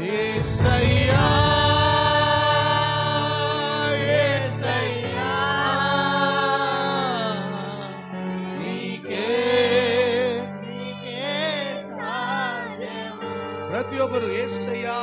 యేసయ్యా యేసయ్యా నీకే సాధ్యం. ప్రతి ఒక్కరు యేసయ్యా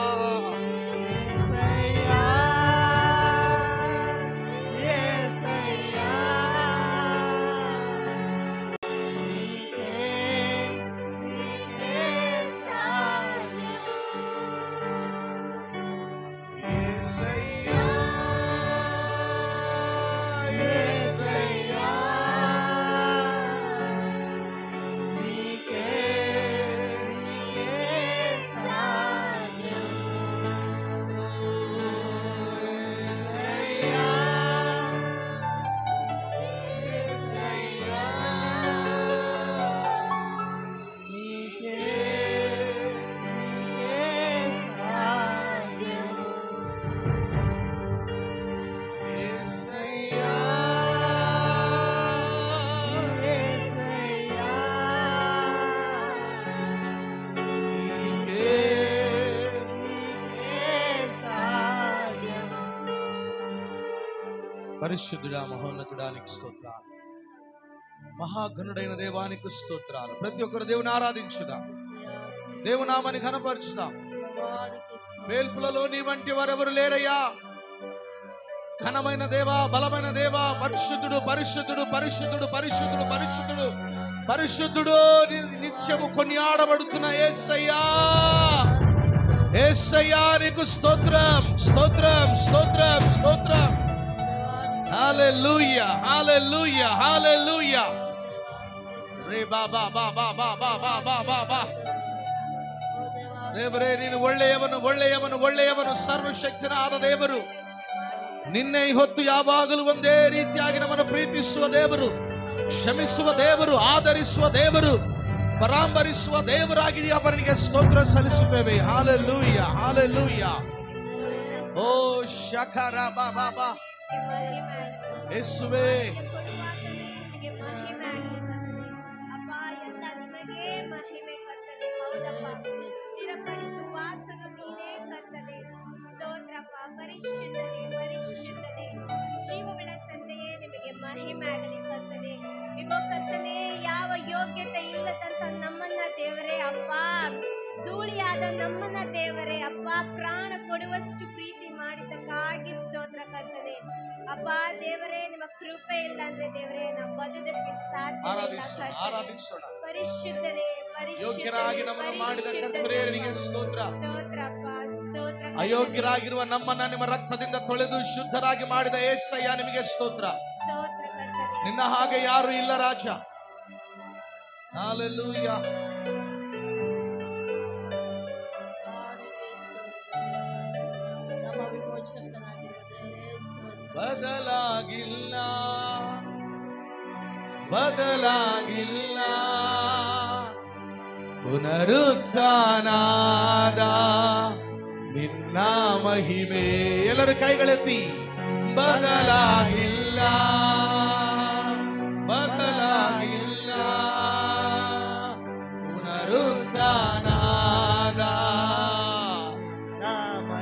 పరిశుద్ధుడా మహోన్నతుడానికి స్తోత్రాలు. మహాగణుడైన దేవానికి స్తోత్రాలు. ప్రతి ఒక్కరు దేవుని ఆరాధించుదాం, దేవునామాన్ని ఘనపరుచుదాం. వేల్పులలో నీ వంటి వారెవరు లేరయ్యా. ఘనమైన దేవా, బలమైన దేవా, పరిశుద్ధుడు పరిశుద్ధుడు పరిశుద్ధుడు పరిశుద్ధుడు పరిశుద్ధుడు పరిశుద్ధుడు నిత్యము కొనియాడబడుతున్న యేసయ్యా, యేసయ్యా నీకు స్తోత్రం స్తోత్రం స్తోత్రం స్తోత్రం. హల్లెలూయా హల్లెలూయా హల్లెలూయా. రే బాబా ಬಾಬಾ ಬಾಬಾ ಬಾಬಾ ಬಾಬಾ. ದೇವರೇ ನೀನು ಒಳ್ಳೆಯವನು ಒಳ್ಳೆಯವನು ಒಳ್ಳೆಯವನು, ಸರ್ವಶಕ್ತನಾದ ದೇವರು. ನಿನ್ನೆ ಹೊತ್ತು ಯಾವಾಗಲೂ ಒಂದೇ ರೀತಿಯಾಗಿ ನಮ್ಮನ್ನು ಪ್ರೀತಿಸುವ ದೇವರು, ಕ್ಷಮಿಸುವ ದೇವರು, ಆದರಿಸುವ ದೇವರು, ಪರಾಂಬರಿಸುವ ದೇವರಾಗಿದೆಯಾ. ಅವನಿಗೆ ಸ್ತೋತ್ರ ಸಲ್ಲಿಸುತ್ತೇವೆ. Hallelujah hallelujah. ಓ ಶಕರ ಬಾಬಾ ಬಾ ಯೇಸುವೇ. ಜೀವಗಳ ತಂದೆಯೇ ನಿಮಗೆ ಮಹಿಮೆ ಆಗಲಿ ಕರ್ತನೆ. ಇಗೋ ಕರ್ತನೆ, ಯಾವ ಯೋಗ್ಯತೆ ಇಲ್ಲದಂತ ನಮ್ಮನ್ನ ದೇವರೇ ಅಪ್ಪ, ಧೂಳಿಯಾದ ನಮ್ಮನ್ನ ದೇವರೇ ಅಪ್ಪ ಪ್ರಾಣ ಕೊಡುವಷ್ಟು ಪ್ರೀತಿ ಮಾಡಿದ್ದಕ್ಕಾಗಿ ಸ್ತೋತ್ರ ಕರ್ತನೆ. ಅಪ್ಪ ದೇವರೇ, ನಿಮ್ಮ ಕೃಪೆ ಇಲ್ಲ ಅಂದ್ರೆ ದೇವರೇ ನಾವು ಬದುಕಕ್ಕೆ ಸಾಧ್ಯ. ಪರಿಶುದ್ಧನೇ ಯೋಗ್ಯರಾಗಿ ನಮ್ಮನ್ನು ಮಾಡಿದ ಕರ್ತನಿಗೆ ಸ್ತೋತ್ರ ಸ್ತೋತ್ರಪ್ಪ ಸ್ತೋತ್ರ. ಅಯೋಗ್ಯರಾಗಿರುವ ನಮ್ಮನ್ನ ನಿಮ್ಮ ರಕ್ತದಿಂದ ತೊಳೆದು ಶುದ್ಧರಾಗಿ ಮಾಡಿದ యేసయ్య ನಿಮಗೆ ಸ್ತೋತ್ರ ಸ್ತೋತ್ರ ಕರ್ತನೆ. ನಿನ್ನ ಹಾಗೆ ಯಾರು ಇಲ್ಲ ರಾಜ. ಹಲ್ಲೆಲೂಯಾ. ಬದಲಾಗಿಲ್ಲ ಬದಲಾಗಿಲ್ಲ ಪುನರುತ್ಥಾನದ ನಿನ್ನ ಮಹಿಮೆ. ಎಲ್ಲರೂ ಕೈಗಳೆತ್ತಿ. ಬದಲಾಗಿಲ್ಲ ಬದಲಾಗಿಲ್ಲ ಪುನರುತ್ಥಾನದ.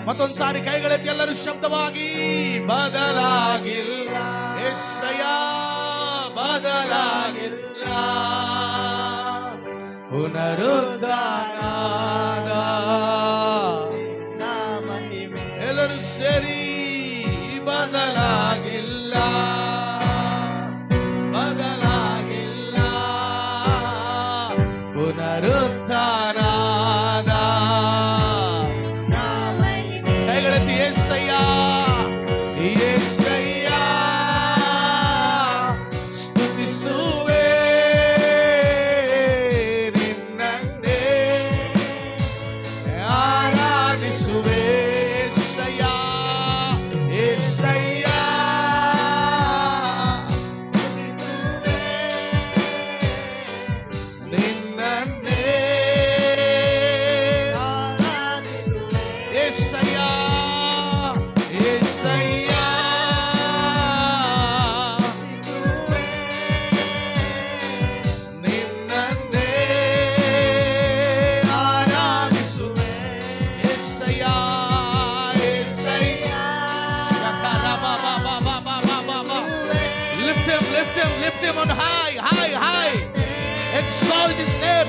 ಮತ್ತೊಂದ್ಸಾರಿ ಕೈಗಳೆತ್ತಿ ಎಲ್ಲರೂ ಶಬ್ದವಾಗಿ. ಬದಲಾಗಿಲ್ಲ యేసయ్య ಬದಲಾಗಿಲ್ಲ ಪುನರುತ್ಥಾನದ ಮಹಿಮೆ. ಎಲ್ಲರೂ ಸೇರಿ. ಬದಲಾಗಿಲ್ಲ ಬದಲಾಗಿಲ್ಲ ಪುನರುತ್ಥಾನದ ಕೈಗಳೆತ್ತಿ. యేసయ్య యేసయ్య ಸ್ತುತಿಸುವೆ ನಿನ್ನನ್ನೇ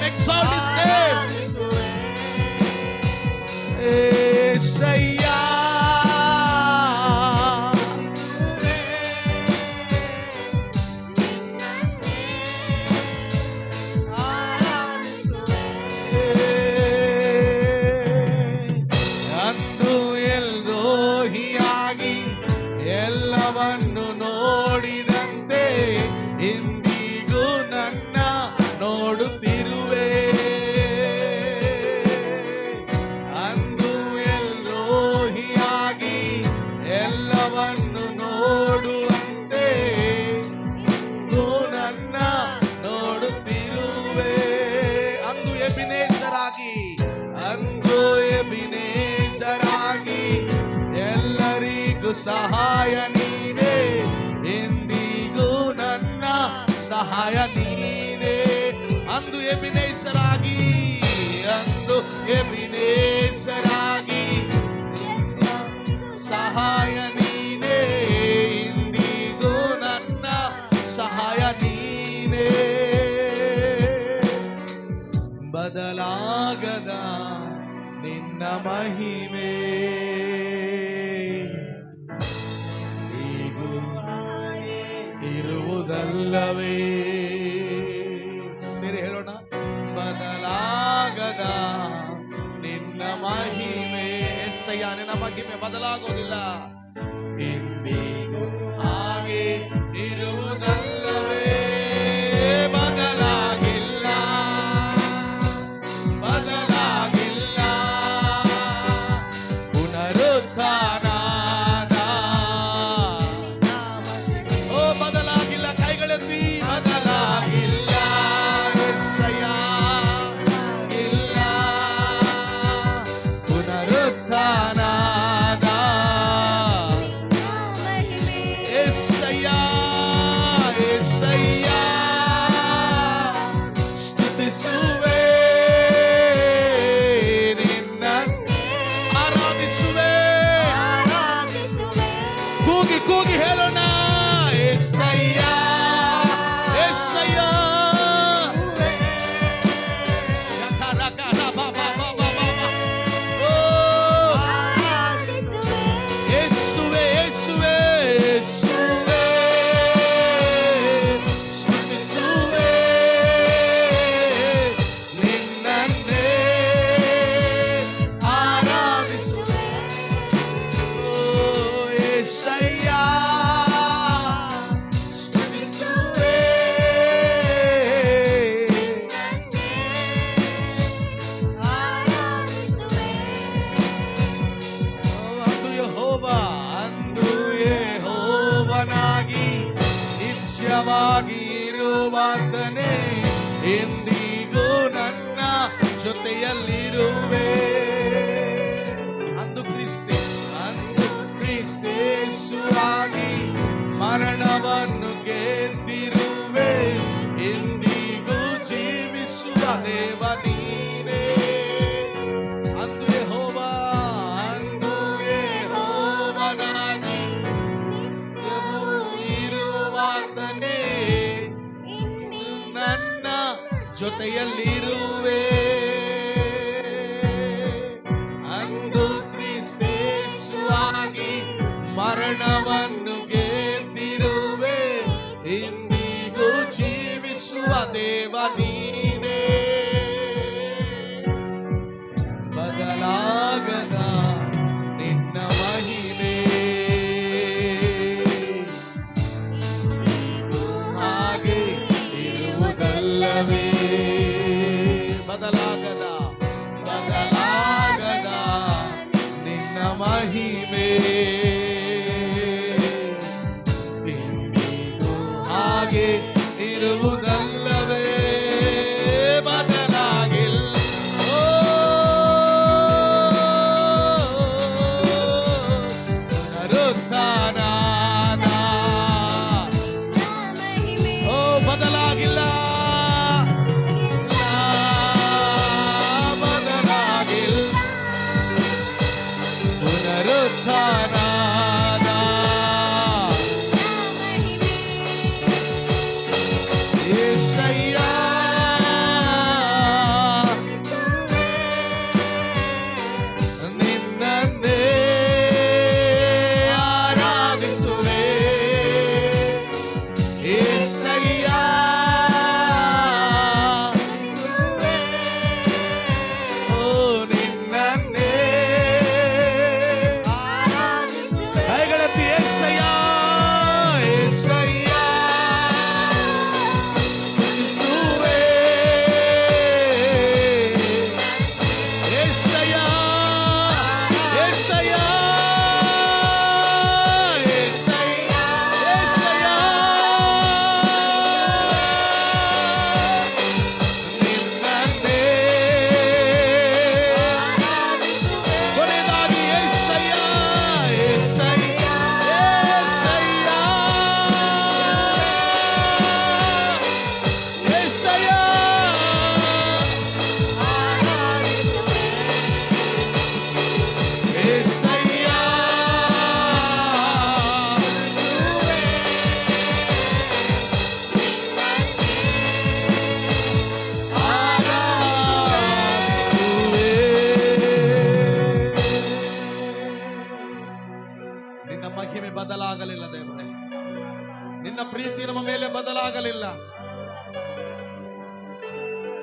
name, exalt his name. యేసయ్యా ಅಂದು ಎಲ್ರೋಹಿಯಾಗಿ ಎಲ್ಲವನ್ನು ನೋಡಿದಂತೆ ಇಂದಿಗೂ ನನ್ನ ನೋಡುತ್ತಿರುವೆ. ಅಂದು ಎಲ್ರೋಹಿಯಾಗಿ ಎಲ್ಲವನ್ನು ನೋಡುವಂತೆ ಇಂದು ನನ್ನ ನೋಡುತ್ತಿರುವೆ. ಅಂದು ಎಬಿನೇಸರಾಗಿ ಎಲ್ಲರಿಗೂ ಸಹಾಯ ನೀನೇ, ಎಂದಿಗೂ ನನ್ನ ಸಹಾಯ ನೀನೇ. ಅಂದು ಎಬಿನೇಸರಾಗಿ ಸಹಾಯ ನೀನೇ, ಇಂದಿಗೂ ನನ್ನ ಸಹಾಯ ನೀನೇ. ಬದಲಾಗದ ನಿನ್ನ ಮಹಿಮೆ ಈಗೂ ಇರುವುದಲ್ಲವೇ. ಸೇರಿ ಹೇಳೋಣ, ಬದಲಾಗದ ನಿನ್ನ ಮಹಿಮೆ. ಎಸ್ಸಯ್ಯ, ನಿನ್ನ ಮಹಿಮೆ ಬದಲಾಗೋದಿಲ್ಲ, ಎಂದಿಗೂ ಹಾಗೆ ಇರುವುದಲ್ಲವೇ. ಬದಲಾಗಿಲ್ಲ, ಬದಲಾಗಿಲ್ಲ, ಪುನರುತ್ಥಾನದ ಓ ಬದಲಾಗಿಲ್ಲ. ಕೈಗಳೆತ್ತಿ, ಬದಲಾಗಿಲ್ಲ ಎಸ್ಸಯ್ಯ, ಇಲ್ಲ ಪುನರುತ್ಥಾನದ ಎಸ್ಸಯ್ಯ, ಎಸ್ಸಯ್ಯ ಸ್ತುತಿಸುವೆ, ನಿನ್ನ ಆರಾಧಿಸುವೆ. ಕೂಗಿ ಕೂಗಿ ಹೇಳೋಣ, ಎಸ್ಸಯ್ಯ, ಎಸ್ಸಯ್ಯ. ಓ ಯೇಸುವೆ, ಯೇಸುವೆ, ಯೇಸುವೆ ಸ್ತುತಿಸುವೆ, ನಿನ್ನನ್ನೇ ಆರಾಧಿಸುವೆ. ಓ ಯೇಸಯ್ಯ ಸ್ತುತಿಸುವೆ, ಅಂದು ಯೆಹೋವನಾಗಿ ನಿತ್ಯವಾಗಿ ಇರುವಾತನೇ, ಎಂದಿಗೂ ನನ್ನ ಜೊತೆಯಲ್ಲಿರುವೆ. ಅಂದು ಕ್ರಿಸ್ತೇಸುವಾಗಿ ಮರಣವನ್ನು ಗೆದ್ದಿರುವೆ, ಎಂದಿಗೂ ಜೀವಿಸುವ ದೇವ ನೀನೇ. ಅಂದು ಯೆಹೋವನಾಗಿ ಇರುವಾತನೇ, ನನ್ನ ಜೊತೆಯಲ್ಲಿರುವೆ. ಅಂದು ಕ್ರಿಸ್ತೇಸುವಾಗಿ ಮರಣವನ್ನು ಗೆದ್ದಿರುವೆ, ಇಂದಿಗೂ ಜೀವಿಸುವ ದೇವ ನೀನೇ. ಬದಲಾಗದ ನಿನ್ನ ಮಹಿಮೆ ಹಾಗೆ ಇರುವುದಲ್ಲವೇ. ಬದಲಾಗದ, ಬದಲಾಗದ ನಿನ್ನ ಮಹಿಮೆ ಎಂದಿಗೂ ಹಾಗೆ ಇರುವುದಲ್ಲವೇ. ಬದಲಾಗಿಲ್ಲ, ಓ ಪುನರುತ್ಥಾನದ ಓ ಬದಲಾಗಿಲ್ಲ, ಬದಲಾಗಿಲ್ಲ, ಪುನರುತ್ಥಾನದ యేసయ్య యేసయ్యా యేసయ్యా యేసయ్యా నిన్ననే కొనేదాని యేసయ్యా యేసయ్యా యేసయ్యా యేసయ్యా యేసయ్యా ನಿನ್ನ ಮಹಿಮೆ ಬದಲಾಗಲಿಲ್ಲ ದೇವರೇ, ನಿನ್ನ ಪ್ರೀತಿ ನಮ್ಮ ಮೇಲೆ ಬದಲಾಗಲಿಲ್ಲ.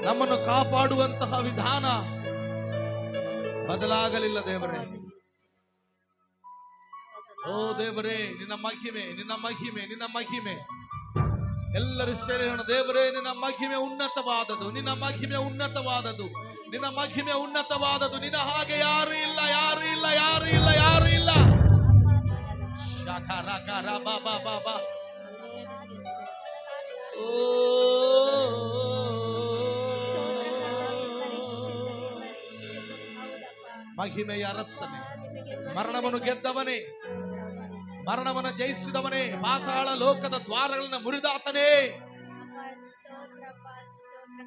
ನಮ್ಮನ್ನು ಕಾಪಾಡುವಂತಹ ವಿಧಾನ ಬದಲಾಗಲಿಲ್ಲ ದೇವರೇ. ಓ ದೇವರೇ, ನಿನ್ನ ಮಹಿಮೆ ನಿನ್ನ ಮಹಿಮೆ ನಿನ್ನ ಮಹಿಮೆ ಎಲ್ಲರೂ ಸೇರಿ ಹೇಳೋಣ. ದೇವರೇ, ನಿನ್ನ ಮಹಿಮೆ ಉನ್ನತವಾದದು, ನಿನ್ನ ಮಹಿಮೆ ಉನ್ನತವಾದದು, ನಿನ್ನ ಮಹಿಮೆ ಉನ್ನತವಾದದು. ನಿನ್ನ ಹಾಗೆ ಯಾರು ಇಲ್ಲ, ಯಾರು ಇಲ್ಲ, ಯಾರು ಇಲ್ಲ, ಯಾರು ಇಲ್ಲ. ಶಕರಕರ ಬಾಬಾ ಬಾಬಾ. ಓ ಮಹಿಮೆಯ ಅರಸನೇ, ಮರಣವನ್ನು ಗೆದ್ದವನೇ, ಮರಣವನ್ನು ಜಯಿಸಿದವನೇ, ಪಾತಾಳ ಲೋಕದ ದ್ವಾರಗಳನ್ನು ಮುರಿದಾತನೇ,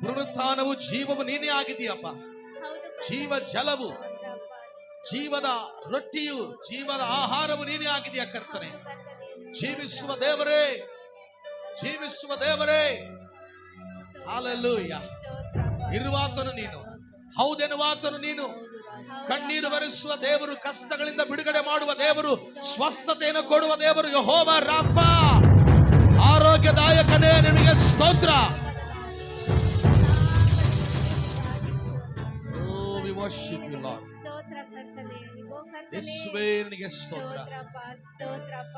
ಪುನರುತ್ಥಾನವು ಜೀವವು ನೀನೇ ಆಗಿದೆಯಪ್ಪ. ಜೀವ ಜಲವು, ಜೀವದ ರೊಟ್ಟಿಯು, ಜೀವದ ಆಹಾರವು ನೀನೇ ಆಗಿದೆಯ ಕರ್ತನೆ. ಜೀವಿಸುವ ದೇವರೇ, ಜೀವಿಸುವ ದೇವರೇ, ಹಲ್ಲೆಲೂಯಾ. ಇರುವಾತನು ನೀನು, ಹೌದೆನ್ನುವಾತನು ನೀನು. ಕಣ್ಣೀರು ಬರೆಸುವ ದೇವರು, ಕಷ್ಟಗಳಿಂದ ಬಿಡುಗಡೆ ಮಾಡುವ ದೇವರು, ಸ್ವಸ್ಥತೆಯನ್ನು ಕೊಡುವ ದೇವರು ಯೆಹೋವ ರಾಫ. ಆರೋಗ್ಯದಾಯಕನೇ, ನಿನಗೆ ಸ್ತೋತ್ರ. Oh, we worship you, Lord. ಯೇಸುವೇ, ನಿನಗೆ ಸ್ತೋತ್ರ. ಸ್ತೋತ್ರಪ್ಪ.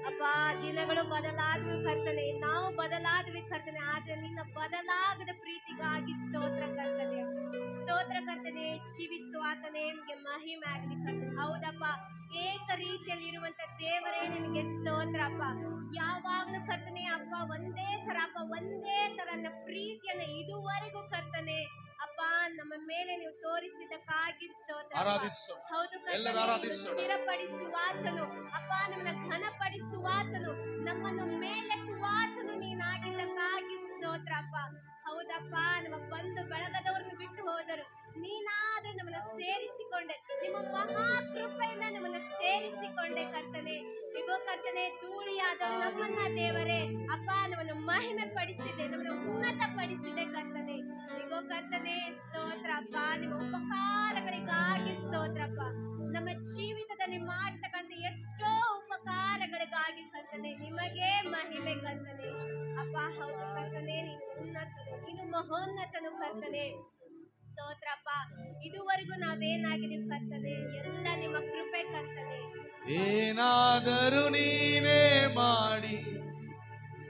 ಅಪ್ಪ, ದಿನಗಳು ಬದಲಾದ್ವಿ ಕರ್ತನೆ, ನಾವು ಬದಲಾದ್ವಿ ಕರ್ತನೆ, ಆದ್ರೆ ನಿನ್ನ ಬದಲಾಗದ ಪ್ರೀತಿಗಾಗಿ ಸ್ತೋತ್ರ ಕರ್ತನೆ. ಸ್ತೋತ್ರ ಕರ್ತನೆ. ಜೀವಿಸುವಾತನೇ ನಿಮಗೆ ಮಹಿಮೆ ಆಗಲಿ ಕರ್ತನೆ. ಹೌದಪ್ಪ, ಏಕ ರೀತಿಯಲ್ಲಿ ಇರುವಂತ ದೇವರೇ ನಿಮಗೆ ಸ್ತೋತ್ರಪ್ಪ. ಯಾವಾಗಲೂ ಕರ್ತನೆ ಅಪ್ಪ ಒಂದೇ ತರ ಅಪ್ಪ, ಒಂದೇ ತರನ ಪ್ರೀತಿಯನ್ನ ಇದುವರೆಗೂ ಕರ್ತನೆ ಅಪ್ಪ ನಮ್ಮ ಮೇಲೆ ನೀವು ತೋರಿಸಿದಕ್ಕಾಗಿ ಸ್ತೋತ್ರ. ಆರಾಧಿಸು, ಹೌದು ಎಲ್ಲರೂ ಆರಾಧಿಸು. ಸ್ಥಿರಪಡಿಸುವಾತನು ಅಪ್ಪ, ನಮ್ಮನ್ನ ಘನಪಡಿಸುವಾತನು, ನಮ್ಮನ್ನು ಮೇಲೆತ್ತುವಾತನು ನೀನಾಗಿದ್ದಕ್ಕಾಗಿ ಸ್ತೋತ್ರಪ್ಪ. ಹೌದಪ್ಪ, ನಮ್ಮ ಬಂಧು ಬಳಗದವ್ರನ್ನ ಬಿಟ್ಟು ಹೋದರು, ನೀನಾದ್ರೂ ನಮ್ಮನ್ನ ಸೇರಿಸಿಕೊಂಡೆ, ನಿಮ್ಮ ಮಹಾ ಕೃಪೆಯಿಂದ ನಮ್ಮನ್ನ ಸೇರಿಸಿಕೊಂಡೆ ಕರ್ತನೆ. ಇಗೋ ಕರ್ತನೆ, ಧೂಳಿಯಾದ ನಮ್ಮನ್ನ ದೇವರೇ ಅಪ್ಪ ನಮ್ಮನ್ನು ಮಹಿಮೆ ಪಡಿಸಿದೆ, ನಮ್ಮನ್ನು ಉನ್ನತ ಪಡಿಸಿದೆ ಕರ್ತನೆ. ಇಗೋ ಕರ್ತನೆ, ಸ್ತೋತ್ರಪ್ಪ. ನಿಮ್ಮ ಉಪಕಾರಗಳಿಗಾಗಿ ಸ್ತೋತ್ರಪ್ಪ. ನಮ್ಮ ಜೀವಿತದಲ್ಲಿ ಮಾಡ್ತಕ್ಕಂಥ ಎಷ್ಟೋ ಉಪಕಾರಗಳಿಗಾಗಿ ಕರ್ತನೆ ನಿಮಗೆ ಮಹಿಮೆ ಕರ್ತನೆ ಅಪ್ಪ. ಹೌದು ಕರ್ತನೆ, ನೀನು ಉನ್ನತನು, ನೀನು ಮಹೋನ್ನತನು ಕರ್ತನೆ. ಸ್ತೋತ್ರಪ್ಪ. ಇದುವರೆಗೂ ನಾವೇನಾಗಿದ್ದೀವಿ ಕರ್ತನೆ, ಎಲ್ಲ ನಿಮ್ಮ ಕೃಪೆ ಕರ್ತನೆ. ಏನಾದರೂ ನೀನೇ ಮಾಡಿ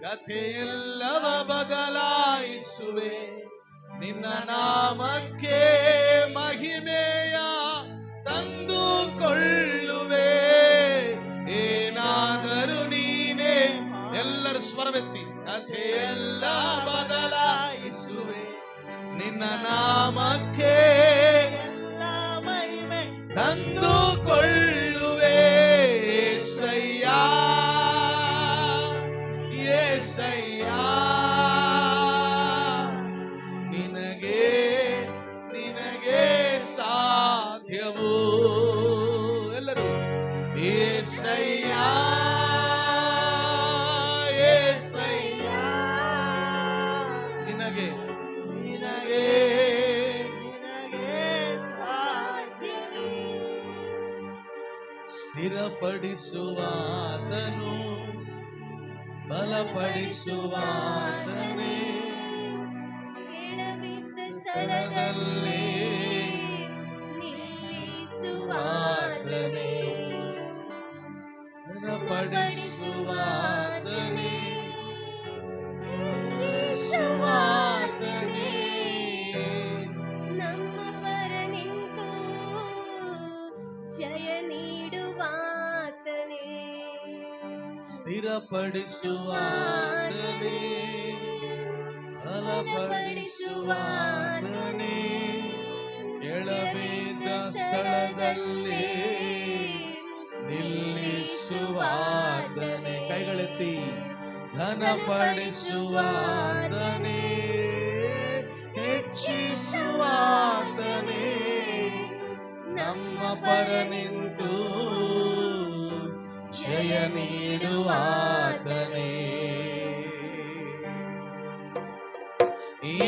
ಕಥೆಯೆಲ್ಲವ ಬದಲಾಯಿಸುವೆ, ನಿನ್ನ ನಾಮಕ್ಕೆ ಮಹಿಮೆಯ ತಂದುಕೊಳ್ಳುವೆ. ಏನಾದರೂ ನೀನೇ, ಎಲ್ಲರೂ ಸ್ವರವೆತ್ತಿ, ಕಥೆಯೆಲ್ಲ ಬದಲಾಯಿಸುವೆ, ನಿನ್ನ ನಾಮಕ್ಕೆ ಮಹಿಮೆ ತಂದುಕೊಳ್ಳುವೆ. యేసయ్యా యేసయ్యಾ, ನಿನಗೆ ನಿನಗೆ ಸಾಧ್ಯವೋ. ಎಲ್ಲರೂ యేసయ్యಾ యేసయ్ಯಾ, ನಿನಗೆ ನಿನಗೆ ಸ್ಥಿರಪಡಿಸುವಾತನು, ಬಲಪಡಿಸುವಾತನೇ, ಕೆಳಬಿದ್ದ ಸ್ಥಳದಲ್ಲಿ ನಿಲ್ಲಿಸುವಾತನೇ, ಬಲಪಡಿಸುವಾತನೇ, ಹೆಚ್ಚಿಸುವಾತನೇ, ನಮ್ಮ ಪರ ನಿಂತು ಜಯ ನೀಡುವಾತನೇ, ಸ್ಥಿರಪಡಿಸುವಾತನೇ, ಬಲಪಡಿಸುವಾತನೇ, ಕೆಳಬಿದ್ದ ಸ್ಥಳದಲ್ಲಿ ನಿಲ್ಲಿಸುವಾತನೇ. ಕೈಗಳೆತ್ತಿ. ಘನಪಡಿಸುವಾತನೇ, ಹೆಚ್ಚಿಸುವಾತನೇ, ನಮ್ಮ ಪರ ನಿಂತು ಜಯ ನೀಡುವಾತನೇ.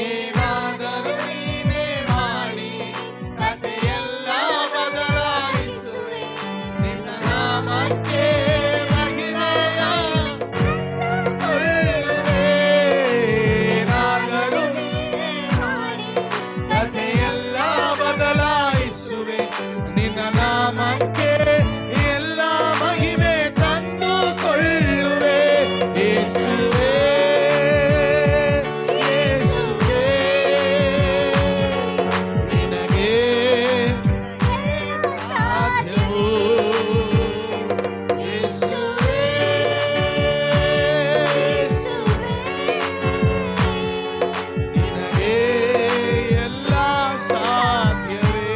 ಏನಾದರೂ ನೀನೇ ಮಾಡಿ ಕಥೆಯೆಲ್ಲ ಬದಲಾಯಿಸುವೆ, ನಿನ್ನ ನಾಮಕ್ಕೆ ಮಹಿಮೆಯ ಕೊಳ್ಳುವೆ. ಏನಾದರೂ ನೀನೇ ಮಾಡಿ ಕಥೆಯೆಲ್ಲ ಬದಲಾಯಿಸುವೆ, ನಿನ್ನ ನಾಮಕ್ಕೆ ಎಲ್ಲ ಮಹಿಮೆ ತಂದುಕೊಳ್ಳುವೆ. ಯೇಸುವೇ, ಯೇಸುವೇ, ನಿನಗೆ ಸಾಧ್ಯವೋ. ಯೇಸುವೇ, ನಿನಗೆ ಎಲ್ಲ ಸಾಧ್ಯವೇ.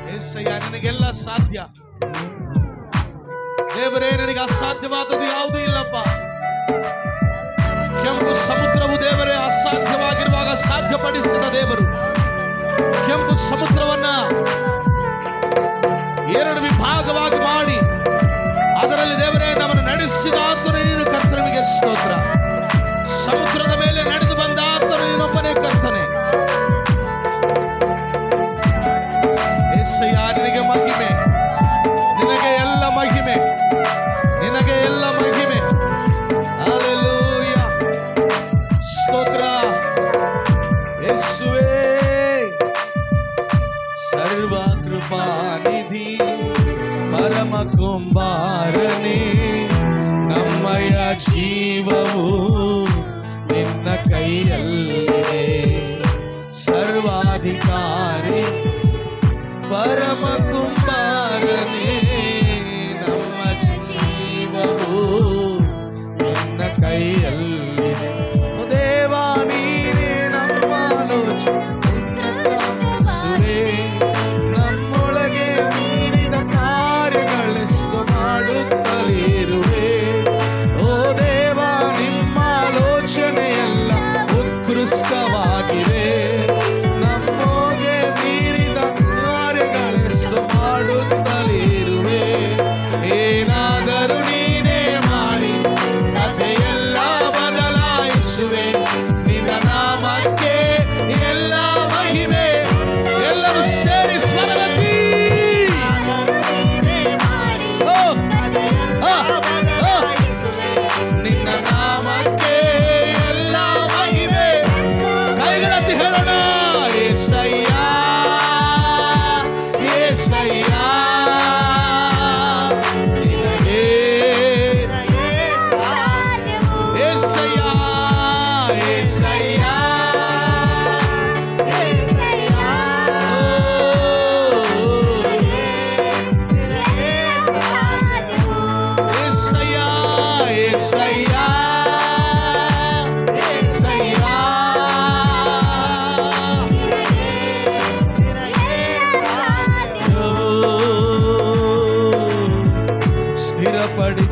ಯೇಸಯ್ಯ, ನಿನಗೆಲ್ಲ ಸಾಧ್ಯ. ದೇವರೇ, ನಿನಗೆ ಅಸಾಧ್ಯವಾದದ್ದು ಯಾವುದೂ ಇಲ್ಲಪ್ಪ. ಕೆಂಪು ಸಮುದ್ರವು ದೇವರೇ ಅಸಾಧ್ಯವಾಗಿರುವಾಗ ಸಾಧ್ಯಪಡಿಸಿದ ದೇವರು. ಕೆಂಪು ಸಮುದ್ರವನ್ನ ಎರಡು ವಿಭಾಗವಾಗಿ ಮಾಡಿ ಅದರಲ್ಲಿ ದೇವರೇ ನಮ್ಮನ್ನು ನಡೆಸಿದ ಆತನು ನೀನು ಕರ್ತನಿಗೆ ಸ್ತೋತ್ರ. ಸಮುದ್ರದ ಮೇಲೆ ನಡೆದು ಬಂದ ಆತನು ನೀನೊಬ್ಬನೇ ಕರ್ತನೆ. ಯೇಸಯ್ಯ, ನಿನಗೆ ಮಹಿಮೆ, ನಿನಗೆ ಎಲ್ಲ ಮಹಿಮೆ, ನಿನಗೆ ಎಲ್ಲ ಮಹಿಮೆ. ಹಲ್ಲೆಲೂಯ, ಸ್ತೋತ್ರ. ಯೇಸುವೇ, ಸರ್ವ ಕೃಪಾನಿಧಿ ಪರಮ ಕುಂಬಾರನೇ, ನಮ್ಮಯ ಜೀವವು ನಿನ್ನ ಕೈಯಲ್ಲಿದೆ. ಸರ್ವಾಧಿಕಾರಿ ಪರಮ ಕುಂಬಾರನೇ, ನಮ್ಮ ಜೀವವು ನಿನ್ನ ಕೈಯಲ್ಲಿದೆ. ದೇವಾ, ನೀನೇ ನಮ್ಮ ಆಲೋಚನೆ, ನಮ್ಮೊಳಗೆ ಮೀರಿದ ಕಾರ್ಯಗಳೆಷ್ಟು ಮಾಡುತ್ತಲಿರುವೆ. ಓ ದೇವಾ, ನಿಮ್ಮ ಆಲೋಚನೆಯೆಲ್ಲ ಉತ್ಕೃಷ್ಟವಾಗಿವೆ. ನಮ್ಮೊಳಗೆ ಮೀರಿದ ಕಾರ್ಯಗಳೆಷ್ಟು ಮಾಡುತ್ತಲಿರುವೆ. ಏನಾದರೂ ನೀನೇ ಮಾಡಿ ಕಥೆಯೆಲ್ಲ ಬದಲಾಯಿಸುವೆ, ನಿನ್ನ ನಾಮಕ್ಕೆ ಎಲ್ಲ ಮಹಿಮೆ. ಎಲ್ಲರೂ ಸೇರಿ ಸ್ವರಗತಿ. ನಿನ್ನ ನಾಮಕ್ಕೆ ಎಲ್ಲ ಮಹಿಮೆ. ಕೈಗಳತ್ತಿ ಹೇಳೋಣ. ಯೇಸಯ್ಯ, ಯೇಸಯ್ಯ, ನಿನಗೆ. ಯೇಸಯ್ಯ, ಯೇಸಯ್ಯ,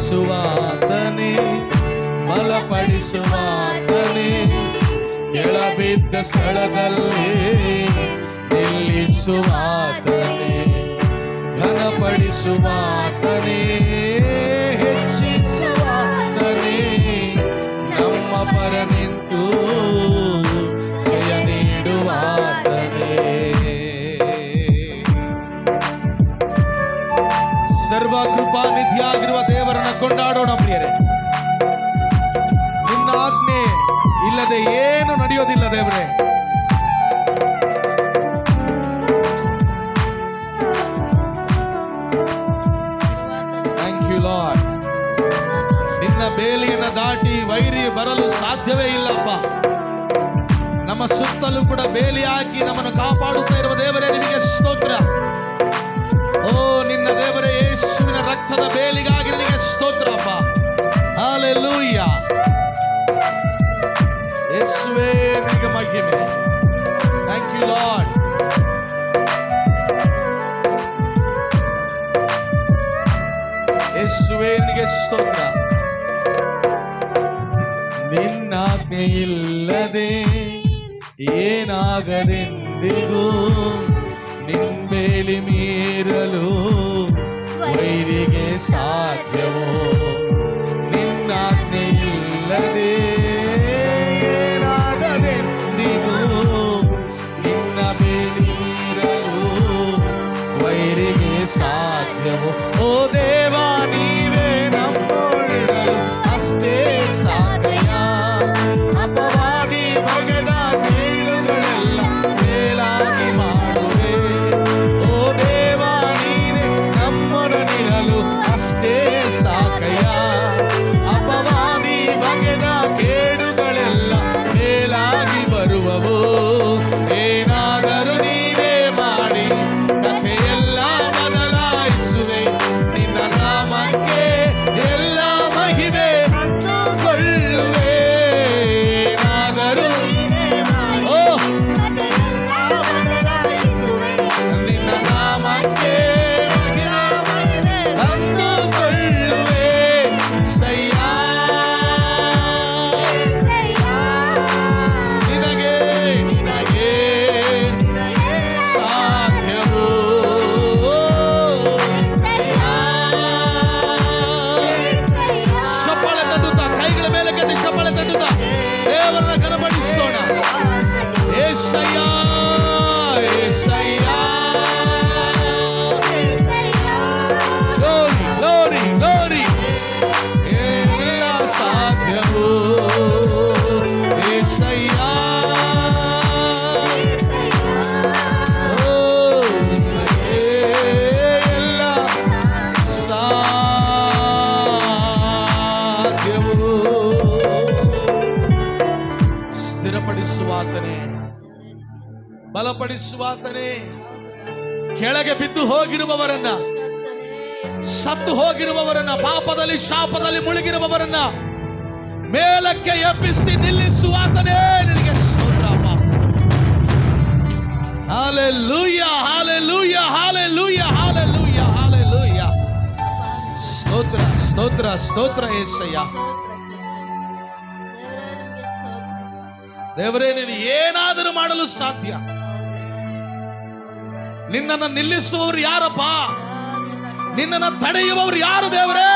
ಸ್ಥಿರಪಡಿಸುವಾತನೇ, ಬಲಪಡಿಸುವಾತನೇ, ಎಳಬಿದ್ದ ಸ್ಥಳದಲ್ಲಿ ನಿಲ್ಲಿಸುವಾತನೇ, ಘನಪಡಿಸುವಾತನೇ, ಹೆಚ್ಚಿಸುವಾತನೇ, ನಮ್ಮ ಪರ ನಿಂತು ಜಯ ನೀಡುವಾತನೇ. ಸರ್ವ ಕೃಪಾನಿಧಿಯಾಗಿರುವ ದೇವರನ್ನ ಕೊಂಡಾಡೋಣ ಪ್ರಿಯರೇ. ನಿನ್ನ ಆಜ್ಞೆ ಇಲ್ಲದೆ ಏನು ನಡೆಯೋದಿಲ್ಲ ದೇವರೇ. Thank you Lord. ನಿನ್ನ ಬೇಲಿಯನ್ನು ದಾಟಿ ವೈರಿ ಬರಲು ಸಾಧ್ಯವೇ ಇಲ್ಲಪ್ಪ. ನಮ್ಮ ನಮ್ಮ ಸುತ್ತಲೂ ಕೂಡ ಬೇಲಿ ಹಾಕಿ ನಮ್ಮನ್ನು ಕಾಪಾಡುತ್ತಾ ಇರುವ ದೇವರೇ ನಿಮಗೆ ಸ್ತೋತ್ರ. ಓ ನಿನ್ನ ದೇವರೇ, ಯೇಸುವಿನ ರಕ್ತದ ಬೇಲಿಗಾಗಿ ನಿನಗೆ ಸ್ತೋತ್ರ ಅಪ್ಪ. ಹಲ್ಲೆಲೂಯ. ಯೇಸುವೇ ನಿನಗೆ ಮಹಿಮೆ. Thank you Lord. ಯೇಸುವೇ ನಿನಗೆ ಸ್ತೋತ್ರ. ನಿನ್ನಾಜ್ಞೆ ಇಲ್ಲದೆ ಏನಾಗದೆಂದಿಗೂ, ನಿನ್ಬೇಲಿ ಮೀರಲು ವೈರಿಗೆ ಸಾಧ್ಯವೋ? ನಿನ್ನಾಜ್ಞೆ ಇಲ್ಲದೆ ಏನಾಗದೆಂದಿಗೂ, ನಿನ್ನ ಬೇಲಿ ಮೀರಲು ವೈರಿಗೆ ಸಾಧ್ಯವೋ? ಓ ದೇವಾ, ನೀವೇ ನಮ್ಮೊಳ್ಳಲು ಅಷ್ಟೇ ಸಾಕಯ್ಯ. ಅಪವಾದಿ ಬಗೆದ ಕೀಳುಗಳೆಲ್ಲ ಮೇಲಾಗಿ ಮಾಡುವೆ. ಓ ದೇವಾ, ನೀನೇ ನಮ್ಮೊಡನಿರಲು ಅಷ್ಟೇ ಸಾಕಯ್ಯ. ಅಪವಾದಿ ಬಗೆದ ಕೇಡುಗಳೆಲ್ಲ ಮೇಲಾಗಿ ಬರುವವು. ಏನಾದರೂ ನೀವೇ ಮಾಡಿ ಕಥೆಯೆಲ್ಲ ಬದಲಾಯಿಸುವೆ. ನಿನ್ನ ನಾಮಕ್ಕೆ ಎಲ್ಲ ಮಹಿಮೆ ಕೊಳ್ಳುವೆ. ಏನಾದರೂ ಓ ನಿನ್ನ ನಾಮಕ್ಕೆ ತಂದುಕೊಳ್ಳುವೆ. ಸಯ್ಯ ನಿನಗೆ ನಿನಗೆ ಸಾಧ್ಯವೋ? ಚಪ್ಪಾಳೆ ತಟ್ಟುತ್ತಾ, ಕೈಗಳ ಮೇಲೆ ಕಟ್ಟಿ ಚಪ್ಪಾಳೆ ತಟ್ಟುತ್ತಾ ದೇವರನ್ನ ಘನಪಡಿಸೋಣ. ಏಸಯ್ಯ, ಏಸಯ್ಯ. Glory, glory, glory. ಎಲ್ಲ ಸಾಧ್ಯವೋ? ಏಸಯ್ಯ. ಓ ನಿನಗೆ ಎಲ್ಲ ಸಾಧ್ಯವೋ? ಸ್ಥಿರಪಡಿಸುವಾತನೇ, ಬಲಪಡಿಸುವಾತನೇ, ಕೆಳಗೆ ಬಿದ್ದು ಹೋಗಿರುವವರನ್ನ, ಸತ್ತು ಹೋಗಿರುವವರನ್ನ, ಪಾಪದಲ್ಲಿ ಶಾಪದಲ್ಲಿ ಮುಳುಗಿರುವವರನ್ನ ಮೇಲಕ್ಕೆ ಎಬ್ಬಿಸಿ ನಿಲ್ಲಿಸುವಾತನೇ ನಿನಗೆ ಸ್ತೋತ್ರಪ್ಪ. Hallelujah, hallelujah, hallelujah, hallelujah, hallelujah. ಸ್ತೋತ್ರ, ಸ್ತೋತ್ರ, ಸ್ತೋತ್ರ ಯೇಸಯ್ಯ. ದೇವರೇ, ನೀನು ಏನಾದರೂ ಮಾಡಲು ಸಾಧ್ಯ. ನಿನ್ನನ್ನು ನಿಲ್ಲಿಸುವವರು ಯಾರಪ್ಪ? ನಿನ್ನನ್ನು ತಡೆಯುವವರು ಯಾರು ದೇವರೇ?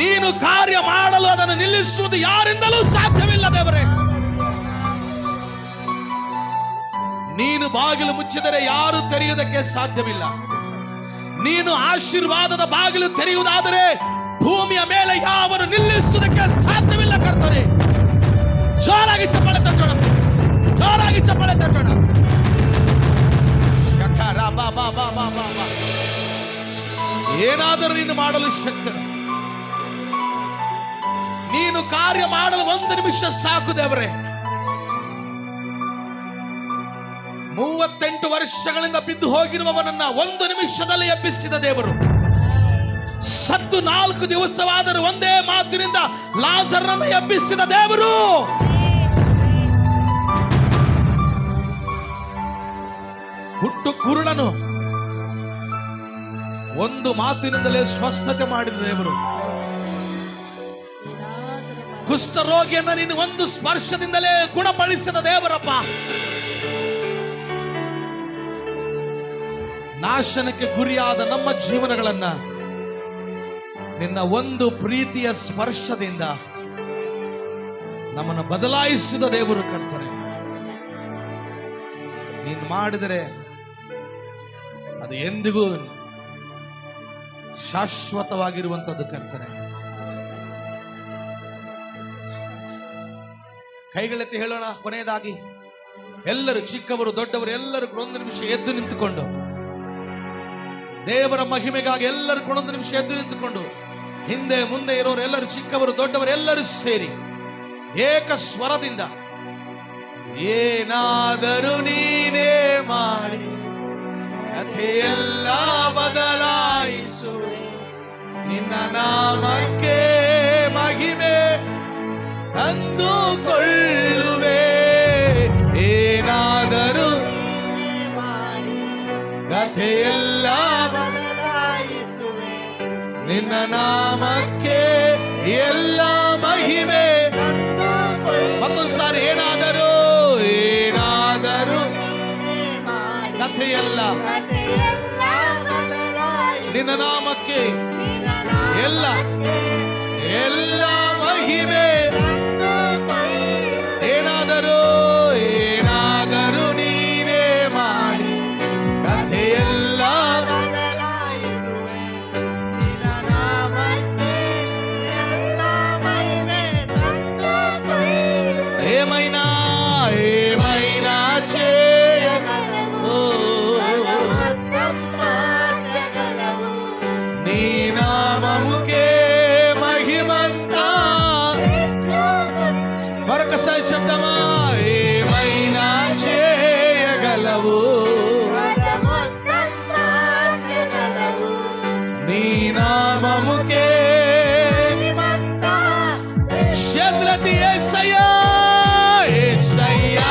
ನೀನು ಕಾರ್ಯ ಮಾಡಲು ಅದನ್ನು ನಿಲ್ಲಿಸುವುದು ಯಾರಿಂದಲೂ ಸಾಧ್ಯವಿಲ್ಲ ದೇವರೇ. ನೀನು ಬಾಗಿಲು ಮುಚ್ಚಿದರೆ ಯಾರು ತೆರೆಯುವುದಕ್ಕೆ ಸಾಧ್ಯವಿಲ್ಲ. ನೀನು ಆಶೀರ್ವಾದದ ಬಾಗಿಲು ತೆರೆಯುವುದಾದರೆ ಭೂಮಿಯ ಮೇಲೆ ಯಾವನು ನಿಲ್ಲಿಸುವುದಕ್ಕೆ ಸಾಧ್ಯವಿಲ್ಲ ಕರ್ತನೇ. ಜೋರಾಗಿ ಚಪ್ಪಾಳೆ ತಟ್ಟೋಣ, ಜೋರಾಗಿ ಚಪ್ಪಾಳೆ ತಟ್ಟೋಣ. ಶಕಾರ ಬಾ ಬಾ ಬಾ ಬಾ ಬಾ ಬಾ. ಏನಾದರೂ ನೀನು ಮಾಡಲು ಶಕ್ತ. ನೀನು ಕಾರ್ಯ ಮಾಡಲು 1 ನಿಮಿಷ ಸಾಕು ದೇವರೇ. 38 ವರ್ಷಗಳಿಂದ ಬಿದ್ದು ಹೋಗಿರುವವನನ್ನ 1 ನಿಮಿಷದಲ್ಲಿ ಎಬ್ಬಿಸಿದ ದೇವರು. ಸತ್ತು 4 ದಿವಸವಾದರೂ ಒಂದೇ ಮಾತಿನಿಂದ ಲಾಜರನನ್ನು ಎಬ್ಬಿಸಿದ ದೇವರು. ಹುಟ್ಟು ಕುರುಡನು 1 ಮಾತಿನಿಂದಲೇ ಸ್ವಸ್ಥತೆ ಮಾಡಿದ ದೇವರು. ಕುಷ್ಠರೋಗಿಯನ್ನ ನೀನು 1 ಸ್ಪರ್ಶದಿಂದಲೇ ಗುಣಪಡಿಸಿದ ದೇವರಪ್ಪ. ನಾಶನಕ್ಕೆ ಗುರಿಯಾದ ನಮ್ಮ ಜೀವನಗಳನ್ನ ನಿನ್ನ 1 ಪ್ರೀತಿಯ ಸ್ಪರ್ಶದಿಂದ ನಮ್ಮನ್ನು ಬದಲಾಯಿಸಿದ ದೇವರು ಕರ್ತನೆ. ನೀನು ಮಾಡಿದರೆ ಅದು ಎಂದಿಗೂ ಶಾಶ್ವತವಾಗಿರುವಂತದ್ದು ಕರ್ತನೆ. ಕೈಗಳೆತ್ತಿ ಹೇಳೋಣ. ಕೊನೆಯದಾಗಿ ಎಲ್ಲರೂ, ಚಿಕ್ಕವರು ದೊಡ್ಡವರು ಎಲ್ಲರೂ 1 ನಿಮಿಷ ಎದ್ದು ನಿಂತುಕೊಂಡು, ದೇವರ ಮಹಿಮೆಗಾಗಿ ಎಲ್ಲರೂ 1 ನಿಮಿಷ ಎದ್ದು ನಿಂತುಕೊಂಡು, ಹಿಂದೆ ಮುಂದೆ ಇರೋರು ಎಲ್ಲರೂ, ಚಿಕ್ಕವರು ದೊಡ್ಡವರು ಎಲ್ಲರೂ ಸೇರಿ ಏಕ ಸ್ವರದಿಂದ ಏನಾದರೂ ನೀನೇ ಮಾಡಿ ಕಥೆಯೆಲ್ಲ ಬದಲಾಯಿಸುವೆ. ನಿನ್ನ ನಾಮಕ್ಕೆ ಮಹಿಮೆ ತಂದುಕೊಳ್ಳುವೆ. ಏನಾದರೂ ಕಥೆಯೆಲ್ಲ ಬದಲಾಯಿಸುವೆ. ನಿನ್ನ ನಾಮಕ್ಕೆ ಎಲ್ಲ ಮಹಿಮೆ. ಮತ್ತೊಂದು ಸಾರಿ ಏನಾದರೂ ಕಥೆಯಲ್ಲ ನಿನ್ನ ನಾಮಕ್ಕೆ ಎಲ್ಲ ಮಹಿಮೆ. ಏನಾದರೂ ನೀನೇ ಮಾಡಿ ಕಥೆಯಲ್ಲ ఏమైనా చేయగలవు. నీ నామముకే మహిమంతా. మరొకసారి చెప్తామా? ఏమైనా చేయగలవు. నీ నామముకే చేతులెత్తి యేసయ్యా యేసయ్యా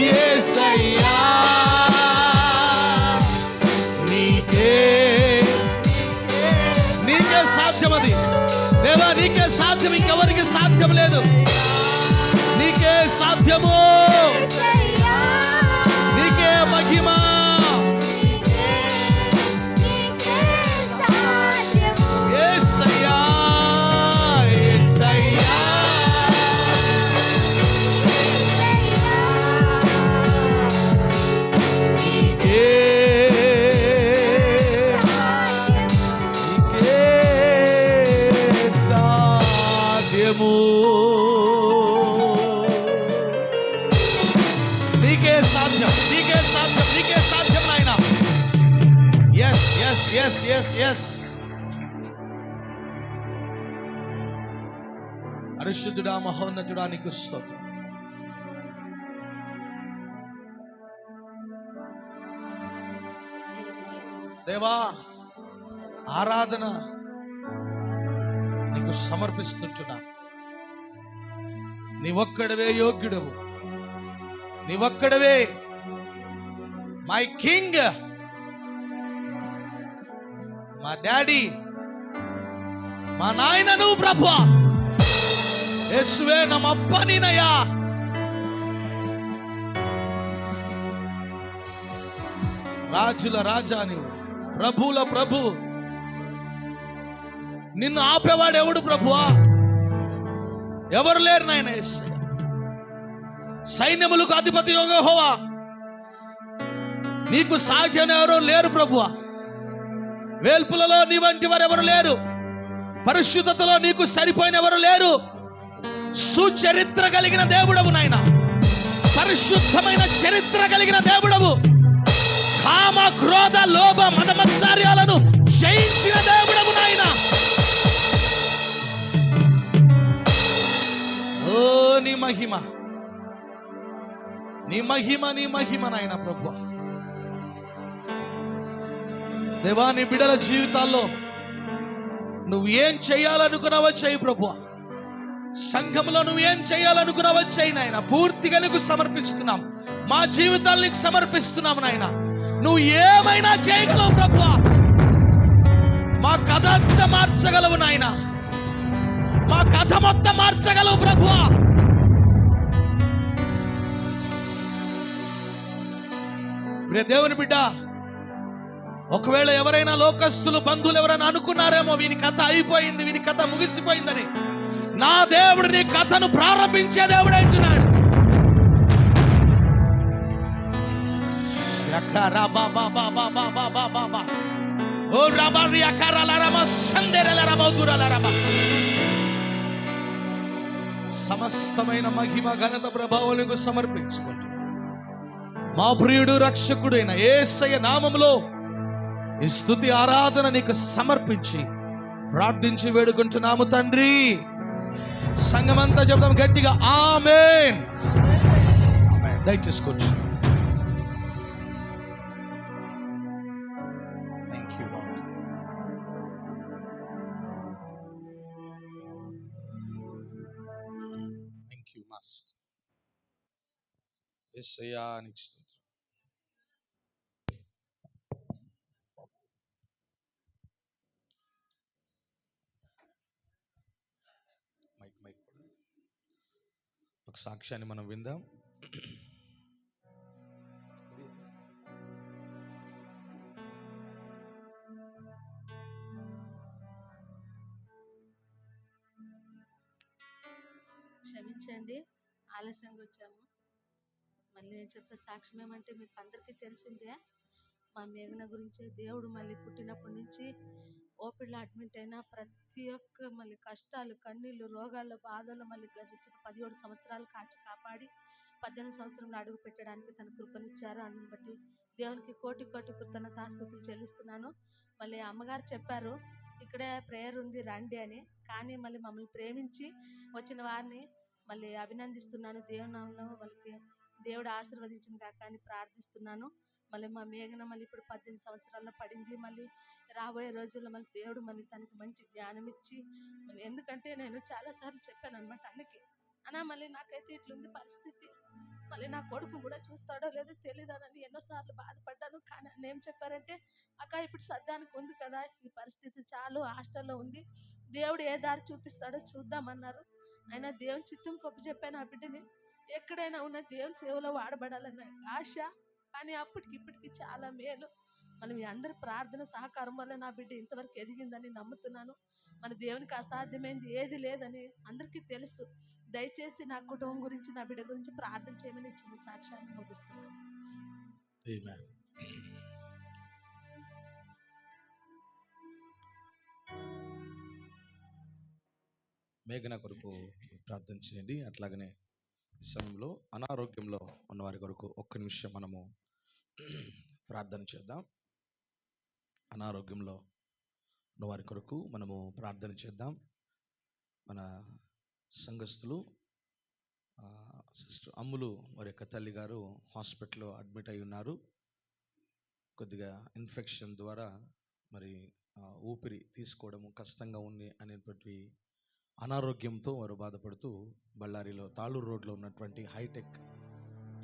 యేసయ్యా నీకే సాధ్యం. అది దేవా నీకే సాధ్యం, ఇంకెవరికి సాధ్యం లేదు. నీకే సాధ్యము, నీకే మహిమ. యేసయ్యా యేసయ్యా నీకే సాధ్యము. నీకే సాధ్యం, నీకే సాధ్యం, నీకే సాధ్యం నాయనా. Yes yes yes yes yes. పరిశుద్ధుడా మహోన్నతుడా నీకు స్తోత్రం. దేవా ఆరాధన నీకు సమర్పిస్తుంటున్నా. నీవొక్కడవే యోగ్యుడవు, నీవొక్కడవే మై కింగ్, మా డాడీ, మా నాయన నువ్వు ప్రభువా. యేసువే నమ్మప్ప నీనయ్యా. రాజుల రాజా నీవు, ప్రభువుల ప్రభు. నిన్ను ఆపేవాడు ఎవడు ప్రభువా? ఎవరు లేరు నాయన. యేసయ్య సైన్యములకు అధిపతి యెహోవా, నీకు సాధ్యం ఎవరో లేరు ప్రభువా. వేల్పులలో నీ వంటి వారు ఎవరు లేరు. పరిశుద్ధతలో నీకు సరిపోయిన ఎవరు లేరు. సుచరిత్ర కలిగిన దేవుడవు నాయన, పరిశుద్ధమైన చరిత్ర కలిగిన దేవుడవు. కామ క్రోధ లోభ మదమత్సర్యాలను జయించిన దేవుడవు నాయన. ఓ నీ మహిమ, నీ మహిమ, నీ మహిమ నాయన ప్రభు. దేవా నీ బిడ్డల జీవితాల్లో నువ్వు ఏం చేయాలనుకున్నావో చేయి ప్రభు. సంఘంలో నువ్వు ఏం చేయాలనుకున్నావో చేయి నాయన. పూర్తిగా నీకు సమర్పిస్తున్నాం, మా జీవితాలు నీకు సమర్పిస్తున్నాం నాయన. నువ్వు ఏమైనా చేయగలవు ప్రభు. మా కథ అంతా మార్చగలవు నాయన, మా కథ మొత్తం మార్చగలవు ప్రభు. ప్రియ దేవుని బిడ్డ, ఒకవేళ ఎవరైనా లోకస్తులు బంధువులు ఎవరైనా అనుకున్నారేమో వీని కథ అయిపోయింది, వీని కథ ముగిసిపోయిందని. నా దేవుడు నీ కథను ప్రారంభించే దేవుడు అంటున్నాడు. సమస్తమైన మహిమ ఘనత ప్రభావాలకు సమర్పించుకుంటూ మా ప్రియుడు రక్షకుడైన యేసయ్య నామములో ఈ స్తుతి ఆరాధన నీకు సమర్పించి ప్రార్థించి వేడుకుంటున్నాము తండ్రి. సంఘమంతా చెప్తాం గట్టిగా ఆమేన్. దయచేసుకోవచ్చు. Thank you lord. Thank you master. యేసయ్యా నీకు స్తోత్రం. మైక్ ఒక సాక్ష్యాన్ని మనం విందాం. క్షమించండి, ఆలస్యంగా వచ్చాము. మళ్ళీ నేను చెప్పే సాక్ష్యం ఏమంటే మీకు అందరికీ తెలిసిందే. మా మేఘన గురించి దేవుడు మళ్ళీ పుట్టినప్పటి నుంచి ఓపిడిలో అడ్మిట్ అయిన ప్రతి ఒక్క మళ్ళీ కష్టాలు, కన్నీళ్ళు, రోగాల్లో, బాధలు మళ్ళీ గడిచిన 17 సంవత్సరాలు కాచి కాపాడి 18 సంవత్సరంలో అడుగు పెట్టడానికి తన కృపనిచ్చారు. అందుని బట్టి దేవునికి కోటి కోటి కృతజ్ఞతాస్తుతులు చెల్లిస్తున్నాను. మళ్ళీ అమ్మగారు చెప్పారు ఇక్కడే ప్రేయర్ ఉంది రండి అని. కానీ మళ్ళీ మమ్మల్ని ప్రేమించి వచ్చిన వారిని మళ్ళీ అభినందిస్తున్నాను. దేవుని నామములో వాళ్ళకి దేవుడు ఆశీర్వదించిన కాక అని ప్రార్థిస్తున్నాను. మళ్ళీ మా మేఘన మళ్ళీ ఇప్పుడు 18 సంవత్సరాల్లో పడింది. మళ్ళీ రాబోయే రోజుల్లో మళ్ళీ దేవుడు మళ్ళీ తనకి మంచి జ్ఞానం ఇచ్చి మళ్ళీ, ఎందుకంటే నేను చాలాసార్లు చెప్పాను అనమాట అన్నకి, అన్నా మళ్ళీ నాకైతే ఇట్లుంది పరిస్థితి, మళ్ళీ నా కొడుకు కూడా చూస్తాడో లేదో తెలియదానని ఎన్నోసార్లు బాధపడ్డాను. కానీ అన్న ఏం చెప్పారంటే, అక్క ఇప్పుడు సద్దానికి ఉంది కదా, ఈ పరిస్థితి చాలు, హాస్టల్లో ఉంది, దేవుడు ఏ దారి చూపిస్తాడో చూద్దామన్నారు. అయినా దేవుని చిత్తం కొప్పు చెప్పాను ఆ బిడ్డని. ఎక్కడైనా ఉన్న దేవుని సేవలో వాడబడాలన్న ఆశ. కానీ అప్పటికి ఇప్పటికి చాలా మేలు. మనం మీ అందరి ప్రార్థన సహకారం వల్ల నా బిడ్డ ఇంతవరకు ఎదిగిందని నమ్ముతున్నాను. మన దేవునికి అసాధ్యమైంది ఏది లేదని అందరికీ తెలుసు. దయచేసి నా కుటుంబం గురించి, నా బిడ్డ గురించి ప్రార్థన చేయమని ఇచ్చిన సాక్ష్యాన్ని ముగిస్తున్నాను. ఆమేన్. మేఘన కొరకు ప్రార్థన చేయండి. అట్లాగనే ఈ సమయంలో అనారోగ్యంలో ఉన్న వారి కొరకు ఒక్క నిమిషం మనము ప్రార్థన చేద్దాం. అనారోగ్యంలో ఉన్న వారి కొరకు మనము ప్రార్థన చేద్దాం. మన సంఘస్థులు సిస్టర్ అమ్ములు వారి యొక్క తల్లి గారు హాస్పిటల్లో అడ్మిట్ అయి ఉన్నారు. కొద్దిగా ఇన్ఫెక్షన్ ద్వారా మరి ఊపిరి తీసుకోవడము కష్టంగా ఉంది అనేటువంటి అనారోగ్యంతో వారు బాధపడుతూ బళ్ళారిలో తాళూరు రోడ్లో ఉన్నటువంటి హైటెక్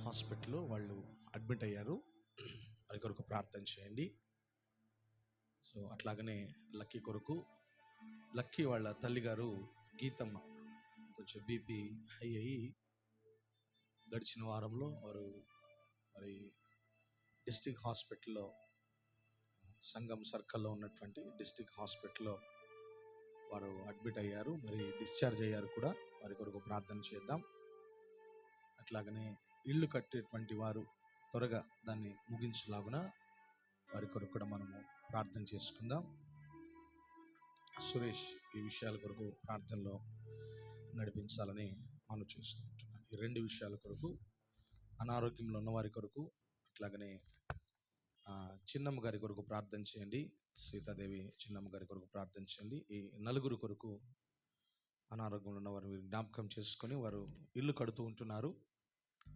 హాస్పిటల్లో వాళ్ళు అడ్మిట్ అయ్యారు. వారి కొరకు ప్రార్థన చేయండి. సో అట్లాగనే లక్కీ కొరకు, లక్కీ వాళ్ళ తల్లిగారు గీతమ్మ కొంచెం బీపీ హై అయ్యి గడిచిన వారంలో వారు మరి డిస్ట్రిక్ట్ హాస్పిటల్లో, సంగం సర్కిల్లో ఉన్నటువంటి డిస్ట్రిక్ట్ హాస్పిటల్లో వారు అడ్మిట్ అయ్యారు. మరి డిశ్చార్జ్ అయ్యారు కూడా. వారి కొరకు ప్రార్థన చేద్దాం. అట్లాగనే ఇల్లు కట్టేటువంటి వారు త్వరగా దాన్ని ముగించులాగున వారి కొరకు కూడా మనము ప్రార్థన చేసుకుందాం. సురేష్ ఈ విషయాల కొరకు ప్రార్థనలో నడిపించాలని ఆలోచిస్తుంటున్నాను. ఈ 2 విషయాల కొరకు, అనారోగ్యంలో ఉన్న వారి కొరకు, అట్లాగనే చిన్నమ్మ గారి కొరకు ప్రార్థన చేయండి. సీతాదేవి చిన్నమ్మ గారి కొరకు ప్రార్థన చేయండి. ఈ 4 కొరకు అనారోగ్యంలో ఉన్న వారు జ్ఞాపకం చేసుకొని వారు ఇల్లు కడుతూ ఉంటున్నారు.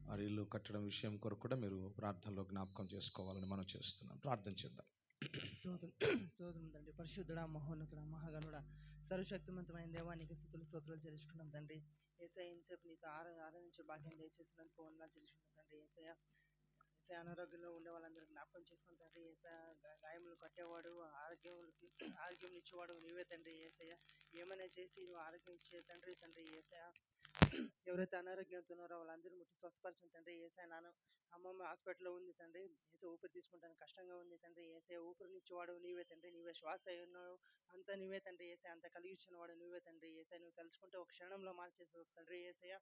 వారి ఇల్లు కట్టడం విషయం కొరకు కూడా మీరు ప్రార్థనలో జ్ఞాపకం చేసుకోవాలని మనం చేస్తున్నాం. ప్రార్థన చేద్దాం. స్తోత్రం తండ్రి. పరిశుద్ధుడా, మహోన్నతుడా, మహాగణుడా, సర్వశక్తివంతమైన దేవానికి స్తుతులు స్తోత్రాలు చెల్లించుకున్నాం తండ్రి. యేసయ్య ఇంతసేపు నీతో ఆరాధించే భాగ్యం దయచేసినందుకు వందనాలు చెల్లించుకున్నాం తండ్రి. యేసయ్య అనారోగ్యంలో ఉండే వాళ్ళందరూ జ్ఞాపకం చేసుకుని తండ్రి. గాయములు కట్టేవాడు, ఆరోగ్యం ఇచ్చేవాడు నీవే తండ్రి. ఏసయ్య ఏమైనా చేసి నువ్వు ఆరోగ్యం ఇచ్చే తండ్రి. ఏసయ్య ఎవరైతే అనారోగ్యంతో ఉన్నారో వాళ్ళందరూ ముట్టి స్వస్థపరచండి తండ్రి. ఏసయ్య అమ్మమ్మ హాస్పిటల్లో ఉంది తండ్రి. ఏసయ్య ఊపిరి తీసుకుంటానికి కష్టంగా ఉంది తండ్రి. ఏసయ్య ఊపిరినిచ్చేవాడు నీవే తండ్రి. నీవే శ్వాస ఉన్నావు, అంతా నీవే తండ్రి. ఏసయ్య అంత కలిగించినవాడు నువ్వే తండ్రి. ఏసయ్య నువ్వు తలుచుకుంటే ఒక క్షణంలో మార్చేసావు తండ్రి. ఏసయ్య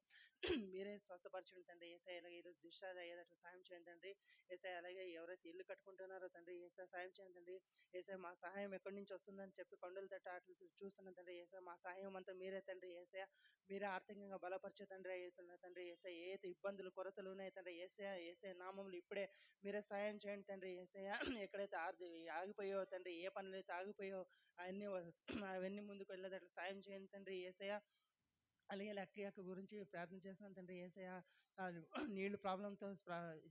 మీరే స్వస్థపరచండి తండ్రి. ఏసయ్య అలాగే ఈరోజు డిశ్చార్జ్ అయ్యేటట్టు సాయం చేయండి తండ్రి. ఏసయ్య అలాగే ఎవరైతే ఇల్లు కట్టుకుంటున్నారో తండ్రి, ఏసయ్య సాయం చేయండి తండ్రి. ఏసయ్య మా సహాయం ఎక్కడి నుంచి వస్తుందని చెప్పి కొండలు తట్ట అట్లు చూస్తున్నాం తండ్రి. ఏసయ్య మా సహాయం అంతా మీరే తండ్రి. ఏసయ్య మీరే ఆర్థికంగా బలపరిచే తండ్రి అవుతున్న తండ్రి. ఏసయ్య ఏ ఇబ్బందులు కొరతలు ఉన్నాయి తండ్రి. ఏసయ్య నామంలో ఇప్పుడే మీరే సాయం చేయండి తండ్రి. ఏసయ్య ఎక్కడైతే ఆగిపోయావో తండ్రి, ఏ పనులు అయితే ఆగిపోయావో అవన్నీ ముందుకు వెళ్ళేటట్లు సాయం చేయండి తండ్రి. ఏసయ్య అలాగే లక్కీ అక్క గురించి ప్రార్థన చేస్తున్నాను తండ్రి యేసయ్య. నీళ్ళు ప్రాబ్లంతో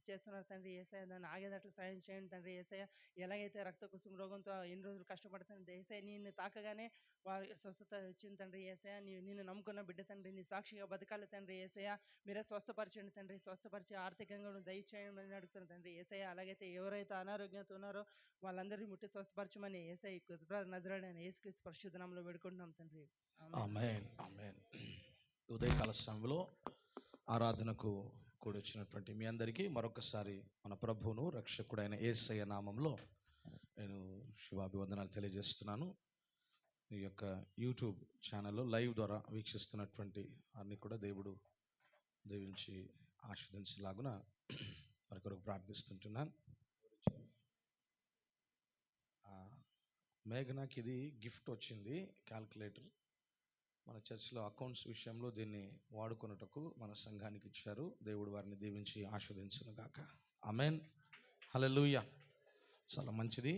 చేస్తున్నారు తండ్రి యేసయ్య, దాన్ని ఆగేటట్లు సాయం చేయండి తండ్రి యేసయ్య. ఎలాగైతే రక్త కుసుమ రోగంతో ఎన్ని రోజులు కష్టపడుతుంది యేసయ్య, నిన్ను తాకగానే వారికి స్వస్థత వచ్చింది తండ్రి యేసయ్య. నిన్ను నమ్ముకున్న బిడ్డ తండ్రి, నీ సాక్షిగా బతకాలి తండ్రి యేసయ్య. మీరే స్వస్థపరచండి తండ్రి, స్వస్థపరిచి ఆర్థికంగా దయచేయమని అడుగుతున్నాను తండ్రి యేసయ్య. అలాగైతే ఎవరైతే అనారోగ్యంతో ఉన్నారో వాళ్ళందరినీ ముట్టి స్వస్థపరచమని యేసయ్య నజరేయుడైన యేసుక్రీస్తు పరిశుద్ధ నామములో వేడుకుంటున్నాం తండ్రి. ఆమేన్, ఆమేన్. ఉదయకాల సమయంలో ఆరాధనకు కూడొచ్చినటువంటి మీ అందరికీ మరొకసారి మన ప్రభువును రక్షకుడైన యేసయ్య నామంలో నేను శుభాభివందనాలు తెలియజేస్తున్నాను. ఈ యొక్క యూట్యూబ్ ఛానల్లో లైవ్ ద్వారా వీక్షిస్తున్నటువంటి అన్ని కూడా దేవుడు దీవించి ఆశీర్వదించలాగున మరి కొరకు ప్రార్థిస్తుంటున్నాను. మేఘనాకి ఇది గిఫ్ట్ వచ్చింది, క్యాల్కులేటర్. మన చర్చ్లో అకౌంట్స్ విషయంలో దీన్ని వాడుకొనుటకు మన సంఘానికి ఇచ్చారు. దేవుడు వారిని దీవించి ఆశీర్వదించును గాక. ఆమేన్, హల్లెలూయా. చాలా మంచిది.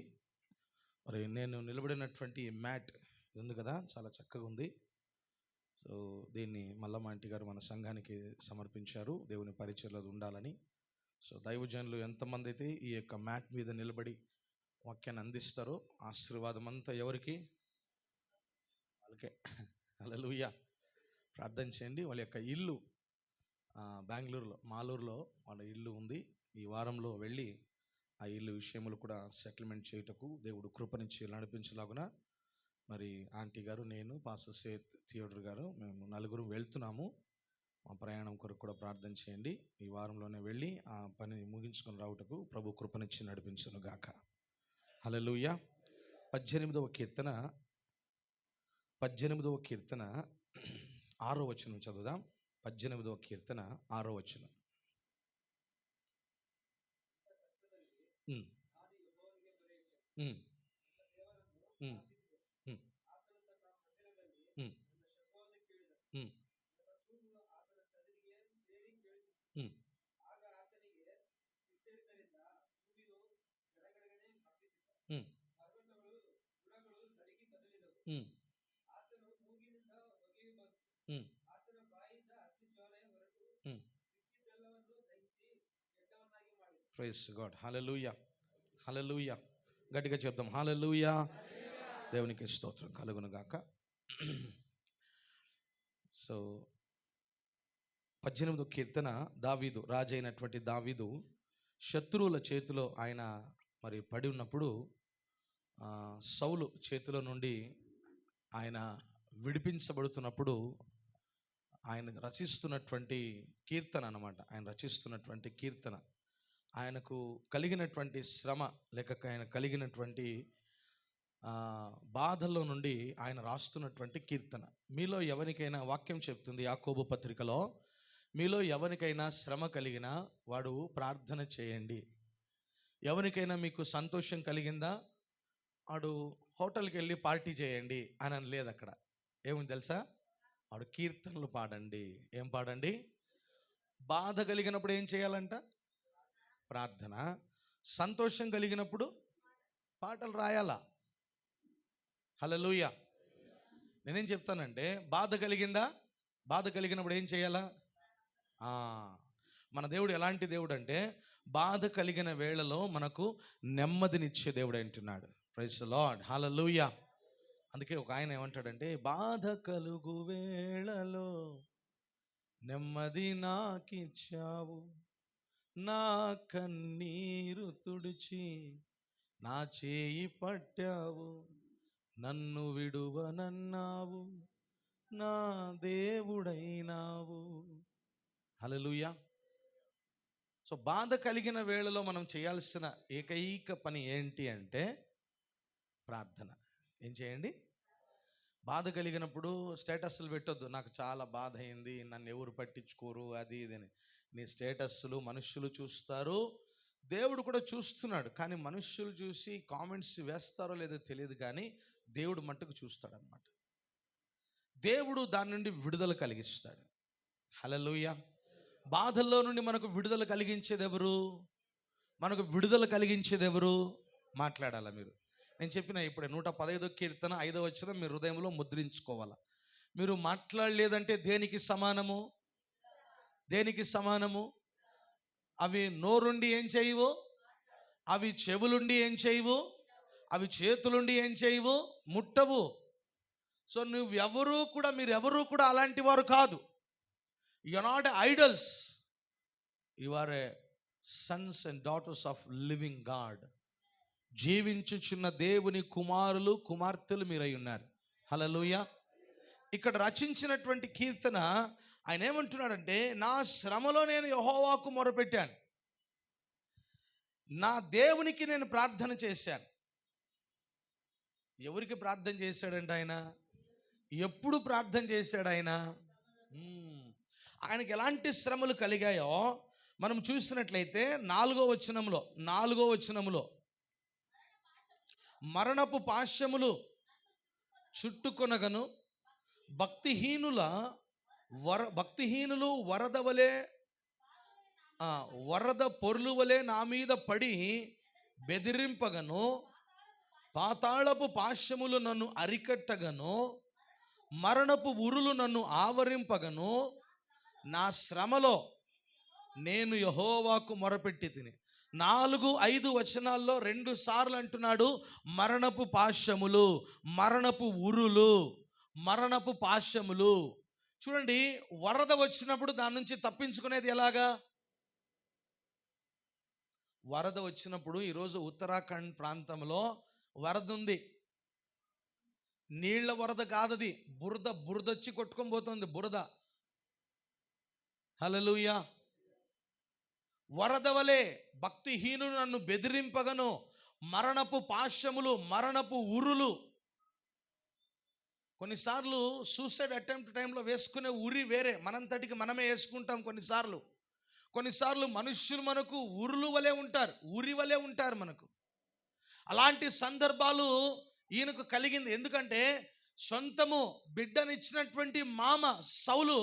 మరి నేను నిలబడినటువంటి మ్యాట్ ఉంది కదా, చాలా చక్కగా ఉంది. సో దీన్ని మల్లమ్మ ఆంటీ గారు మన సంఘానికి సమర్పించారు, దేవుని పరిచర్లో ఉండాలని. సో దైవజనులు ఎంతమంది అయితే ఈ యొక్క మ్యాట్ మీద నిలబడి వాక్యాన్ని అందిస్తారో ఆశీర్వాదం అంతా ఎవరికి? వాళ్ళకే. హల్లెలూయా. ప్రార్థన చేయండి. వాళ్ళ యొక్క ఇల్లు బెంగళూరులో, మాలూరులో వాళ్ళ ఇల్లు ఉంది. ఈ వారంలో వెళ్ళి ఆ ఇల్లు విషయములు కూడా సెటిల్మెంట్ చేయుటకు దేవుడు కృపనిచ్చి నడిపించలాగున మరి ఆంటీ గారు, నేను, పాస్టర్ సేత్ థియేటర్ గారు, మేము నలుగురు వెళ్తున్నాము. మా ప్రయాణం కొరకు కూడా ప్రార్థన చేయండి. ఈ వారంలోనే వెళ్ళి ఆ పని ముగించుకొని రావుటకు ప్రభు కృపనిచ్చి నడిపించును గాక. హల్లెలూయా. 18వ కీర్తన 6వ వచనం చదువుదాం. 18వ కీర్తన 6వ వచనం. Praise god. Hallelujah, hallelujah. గట్టిగా చెప్దాం, హల్లెలూయా. దేవునికి స్తోత్రం కలుగును గాక. సో 18వ కీర్తన, దావీదు రాజు అయినటువంటి దావీదు శత్రువుల చేతిలో ఆయన మరి పడి ఉన్నప్పుడు సౌలు చేతిలో నుండి ఆయన విడిపించబడుతున్నప్పుడు ఆయన రచిస్తున్నటువంటి కీర్తన అన్నమాట. ఆయన రచిస్తున్నటువంటి కీర్తన ఆయనకు కలిగినటువంటి శ్రమ లేక ఆయన కలిగినటువంటి బాధల్లో నుండి ఆయన రాస్తున్నటువంటి కీర్తన. మీలో ఎవరికైనా వాక్యం చెప్తుంది యాకోబు పత్రికలో, మీలో ఎవరికైనా శ్రమ కలిగినా వాడు ప్రార్థన చేయండి. ఎవరికైనా మీకు సంతోషం కలిగిందా వాడు హోటల్కి వెళ్ళి పార్టీ చేయండి అని లేదు. అక్కడ ఏముంది తెలుసా? వాడు కీర్తనలు పాడండి. ఏం పాడండి? బాధ కలిగినప్పుడు ఏం చేయాలంట? ప్రార్థన. సంతోషం కలిగినప్పుడు పాటలు రాయాలా. హల్లెలూయా. నేనేం చెప్తానంటే, బాధ కలిగిందా? బాధ కలిగినప్పుడు ఏం చేయాలా? మన దేవుడు ఎలాంటి దేవుడు అంటే, బాధ కలిగిన వేళలో మనకు నెమ్మదినిచ్చే దేవుడు అంటున్నాడు. ప్రైజ్ ది లార్డ్, హల్లెలూయా. అందుకే ఒక ఆయన ఏమంటాడంటే, బాధ కలుగు వేళలో నెమ్మది నాకిచ్చావు, నా కన్నీరు తుడిచి నా చేయి పట్టావు, నన్ను విడువనన్నావు, నా దేవుడైనావు. హల్లెలూయా. సో బాధ కలిగిన వేళలో మనం చేయాల్సిన ఏకైక పని ఏంటి అంటే ప్రార్థన. ఏం చేయండి? బాధ కలిగినప్పుడు స్టేటస్లు పెట్టొద్దు, నాకు చాలా బాధ అయింది, నన్ను ఎవరు పట్టించుకోరు, అది ఇది అని. నీ స్టేటస్లు మనుష్యులు చూస్తారు, దేవుడు కూడా చూస్తున్నాడు. కానీ మనుష్యులు చూసి కామెంట్స్ వేస్తారో లేదో తెలియదు, కానీ దేవుడు మట్టుకు చూస్తాడనమాట. దేవుడు దాని నుండి విడుదల కలిగిస్తాడు. హల్లెలూయా. బాధల్లో నుండి మనకు విడుదల కలిగించేది ఎవరు? మనకు విడుదల కలిగించేది ఎవరు? మాట్లాడాలా మీరు? నేను చెప్పిన ఇప్పుడే 115వ కీర్తన 5వ వచనం మీ హృదయంలో ముద్రించుకోవాలా. మీరు మాట్లాడలేదంటే దేనికి సమానము? దేనికి సమానము? అవి నోరుండి ఏం చేయవు, అవి చెవులుండి ఏం చేయవు, అవి చేతులుండి ఏం చేయవు, ముట్టవు. సో మీరెవరూ కూడా అలాంటి వారు కాదు. You are not idols, you are a sons and daughters of living god. జీవించుచున్న దేవుని కుమారులు కుమార్తెలు మీరై ఉన్నారు. హల్లెలూయా. ఇక్కడ రచించినటువంటి కీర్తన ఆయన ఏమంటున్నాడంటే, నా శ్రమలో నేను యెహోవాకు మొరపెట్టాను, నా దేవునికి నేను ప్రార్థన చేశాను. ఎవరికి ప్రార్థన చేశాడంటే ఆయన? ఎప్పుడు ప్రార్థన చేశాడు ఆయన? ఆయనకి ఎలాంటి శ్రమలు కలిగాయో మనం చూసినట్లయితే 4వ వచనములో మరణపు పాశములు చుట్టుకొనగను, భక్తిహీనులు వరద పొర్లు వలె నా మీద పడి బెదిరింపగను, పాతాళపు పాశములు నన్ను అరికట్టగను, మరణపు ఉరులు నన్ను ఆవరింపగను. నా శ్రమలో నేను యెహోవాకు మొరపెట్టి తిని. 4-5 వచనాల్లో 2 సార్లు అంటున్నాడు మరణపు పాశములు, మరణపు ఉరులు, మరణపు పాశములు. చూడండి, వరద వచ్చినప్పుడు దాని నుంచి తప్పించుకునేది ఎలాగా? వరద వచ్చినప్పుడు ఈరోజు ఉత్తరాఖండ్ ప్రాంతంలో వరద ఉంది. నీళ్ల వరద కాదది, బురదొచ్చి కొట్టుకొని పోతుంది, బురద. హల్లెలూయా. వరద వలె భక్తిహీనులు నన్ను బెదిరింపగను, మరణపు పాశములు, మరణపు ఉరులు. కొన్నిసార్లు సూసైడ్ అటెంప్ట్ టైంలో వేసుకునే ఉరి వేరే, మనంతటికి మనమే వేసుకుంటాం. కొన్నిసార్లు మనుష్యులు మనకు ఉరులు వలె ఉంటారు, ఉరి వలె ఉంటారు మనకు. అలాంటి సందర్భాలు ఈయనకు కలిగింది. ఎందుకంటే సొంతము బిడ్డనిచ్చినటువంటి మామ సౌలు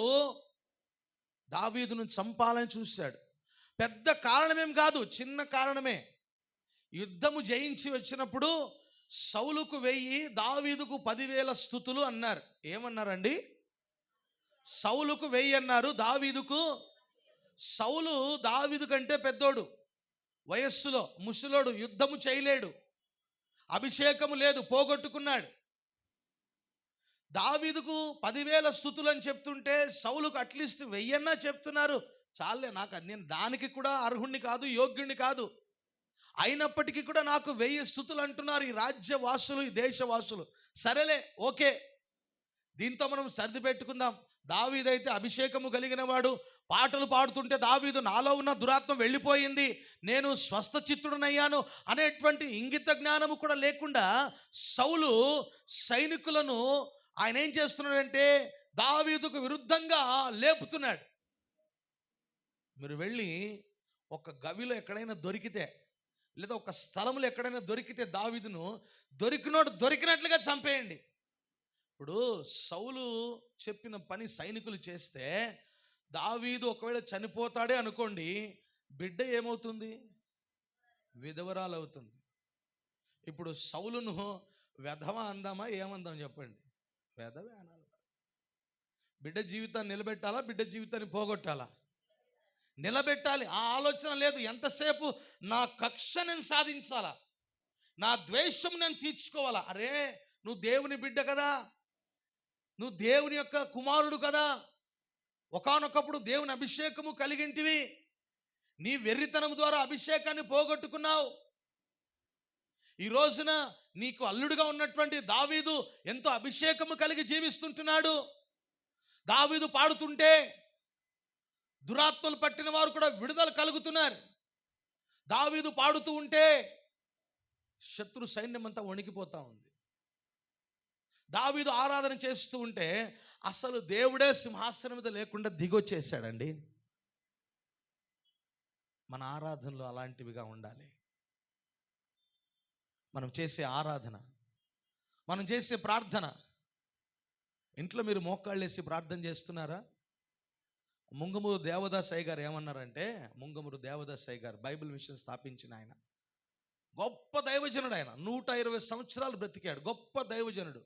దావీదును చంపాలని చూశాడు. పెద్ద కారణమేం కాదు, చిన్న కారణమే. యుద్ధము జయించి వచ్చినప్పుడు సౌలుకు 1000, దావీదుకు 10,000 స్తుతులు అన్నారు. ఏమన్నారండి? సౌలుకు 1000 అన్నారు, దావీదుకు. సౌలు దావీదు కంటే పెద్దోడు, వయస్సులో ముసలోడు, యుద్ధము చేయలేడు, అభిషేకము లేదు, పోగొట్టుకున్నాడు. దావీదుకు 10,000 స్తుతులు అని చెప్తుంటే సౌలుకు అట్లీస్ట్ 1000 చెప్తున్నారు. చాలే, నేను దానికి కూడా అర్హుణ్ణి కాదు, యోగ్యుణ్ణి కాదు, అయినప్పటికీ కూడా నాకు 1000 స్తుతులు అంటున్నారు ఈ రాజ్యవాసులు, ఈ దేశవాసులు. సరేలే, ఓకే, దీంతో మనం సర్ది పెట్టుకుందాం. దావీదైతే అభిషేకము కలిగిన వాడు, పాటలు పాడుతుంటే దావీదు నాలో ఉన్న దురాత్మ వెళ్ళిపోయింది, నేను స్వస్థ చిత్తుడనయ్యాను అనేటువంటి ఇంగిత జ్ఞానము కూడా లేకుండా సౌలు సైనికులను ఆయన ఏం చేస్తున్నాడంటే దావీదుకు విరుద్ధంగా లేపుతున్నాడు. మీరు వెళ్ళి ఒక గవిలో ఎక్కడైనా దొరికితే, లేదా ఒక స్థలంలో ఎక్కడైనా దొరికితే దావీదును దొరికినట్లుగా చంపేయండి. ఇప్పుడు సౌలు చెప్పిన పని సైనికులు చేస్తే దావీదు ఒకవేళ చనిపోతాడే అనుకోండి, బిడ్డ ఏమవుతుంది? విధవరాలు అవుతుంది. ఇప్పుడు సౌలును వెధవ అందామా, ఏమందాం చెప్పండి? వెధవే అనాలి. బిడ్డ జీవితాన్ని నిలబెట్టాలా, బిడ్డ జీవితాన్ని పోగొట్టాలా? నిలబెట్టాలి. ఆ ఆలోచన లేదు. ఎంతసేపు నా కక్ష నేను సాధించాలా, నా ద్వేషం నేను తీర్చుకోవాలా. అరే, నువ్వు దేవుని బిడ్డ కదా, నువ్వు దేవుని యొక్క కుమారుడు కదా, ఒకానొకప్పుడు దేవుని అభిషేకము కలిగింటివి, నీ వెర్రితనం ద్వారా అభిషేకాన్ని పోగొట్టుకున్నావు. ఈ రోజున నీకు అల్లుడుగా ఉన్నటువంటి దావీదు ఎంతో అభిషేకము కలిగి జీవిస్తుంటున్నాడు. దావీదు పాడుతుంటే దురాత్మలు పట్టిన వారు కూడా విడుదల కలుగుతున్నారు. దావీదు పాడుతూ ఉంటే శత్రు సైన్యం అంతా వణికిపోతా ఉంది. దావీదు ఆరాధన చేస్తూ ఉంటే అసలు దేవుడే సింహాసనం మీద లేకుండా దిగొచ్చేసాడండి. మన ఆరాధనలు అలాంటివిగా ఉండాలి. మనం చేసే ఆరాధన, మనం చేసే ప్రార్థన. ఇంట్లో మీరు మోకాళ్ళు వేసి ప్రార్థన చేస్తున్నారా? ముంగమూరు దేవదాసయ్య గారు ఏమన్నారంటే, ముంగమూరు దేవదాసయ్య గారు బైబిల్ మిషన్ స్థాపించిన ఆయన, గొప్ప దైవజనుడు. ఆయన 120 సంవత్సరాలు బ్రతికాడు, గొప్ప దైవజనుడు.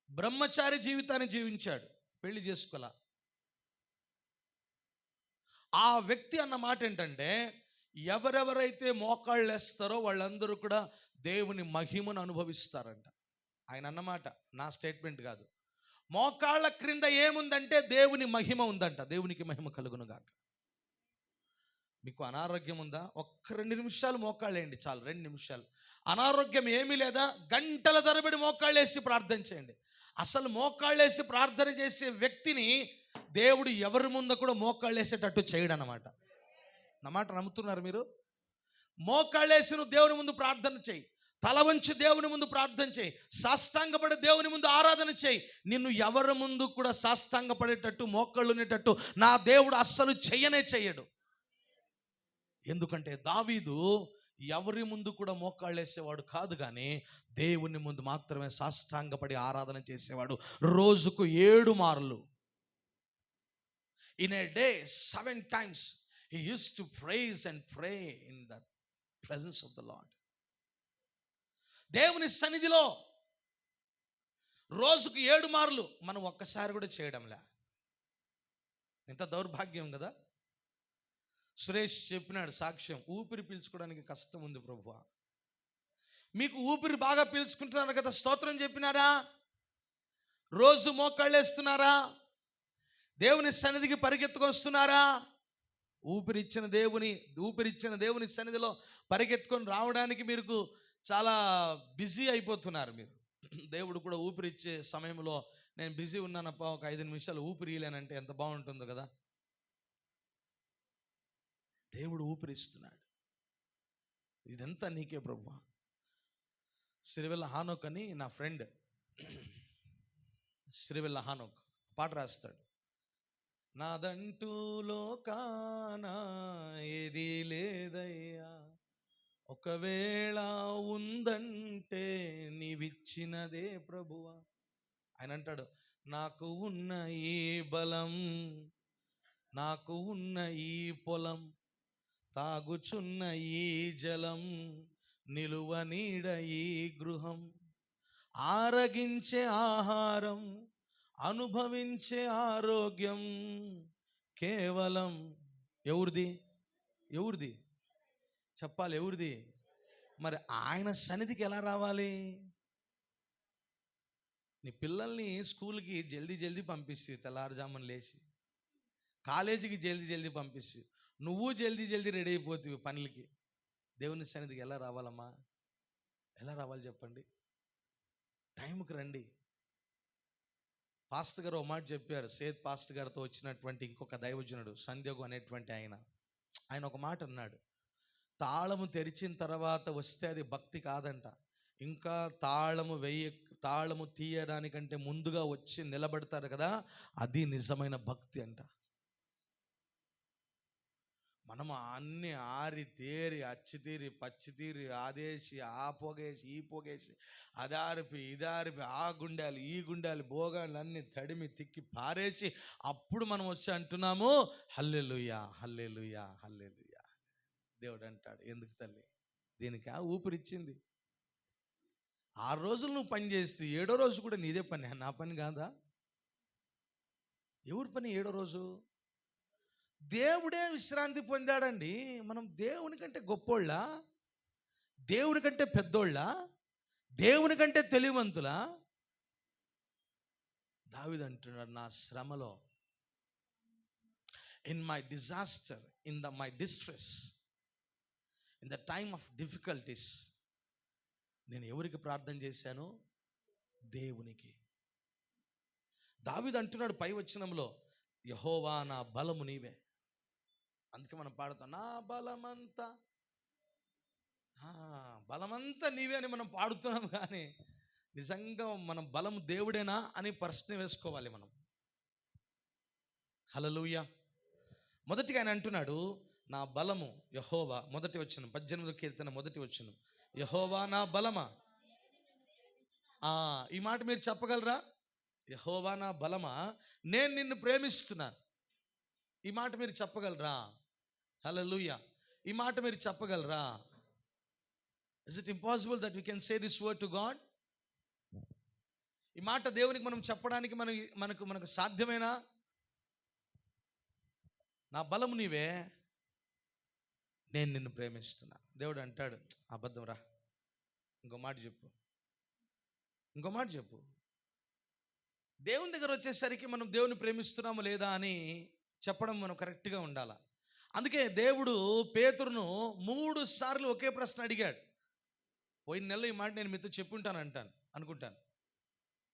బ్రహ్మచారి జీవితాన్ని జీవించాడు, పెళ్లి చేసుకోలా. ఆ వ్యక్తి అన్న మాట ఏంటంటే, ఎవరెవరైతే మోకాళ్ళు వేస్తారో వాళ్ళందరూ కూడా దేవుని మహిమను అనుభవిస్తారంట. ఆయన అన్నమాట, నా స్టేట్మెంట్ కాదు. మోకాళ్ళ క్రింద ఏముందంటే దేవుని మహిమ ఉందంట. దేవునికి మహిమ కలుగును గాక. మీకు అనారోగ్యం ఉందా? ఒక్క 2 నిమిషాలు మోకాళ్ళు వేయండి చాలు, 2 నిమిషాలు. అనారోగ్యం ఏమీ లేదా? గంటల తరబడి మోకాళ్ళు వేసి ప్రార్థన చేయండి. అసలు మోకాళ్ళు వేసి ప్రార్థన చేసే వ్యక్తిని దేవుడు ఎవరి ముందు కూడా మోకాళ్ళు వేసేటట్టు చేయడు అన్నమాట. నా మాట నమ్ముతున్నారు మీరు? మోకాళ్ళు వేసి నువ్వు దేవుని ముందు ప్రార్థన చేయి, తల వంచి దేవుని ముందు ప్రార్థన చేయి, సాష్టాంగపడి దేవుని ముందు ఆరాధన చేయి. నిన్ను ఎవరి ముందు కూడా సాష్టాంగపడేటట్టు, మోకాళ్ళు ఉండేటట్టు నా దేవుడు అస్సలు చెయ్యడు. ఎందుకంటే దావీదు ఎవరి ముందు కూడా మోకాళ్ళు వేసేవాడు కాదు, కానీ దేవుని ముందు మాత్రమే సాష్టాంగపడి ఆరాధన చేసేవాడు. రోజుకు 7 మార్లు, in a day 7 times he used to praise and pray in the presence of the Lord. దేవుని సన్నిధిలో రోజుకు 7 మార్లు. మనం ఒక్కసారి కూడా చేయడంలే. ఎంత దౌర్భాగ్యం కదా. సురేష్ చెప్పినాడు సాక్ష్యం, ఊపిరి పీల్చుకోవడానికి కష్టం ఉంది ప్రభువా. మీకు ఊపిరి బాగా పీల్చుకుంటున్నారు కదా, స్తోత్రం చెప్పినారా? రోజు మోకాళ్ళు వేస్తున్నారా? దేవుని సన్నిధికి పరిగెత్తుకొస్తున్నారా? ఊపిరిచ్చిన దేవుని సన్నిధిలో పరిగెత్తుకొని రావడానికి మీరు చాలా బిజీ అయిపోతున్నారు. మీరు దేవుడు కూడా ఊపిరిచ్చే సమయంలో నేను బిజీ ఉన్నానప్ప, ఒక 5 నిమిషాలు ఊపిరి ఇలేనంటే ఎంత బాగుంటుందో కదా. దేవుడు ఊపిరిస్తున్నాడు. ఇదంతా నీకే ప్రభువా. సిరివెల్ల హానోక్ అని నా ఫ్రెండ్, సిరివెల్ల హానోక్ పాట రాస్తాడు. నాదంటూ లోకానా ఏది లేదయ్యా, ఒకవేళ ఉందంటే నీవిచ్చినదే ప్రభువా. ఆయన అంటాడు, నాకు ఉన్న ఈ బలం, నాకు ఉన్న ఈ పొలం, తాగుచున్న ఈ జలం, నిలువ నీడ ఈ గృహం, ఆరగించే ఆహారం, అనుభవించే ఆరోగ్యం కేవలం ఎవరిది చెప్పాలి? ఎవరిది? మరి ఆయన సన్నిధికి ఎలా రావాలి? నీ పిల్లల్ని స్కూల్కి జల్దీ పంపిస్తే, తెల్లారుజామున లేచి, కాలేజీకి జల్దీ పంపిస్తే, నువ్వు జల్దీ రెడీ అయిపోతుంది పనులకి. దేవుని సన్నిధికి ఎలా రావాలమ్మా? ఎలా రావాలి చెప్పండి? టైంకి రండి. పాస్టర్ గారు ఒక మాట చెప్పారు. సేత్ పాస్టర్ గారితో వచ్చినటువంటి ఇంకొక దైవజనుడు సంధ్యగు అనేటువంటి ఆయన ఒక మాట అన్నాడు, తాళము తెరిచిన తర్వాత వస్తే అది భక్తి కాదంట, ఇంకా తాళము తీయడానికంటే ముందుగా వచ్చి నిలబడతారు కదా, అది నిజమైన భక్తి అంట. మనము అన్ని ఆరి తేరి అచ్చితీరి పచ్చితీరి ఆదేసి ఆ పొగేసి ఈ పొగేసి అదారిపి ఇదారిపి ఆ గుండాలు ఈ గుండాలు భోగాలు అన్ని తడిమి తిక్కి పారేసి అప్పుడు మనం వచ్చి అంటున్నాము హల్లెలూయా హల్లెలూయా హల్లెలూయా. దేవుడు అంటాడు, ఎందుకు తల్లి? దీనికి ఆ ఊపిరిచ్చింది. 6 రోజులు నువ్వు పని చేసి 7వ రోజు కూడా నీదే పని, నా పని కాదా? ఎవరి పని 7వ రోజు? దేవుడే విశ్రాంతి పొందాడండి. మనం దేవుని కంటే గొప్పోళ్ళ, దేవుని కంటే పెద్దోళ్ళ, దేవుని కంటే తెలివంతులా? దావీదు అంటున్నాడు, నా శ్రమలో, in my disaster, my distress, in the time of difficulties, నేను ఎవరికి ప్రార్థన చేశాను? దేవునికి. దావీదు అంటున్నాడు పై వచనంలో, యెహోవా నా బలము నీవే. అందుకే మనం పాడుతాం, నా బలమంతా నీవే అని మనం పాడుతున్నాం. కానీ నిజంగా మనం బలం దేవుడేనా అని ప్రశ్న వేసుకోవాలి మనం. హల్లెలూయా. మొదటిగా ఆయన అంటున్నాడు, నా బలము యెహోవా. మొదటి వచనం 18వ కీర్తన మొదటి వచనం, యెహోవా నా బలమా. ఈ మాట మీరు చెప్పగలరా? యెహోవా నా బలమా, నేను నిన్ను ప్రేమిస్తున్నాను. ఈ మాట మీరు చెప్పగలరా? హల్లెలూయా. ఈ మాట మీరు చెప్పగలరా? Is it impossible that we can say this word to God? ఈ మాట దేవునికి మనం చెప్పడానికి మనకు సాధ్యమేనా? నా బలము నీవే, నేను నిన్ను ప్రేమిస్తున్నా. దేవుడు అంటాడు, అబద్ధం రా, ఇంకో మాట చెప్పు. దేవుని దగ్గర వచ్చేసరికి మనం దేవుని ప్రేమిస్తున్నాము లేదా అని చెప్పడం మనం కరెక్ట్గా ఉండాలి. అందుకే దేవుడు పేతురును 3 సార్లు ఒకే ప్రశ్న అడిగాడు. పోయిన నెలలో ఈ మాట నేను మీతో చెప్పుంటాను అనుకుంటాను.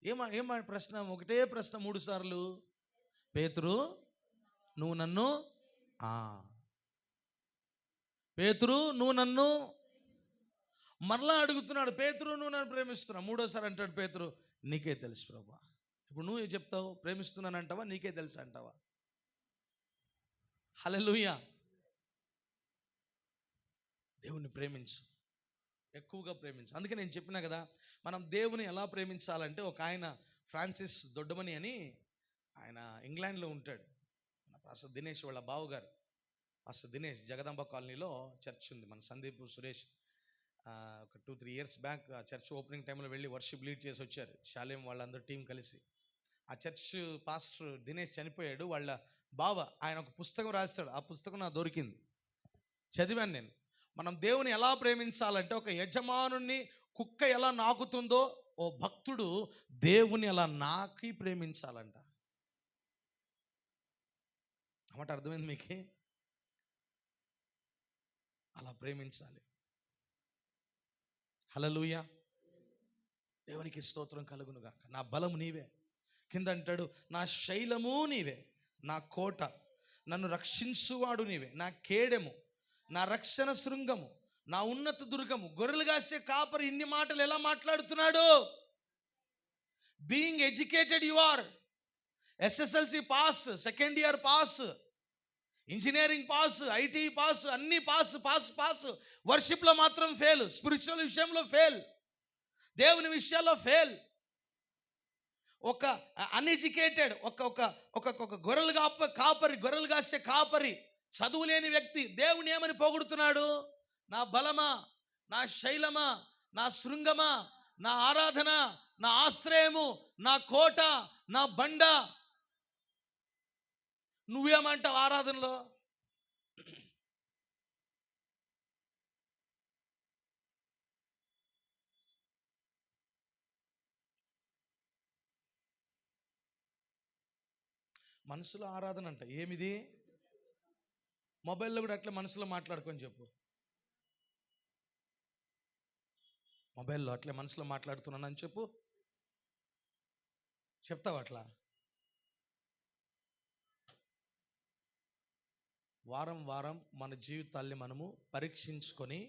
ఏమా ప్రశ్న? ఒకటే ప్రశ్న 3 సార్లు. పేతురు నువ్వు నన్ను మరలా అడుగుతున్నాడు, పేతురు నువ్వు నన్ను ప్రేమిస్తున్నావు. 3వసారి అంటాడు పేతురు, నీకే తెలుసు ప్రభువా. ఇప్పుడు నువ్వు చెప్తావు, ప్రేమిస్తున్నానంటావా, నీకే తెలుసు అంటావా? హల్లెలూయా. దేవుని ప్రేమించు, ఎక్కువగా ప్రేమించు. అందుకే నేను చెప్పినా కదా, మనం దేవుని ఎలా ప్రేమించాలంటే, ఒక ఆయన ఫ్రాన్సిస్ దొడ్డమని అని ఆయన ఇంగ్లాండ్లో ఉంటాడు. మన పాస్టర్ దినేష్ వాళ్ళ బావగారు, పాస్టర్ దినేష్, జగదాంబ కాలనీలో చర్చ్ ఉంది. మన సందీప్ సురేష్ ఒక 2-3 ఇయర్స్ బ్యాక్ ఆ చర్చ్ ఓపెనింగ్ టైంలో వెళ్ళి వర్షిప్ లీడ్ చేసి వచ్చారు. శాలేం వాళ్ళందరూ టీం కలిసి. ఆ చర్చ్ పాస్టర్ దినేష్ చనిపోయాడు. వాళ్ళ బావ ఆయన ఒక పుస్తకం రాస్తాడు. ఆ పుస్తకం నాకు దొరికింది, చదివాను నేను. మనం దేవుని ఎలా ప్రేమించాలంటే, ఒక యజమానుని కుక్క ఎలా నాకుతుందో ఓ భక్తుడు దేవుని ఎలా నాకి ప్రేమించాలంట. అన్నమాట అర్థమైంది మీకే? అలా ప్రేమించాలి. హల్లెలూయా. దేవునికి స్తోత్రం కలుగునుగాక. నా బలము నీవే. కింద అంటాడు, నా శైలము నీవే, నా కోట, నన్ను రక్షించువాడు నీవే, నా కేడెము, నా రక్షణ శృంగము, నా ఉన్నత దుర్గము, గొర్రెలు కాసే కాపరి. ఇన్ని మాటలు ఎలా మాట్లాడుతున్నాడు? Being educated you are, SSLC pass, second year pass, engineering pass, IT pass, అన్ని పాస్. వర్షిప్లో మాత్రం ఫెయిల్, స్పిరిచువల్ విషయంలో ఫెయిల్, దేవుని విషయాల్లో ఫెయిల్. ఒక అన్ఎడ్యుకేటెడ్, ఒక గొర్రెలు కాసే కాపరి, చదువు లేని వ్యక్తి దేవుని ఏమని పొగుడుతున్నాడు? నా బలమా, నా శైలమా, నా శృంగమా, నా ఆరాధన, నా ఆశ్రయము, నా కోట, నా బండ. నువ్వేమంటావు ఆరాధనలో? మనసులో ఆరాధన అంట. ఏమిది? మొబైల్లో కూడా అట్లా మనసులో మాట్లాడుకొని చెప్పు. మొబైల్లో అట్లే మనసులో మాట్లాడుతున్నానని చెప్పు. చెప్తావు అట్లా? వారం మన జీవితాల్ని మనము పరీక్షించుకొని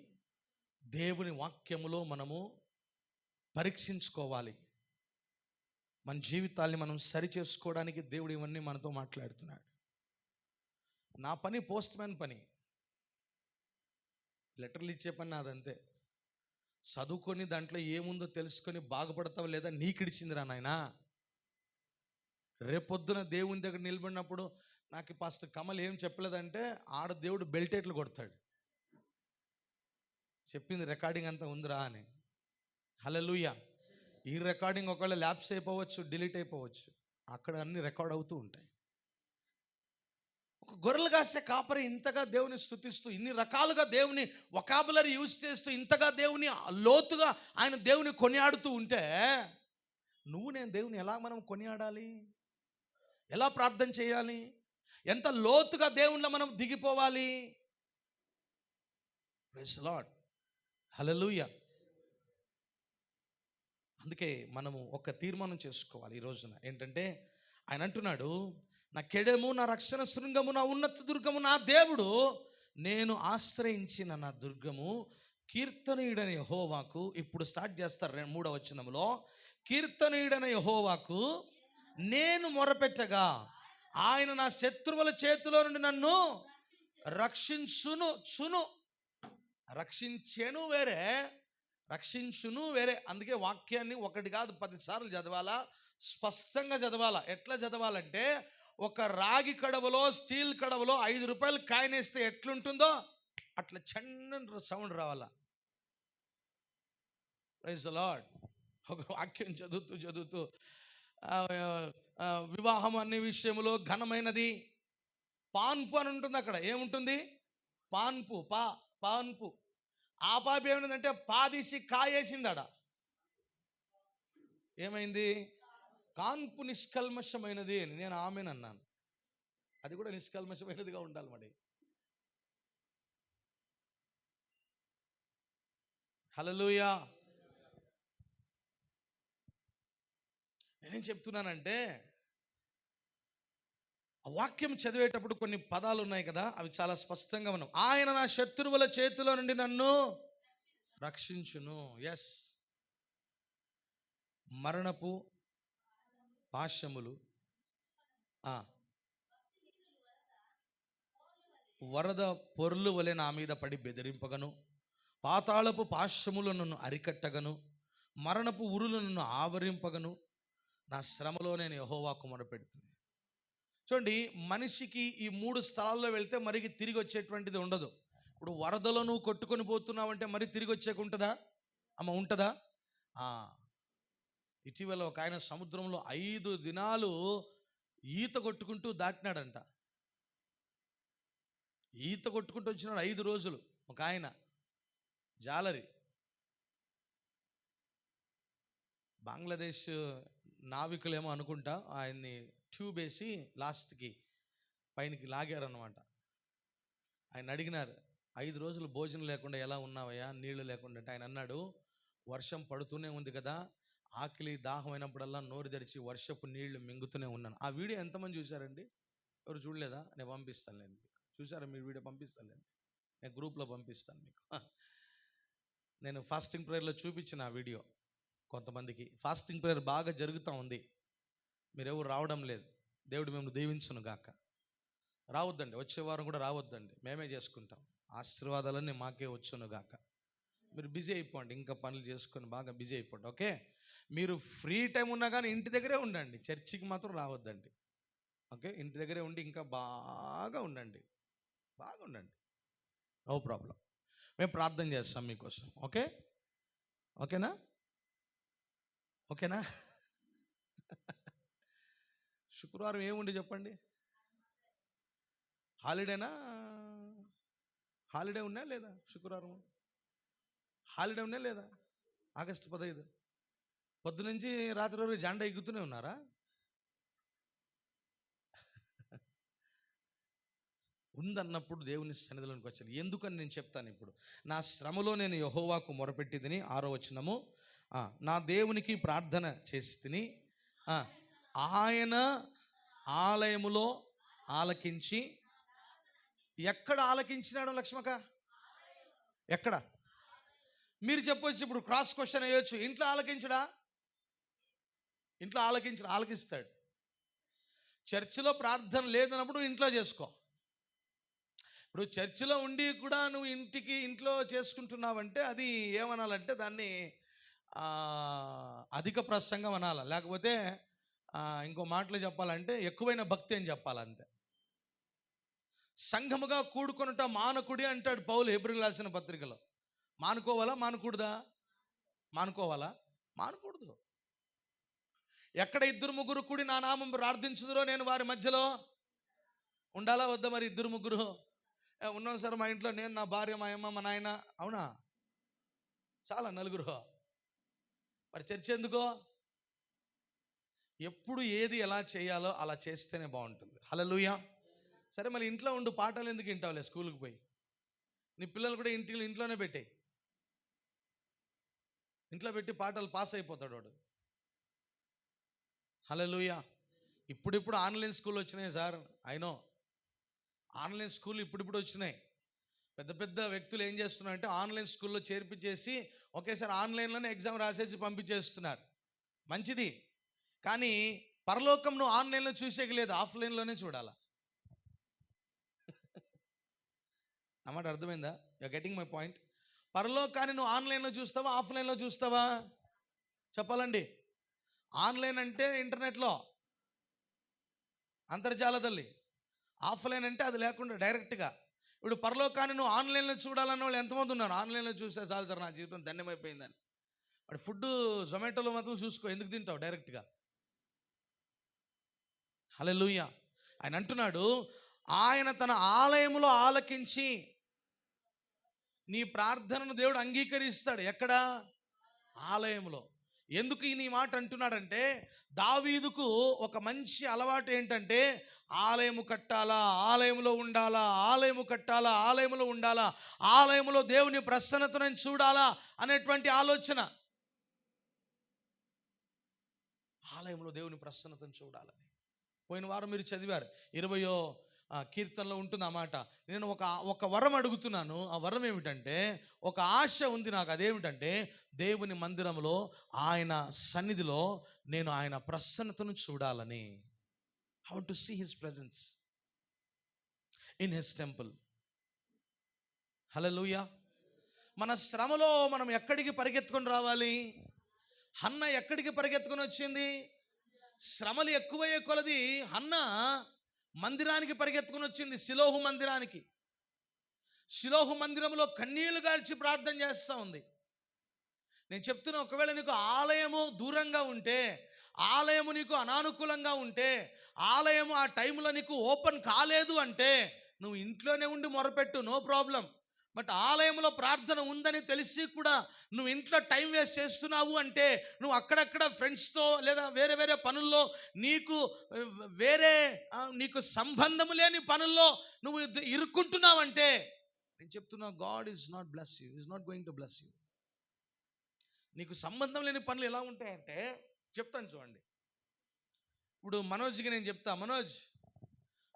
దేవుని వాక్యములో మనము పరీక్షించుకోవాలి. మన జీవితాల్ని మనం సరి చేసుకోవడానికి దేవుడు ఇవన్నీ మనతో మాట్లాడుతున్నాడు. నా పని పోస్ట్ మ్యాన్ పని, లెటర్లు ఇచ్చే పని నాదంతే. చదువుకొని దాంట్లో ఏముందో తెలుసుకొని బాగుపడతావు లేదా నీకిడిచిందిరా నాయనా. రేపొద్దున దేవుని దగ్గర నిలబడినప్పుడు నాకు పాస్టర్ కమల్ ఏం చెప్పలేదంటే, ఆడ దేవుడు బెల్టేట్లు కొడతాడు. చెప్పింది రికార్డింగ్ అంతా ఉందిరా అని. హల్లెలూయా. ఈ రికార్డింగ్ ఒకవేళ ల్యాప్స్ అయిపోవచ్చు, డిలీట్ అయిపోవచ్చు, అక్కడ అన్ని రికార్డ్ అవుతూ ఉంటాయి. ఒక గొర్రెలు కాసే కాపరి ఇంతగా దేవుని స్తుతిస్తూ, ఇన్ని రకాలుగా దేవుని వొకాబులరీ యూజ్ చేస్తూ, ఇంతగా దేవుని లోతుగా ఆయన దేవుని కొనియాడుతూ ఉంటే, నేను దేవుని ఎలా మనం కొనియాడాలి? ఎలా ప్రార్థన చేయాలి? ఎంత లోతుగా దేవునిలో మనం దిగిపోవాలి? Praise lord. హల్లెలూయా. అందుకే మనము ఒక తీర్మానం చేసుకోవాలి ఈ రోజున. ఏంటంటే, ఆయన అంటున్నాడు, నా కెడెము, నా రక్షణ శృంగము, నా ఉన్నత దుర్గము, నా దేవుడు, నేను ఆశ్రయించిన నా దుర్గము, కీర్తనీయుడైన యెహోవాకు. ఇప్పుడు స్టార్ట్ చేస్తారు 3వ వచనంలో, కీర్తనీయుడైన యెహోవాకు నేను మొరపెట్టగా ఆయన నా శత్రువుల చేతిలో నుండి నన్ను రక్షించెను వేరే, రక్షించును వేరే. అందుకే వాక్యాన్ని 1 కాదు 10 సార్లు చదవాలా, స్పష్టంగా చదవాలా. ఎట్లా చదవాలంటే, ఒక రాగి కడవలో, స్టీల్ కడవలో 5 రూపాయలు కాయిన్ వేస్తే ఎట్లుంటుందో అట్లా చన్న సౌండ్ రావాలా. Praise the Lord. ఒక వాక్యం చదువుతూ ఆ, ఆ, వివాహం అనే విషయంలో ఘనమైనది పాన్పు అని ఉంటుంది. అక్కడ ఏముంటుంది? పాన్పు, పాన్పు. ఆ పాప ఏమైందంటే పాదీసి కాయేసింది ఆడ. ఏమైంది? కాన్పు నిష్కల్మషమైనది అని నేను ఆమెనన్నాను. అది కూడా నిష్కల్మషమైనదిగా ఉండాలి మరి. హల్లెలూయా. నేనేం చెప్తున్నానంటే ఆ వాక్యం చదివేటప్పుడు కొన్ని పదాలు ఉన్నాయి కదా, అవి చాలా స్పష్టంగా ఉన్నాం. ఆయన నా శత్రువుల చేతిలో నుండి నన్ను రక్షించును. ఎస్, మరణపు పాశములు వరద పొర్లు వలె నా మీద పడి బెదిరింపగను, పాతాళపు పాశములు నన్ను అరికట్టగను, మరణపు ఉరులు నన్ను ఆవరింపగను. నా శ్రమలో నేను యెహోవాకు మొరపెడుతుంది. చూడండి, మనిషికి ఈ 3 స్థలాల్లో వెళ్తే మరికి తిరిగి వచ్చేటువంటిది ఉండదు. ఇప్పుడు వరదలో నువ్వు కొట్టుకొని పోతున్నావంటే మరి తిరిగి వచ్చేకు ఉంటుందా? ఉంటుందా? ఇటీవల ఒక ఆయన సముద్రంలో 5 దినాలు ఈత కొట్టుకుంటూ దాటినాడంట. ఈత కొట్టుకుంటూ వచ్చినాడు 5 రోజులు. ఒక ఆయన జాలరి, బంగ్లాదేశ్ నావికులేమో అనుకుంటా, ఆయన్ని ట్యూబ్ వేసి లాస్ట్కి పైనకి లాగారన్నమాట. ఆయన అడిగినారు, 5 రోజులు భోజనం లేకుండా ఎలా ఉన్నావయ్యా, నీళ్లు లేకుండా అంటే ఆయన అన్నాడు, వర్షం పడుతూనే ఉంది కదా, ఆకలి దాహం అయినప్పుడల్లా నోరు తెరిచి వర్షపు నీళ్లు మింగుతూనే ఉన్నాను. ఆ వీడియో ఎంతమంది చూశారండి? ఎవరు చూడలేదా? నేను పంపిస్తానులేండి మీకు. చూసారా మీరు? వీడియో పంపిస్తానులేండి, నేను గ్రూప్లో పంపిస్తాను మీకు. నేను ఫాస్టింగ్ ప్రేయర్లో చూపించిన ఆ వీడియో. కొంతమందికి ఫాస్టింగ్ ప్రేయర్ బాగా జరుగుతూ ఉంది, మీరెవరు రావడం లేదు. దేవుడు మేము దీవించును గాక. రావద్దండి, వచ్చే వారం కూడా రావద్దండి, మేమే చేసుకుంటాం. ఆశీర్వాదాలన్నీ మాకే వచ్చును గాక. మీరు బిజీ అయిపోండి, ఇంకా పనులు చేసుకొని బాగా బిజీ అయిపోండి. ఓకే, మీరు ఫ్రీ టైం ఉన్నా కానీ ఇంటి దగ్గరే ఉండండి, చర్చికి మాత్రం రావద్దండి. ఓకే, ఇంటి దగ్గరే ఉండి ఇంకా బాగా ఉండండి, బాగా ఉండండి, నో ప్రాబ్లం. మేము ప్రార్థన చేస్తాం మీకోసం. ఓకే, ఓకేనా? ఓకేనా? శుక్రవారం ఏముండి చెప్పండి? హాలిడేనా? హాలిడే ఉన్నా లేదా? శుక్రవారం హాలిడే ఉన్నా లేదా? ఆగస్టు 15 పొద్దునుంచి రాత్రి వరకు జెండా ఎగుతూనే ఉన్నారా? ఉందన్నప్పుడు దేవుని సన్నిధిలోనికి వచ్చాను. ఎందుకని నేను చెప్తాను ఇప్పుడు. నా శ్రమలో నేను యెహోవాకు మొరపెట్టి తిని, 6వ వచనము, నా దేవునికి ప్రార్థన చేసి తిని, ఆయన ఆలయములో ఆలకించి. ఎక్కడ ఆలకించినాడు లక్ష్మక? ఎక్కడ? మీరు చెప్పొచ్చు, ఇప్పుడు క్రాస్ క్వశ్చన్ వేయొచ్చు, ఇంట్లో ఆలకించడా? ఇంట్లో ఆలకిస్తాడు. చర్చిలో ప్రార్థన లేదన్నప్పుడు ఇంట్లో చేసుకో. ఇప్పుడు చర్చిలో ఉండి కూడా నువ్వు ఇంట్లో చేసుకుంటున్నావంటే అది ఏమనాలంటే దాన్ని అధిక ప్రసంగం అనాలి, లేకపోతే ఇంకో మాటలు చెప్పాలంటే ఎక్కువైన భక్తి అని చెప్పాలి, అంతే. సంఘముగా కూడుకొనుట మానకుడి అంటాడు పౌలు హెబ్రీయులకు రాసిన పత్రికలో. మానుకోవాలా? మానకూడదా? మానుకోవాలా? మానకూడదు. ఎక్కడ 2-3 కూడి నా నామం ప్రార్థించుదురో నేను వారి మధ్యలో ఉండాలా వద్దా? మరి 2-3 ఉన్నాం సార్ మా ఇంట్లో, నేను, నా భార్య, మా అమ్మ, మా నాయన. అవునా? చాలా 4. మరి చర్చ ఎందుకో? ఎప్పుడు ఏది ఎలా చేయాలో అలా చేస్తేనే బాగుంటుంది. హల్లెలూయా. సరే, మళ్ళీ ఇంట్లో ఉండు, పాఠాలు ఎందుకు వింటావులే? స్కూల్కి పోయి నీ పిల్లలు కూడా ఇంట్లోనే పెట్టాయి. ఇంట్లో పెట్టి పాఠాలు పాస్ అయిపోతాడు వాడు. హల్లెలూయా. ఇప్పుడు ఆన్లైన్ స్కూల్ వచ్చినాయి సార్. అయినో ఆన్లైన్ స్కూల్ ఇప్పుడు వచ్చినాయి. పెద్ద పెద్ద వ్యక్తులు ఏం చేస్తున్నారంటే ఆన్లైన్ స్కూల్లో చేర్పించేసి ఒకేసారి ఆన్లైన్లోనే ఎగ్జామ్ రాసేసి పంపించేస్తున్నారు. మంచిది, కానీ పరలోకం నువ్వు ఆన్లైన్లో చూసేకి లేదు, ఆఫ్లైన్లోనే చూడాలా. అన్నమాట అర్థమైందా? You are getting my point. పరలోకాన్ని నువ్వు ఆన్లైన్లో చూస్తావా, ఆఫ్లైన్లో చూస్తావా? చెప్పాలండి. ఆన్లైన్ అంటే ఇంటర్నెట్లో, అంతర్జాలದಲ್ಲಿ. ఆఫ్లైన్ అంటే అది లేకుండా డైరెక్ట్గా. ఇప్పుడు పరలోకాన్ని నువ్వు ఆన్లైన్లో చూడాలన్న వాళ్ళు ఎంతమంది ఉన్నారు? ఆన్లైన్లో చూస్తే చాలు సార్, నా జీవితం ధన్యమైపోయిందని. వాడు ఫుడ్ జొమాటోలో మాత్రం చూసుకో, ఎందుకు తింటావు డైరెక్ట్గా. హల్లెలూయా. ఆయన అంటున్నాడు, ఆయన తన ఆలయములో ఆలకించి నీ ప్రార్థనను దేవుడు అంగీకరిస్తాడు. ఎక్కడ? ఆలయంలో. ఎందుకు ఈయన ఈ మాట అంటున్నాడంటే, దావీదుకు ఒక మంచి అలవాటు ఏంటంటే, ఆలయము కట్టాలా, ఆలయంలో ఉండాలా, ఆలయము కట్టాలా, ఆలయంలో ఉండాలా, ఆలయంలో దేవుని ప్రసన్నతను చూడాలా అనేటువంటి ఆలోచన. ఆలయంలో దేవుని ప్రసన్నతను చూడాలని. పోయిన వారం మీరు చదివారు, 20వ కీర్తనలో ఉంటుంది ఆ మాట. నేను ఒక వరం అడుగుతున్నాను. ఆ వరం ఏమిటంటే, ఒక ఆశ ఉంది నాకు. అదేమిటంటే, దేవుని మందిరంలో ఆయన సన్నిధిలో నేను ఆయన ప్రసన్నతను చూడాలని. I want to see his presence in his temple. Hallelujah. మన శ్రమలో మనం ఎక్కడికి పరిగెత్తుకొని రావాలి? హన్న ఎక్కడికి పరిగెత్తుకొని వచ్చింది? శ్రమలు ఎక్కువయ్యే కొలది హన్న మందిరానికి పరిగెత్తుకుని వచ్చింది, షిలోహు మందిరానికి. షిలోహు మందిరంలో కన్నీళ్లు గాల్చి ప్రార్థన చేస్తూ ఉంది. నేను చెప్తున్నా, ఒకవేళ నీకు ఆలయము దూరంగా ఉంటే, ఆలయము నీకు అనానుకూలంగా ఉంటే, ఆలయము ఆ టైంలో నీకు ఓపెన్ కాలేదు అంటే, నువ్వు ఇంట్లోనే ఉండి మొరపెట్టు, నో ప్రాబ్లం. బట్ ఆలయంలో ప్రార్థన ఉందని తెలిసి కూడా నువ్వు ఇంట్లో టైం వేస్ట్ చేస్తున్నావు అంటే, నువ్వు అక్కడక్కడ ఫ్రెండ్స్తో లేదా వేరే వేరే పనుల్లో నీకు సంబంధం లేని పనుల్లో నువ్వు ఇరుక్కుంటున్నావంటే, నేను చెప్తున్నా, God is not bless you, is not going to bless you. నీకు సంబంధం లేని పనులు ఎలా ఉంటాయంటే, చెప్తాను చూడండి. ఇప్పుడు మనోజ్కి నేను చెప్తా, మనోజ్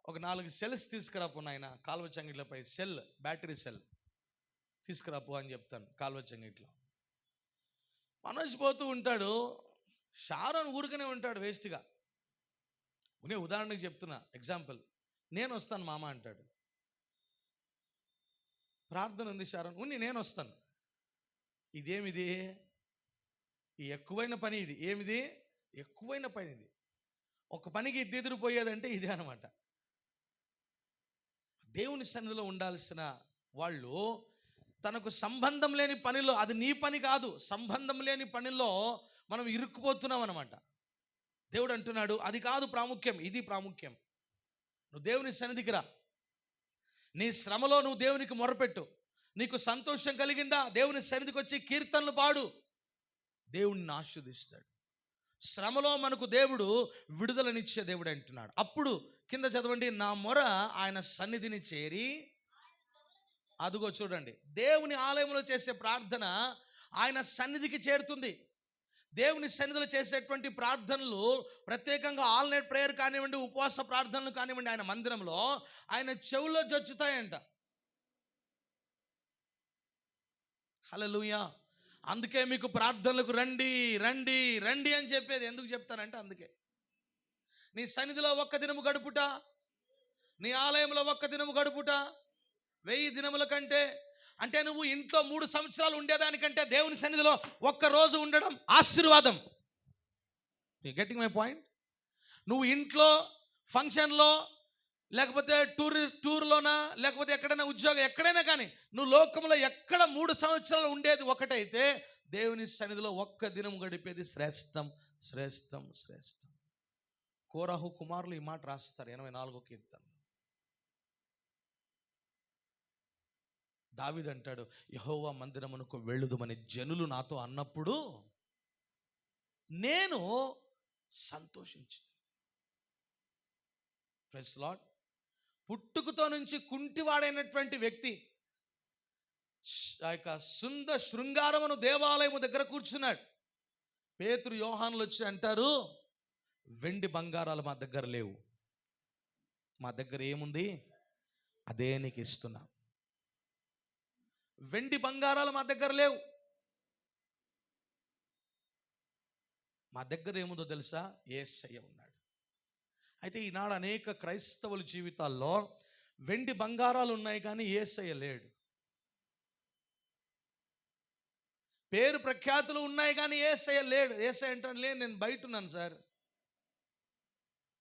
ఒక 4 సెల్స్ తీసుకురాపో నాయన, కాలువ చంగిట్లపై సెల్, బ్యాటరీ సెల్ తీసుకురాపో అని చెప్తాను కాలువ చంగిట్లో. మనోజ్ పోతూ ఉంటాడు, షారోన్ ఊరికనే ఉంటాడు వేస్ట్గా. నేను ఉదాహరణకు చెప్తున్నా, ఎగ్జాంపుల్. నేను వస్తాను మామ అంటాడు. ప్రార్థన ఉంది షారోన్, నేను వస్తాను. ఇదేమిది? ఈ ఎక్కువైన పని ఇది. ఏమిది? ఎక్కువైన పని ఇది. ఒక పనికి ఎదురుపోయేదంటే ఇదే అనమాట. దేవుని సన్నిధిలో ఉండాల్సిన వాళ్ళు తనకు సంబంధం లేని పనిలో, అది నీ పని కాదు, సంబంధం లేని పనిలో మనం ఇరుక్కుపోతున్నాం అనమాట. దేవుడు అంటున్నాడు, అది కాదు ప్రాముఖ్యం, ఇది ప్రాముఖ్యం. నువ్వు దేవుని సన్నిధికి రా. నీ శ్రమలో నువ్వు దేవునికి మొరపెట్టు. నీకు సంతోషం కలిగిందా, దేవుని సన్నిధికి వచ్చి కీర్తనలు పాడు. దేవుణ్ణి ఆశీర్వదిస్తాడు. శ్రమలో మనకు దేవుడు విడుదలనిచ్చే దేవుడు అంటున్నాడు. అప్పుడు కింద చదవండి, నా మొర ఆయన సన్నిధిని చేరి, అదుగో చూడండి, దేవుని ఆలయంలో చేసే ప్రార్థన ఆయన సన్నిధికి చేరుతుంది. దేవుని సన్నిధిలో చేసేటువంటి ప్రార్థనలు ప్రత్యేకంగా ఆల్ నైట్ ప్రేయర్ కానివ్వండి, ఉపవాస ప్రార్థనలు కానివ్వండి, ఆయన మందిరంలో ఆయన చెవుల్లో జొచ్చుతాయంట. హల్లెలూయా. అందుకే మీకు ప్రార్థనలకు రండి రండి రండి అని చెప్పేది. ఎందుకు చెప్తానంటే, అందుకే నీ సన్నిధిలో ఒక్క దినము గడుపుట, నీ ఆలయంలో ఒక్క దినము గడుపుట 1000 దినముల కంటే, అంటే నువ్వు ఇంట్లో 3 సంవత్సరాలు ఉండేదానికంటే దేవుని సన్నిధిలో ఒక్క రోజు ఉండడం ఆశీర్వాదం. You getting my point? నువ్వు ఇంట్లో ఫంక్షన్లో, లేకపోతే టూర్లోనా, లేకపోతే ఎక్కడైనా ఉద్యోగం, ఎక్కడైనా కానీ నువ్వు లోకంలో ఎక్కడ 3 సంవత్సరాలు ఉండేది ఒకటైతే, దేవుని సన్నిధిలో ఒక్క దినం గడిపేది శ్రేష్టం శ్రేష్టం శ్రేష్టం. కోరాహు కుమారులు ఈ మాట రాస్తారు 84వ కీర్తన. దావీదు అంటాడు, యెహోవా మందిరమునకు వెళ్ళుదుమని జనులు నాతో అన్నప్పుడు నేను సంతోషించింది. Praise lord. పుట్టుకతో నుంచి కుంటివాడైనటువంటి వ్యక్తి ఆ యొక్క శృంగారమును దేవాలయము దగ్గర కూర్చున్నాడు. పేతురు యోహానులు వచ్చి అంటారు, వెండి బంగారాలు మా దగ్గర లేవు, మా దగ్గర ఏముంది అదే నీకు ఇస్తున్నా. వెండి బంగారాలు మా దగ్గర లేవు, మా దగ్గర ఏముందో తెలుసా? యేసయ్య ఉన్నాడు. అయితే ఈనాడు అనేక క్రైస్తవుల జీవితాల్లో వెండి బంగారాలు ఉన్నాయి కానీ యేసయ్య లేడు. పేరు ప్రఖ్యాతులు ఉన్నాయి కానీ యేసయ్య లేడు. యేసయ్య అంటాడు, లేదు నేను బయట ఉన్నాను సార్,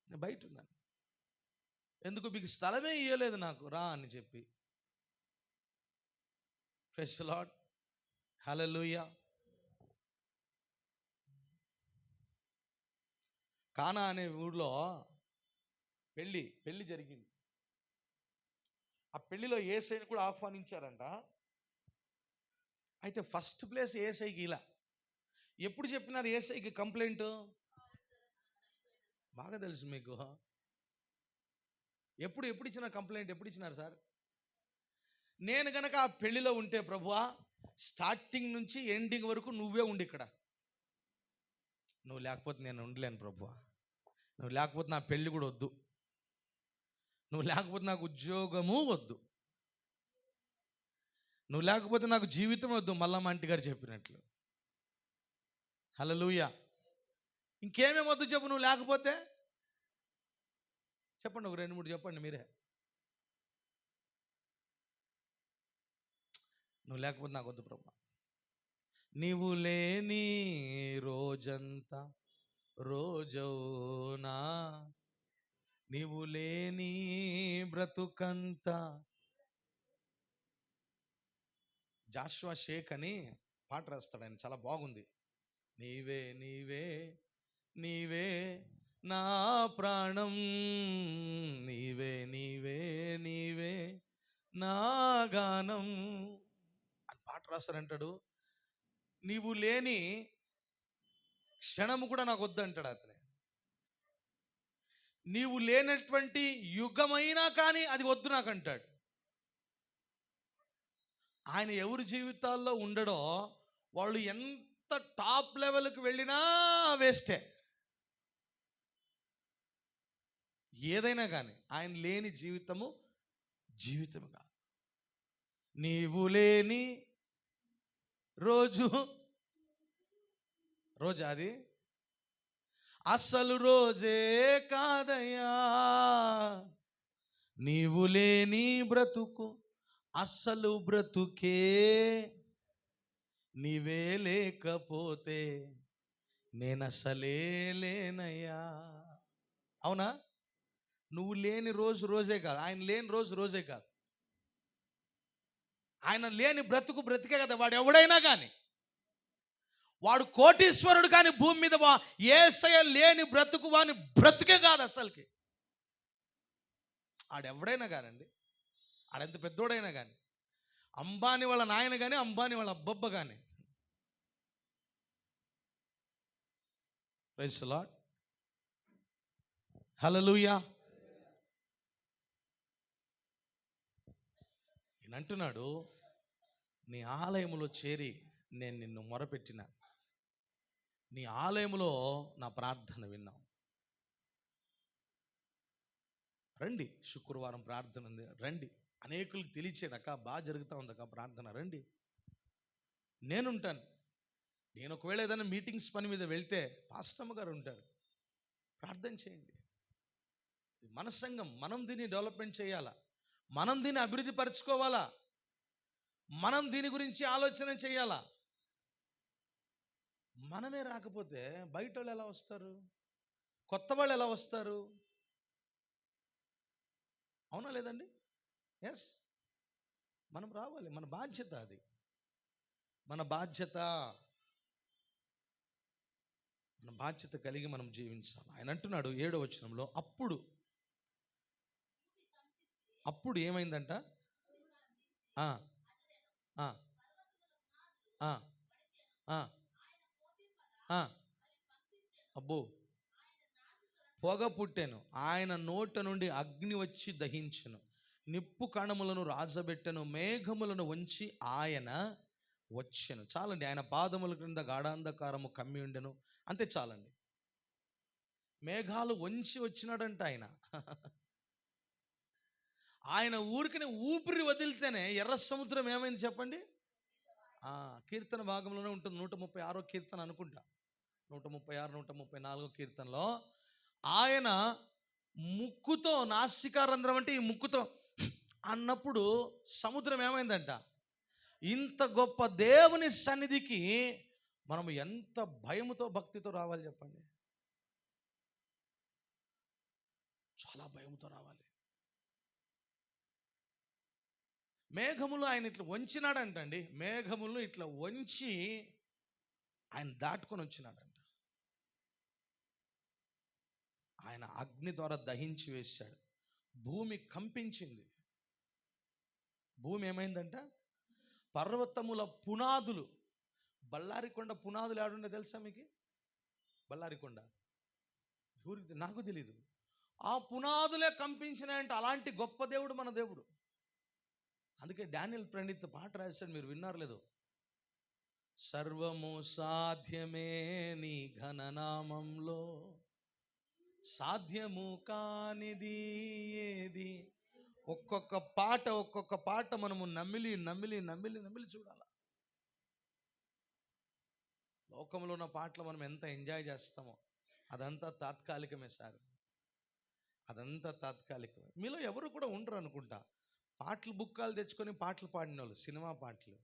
నేను బయట ఉన్నాను. ఎందుకు? మీకు స్థలమే ఇవ్వలేదు నాకు, రా అని చెప్పి. Praise the lord. Hallelujah. Cana అనే ఊర్లో పెళ్లి జరిగింది. ఆ పెళ్లిలో యేసయ్యని కూడా ఆహ్వానించారంట. అయితే ఫస్ట్ ప్లేస్ యేసయ్యకి ఇలా. ఎప్పుడు చెప్పినారు యేసయ్యకి కంప్లైంట్? బాగా తెలుసు మీకు. ఎప్పుడు ఇచ్చిన కంప్లైంట్ ఎప్పుడు ఇచ్చినారు సార్? నేను గనక ఆ పెళ్లిలో ఉంటే ప్రభువా, స్టార్టింగ్ నుంచి ఎండింగ్ వరకు నువ్వే ఉండి ఇక్కడ. నువ్వు లేకపోతే నేను ఉండలేను ప్రభువా. నువ్వు లేకపోతే నా పెళ్లి కూడా వద్దు. నువ్వు లేకపోతే నాకు ఉద్యోగము వద్దు. నువ్వు లేకపోతే నాకు జీవితం వద్దు. మల్లమ్మ ఆంటీ గారు చెప్పినట్లు. హల్లెలూయా. ఇంకేమేమి వద్దు చెప్పు నువ్వు లేకపోతే? చెప్పండి, ఒక 2-3 చెప్పండి మీరే. నువ్వు లేకపోతే నాకు వద్దు ప్రభు. నీవు లేని రోజంతా రోజవునా, నీవు లేని బ్రతుకంతా. జాషువా షేక్ అని పాట రాస్తాడు ఆయన, చాలా బాగుంది. నీవే నీవే నీవే నా ప్రాణం, నీవే నీవే నీవే నా గానం అని పాట రాస్తాడంటాడు. నీవు లేని క్షణము కూడా నాకు వద్దంటాడు అతనే. నీవు లేనటువంటి యుగమైనా కానీ అది వద్దు నాకు అంటాడు. ఆయన ఎవరి జీవితాల్లో ఉండడో వాళ్ళు ఎంత టాప్ లెవెల్కి వెళ్ళినా వేస్టే. ఏదైనా కానీ ఆయన లేని జీవితము జీవితముగా. నీవు లేని రోజు అది అసలు రోజే కాదయ్యా. నీవు లేని బ్రతుకు అసలు బ్రతుకే. నీవే లేకపోతే నేనసలే లేనయ్యా. అవునా? నువ్వు లేని రోజు రోజే కాదు, ఆయన లేని రోజు రోజే కాదు. ఆయన లేని బ్రతుకు బ్రతికే కదా. వాడు ఎవడైనా కానీ, వాడు కోటీశ్వరుడు కానీ భూమి మీద యేసయ్య లేని బ్రతుకు వాని బ్రతుకే కాదు అసలుకి. ఆడెవడైనా కానండి, ఆడెంత పెద్దోడైనా కానీ, అంబానీ వాళ్ళ నాయన కానీ, అంబానీ వాళ్ళ అబ్బబ్బ కానీ. Praise the lord. హల్లెలూయా. ఈయన అంటున్నాడు, నీ ఆలయములో చేరి నేను నిన్ను మొరపెట్టిన, నీ ఆలయములో నా ప్రార్థన విన్నావు. రండి, శుక్రవారం ప్రార్థన ఉంది, రండి. అనేకులకు తెలియచేదక్క, బాగా జరుగుతూ ఉందక్క ప్రార్థన, రండి, నేనుంటాను. నేను ఒకవేళ ఏదైనా మీటింగ్స్ పని మీద వెళ్తే పాస్టమ్మ గారు ఉంటారు, ప్రార్థన చేయండి. మన సంఘం, మనం దీన్ని డెవలప్మెంట్ చేయాలా, మనం దీన్ని అభివృద్ధి పరచుకోవాలా, మనం దీని గురించి ఆలోచన చేయాలా. మనమే రాకపోతే బయట వాళ్ళు ఎలా వస్తారు? కొత్త వాళ్ళు ఎలా వస్తారు? అవునా లేదండి? ఎస్, మనం రావాలి. మన బాధ్యత అది, మన బాధ్యత. మన బాధ్యత కలిగి మనం జీవించాలి. ఆయన అంటున్నాడు 7వ వచనంలో, అప్పుడు ఏమైందంట? అబ్బో, పొగ పుట్టెను, ఆయన నోట నుండి అగ్ని వచ్చి దహించెను, నిప్పు కణములను రాజబెట్టెను, మేఘములను వంచి ఆయన వచ్చెను. చాలండి. ఆయన పాదముల క్రింద గాఢాంధకారము కమ్మి ఉండెను. అంతే, చాలండి. మేఘాలు వంచి వచ్చినాడంట ఆయన. ఆయన ఊరికి ఊపిరి వదిలితేనే ఎర్ర సముద్రం ఏమైంది చెప్పండి? కీర్తన భాగంలోనే ఉంటుంది, 136వ కీర్తన అనుకుంటా, 136, 134వ కీర్తనలో ఆయన ముక్కుతో, నాసికారంధ్రం అంటే ఈ ముక్కుతో అన్నప్పుడు సముద్రం ఏమైందంట. ఇంత గొప్ప దేవుని సన్నిధికి మనం ఎంత భయముతో భక్తితో రావాలి చెప్పండి? చాలా భయముతో రావాలి. మేఘములు ఆయన ఇట్లా వంచినాడంటండి, మేఘములు ఇట్లా వంచి ఆయన దాటుకొని వచ్చినాడంట. ఆయన అగ్ని ద్వారా దహించి వేశాడు. భూమి కంపించింది. భూమి ఏమైందంట? పర్వతముల పునాదులు, బళ్ళారికొండ పునాదులు ఆడుండే తెలుసా మీకు? బళ్ళారికొండ ఊరికి నాకు తెలీదు. ఆ పునాదులే కంపించినాయంట. అలాంటి గొప్ప దేవుడు మన దేవుడు. అందుకే డానియల్ ప్రణీత్ పాట రాశాడు, మీరు విన్నారు లేదు? సర్వము సాధ్యమే నీ ఘననామంలో, సాధ్యము కానిది ఏది. ఒక్కొక్క పాట మనము నమిలి నమిలి నమిలి నమిలి చూడాలి. లోకంలో ఉన్న పాటలు మనం ఎంత ఎంజాయ్ చేస్తామో అదంతా తాత్కాలికమే సార్, అదంతా తాత్కాలికమే. మీలో ఎవరు కూడా ఉండరు అనుకుంటా పాటలు బుక్కాలు తెచ్చుకొని పాటలు పాడిన వాళ్ళు. సినిమా పాటలు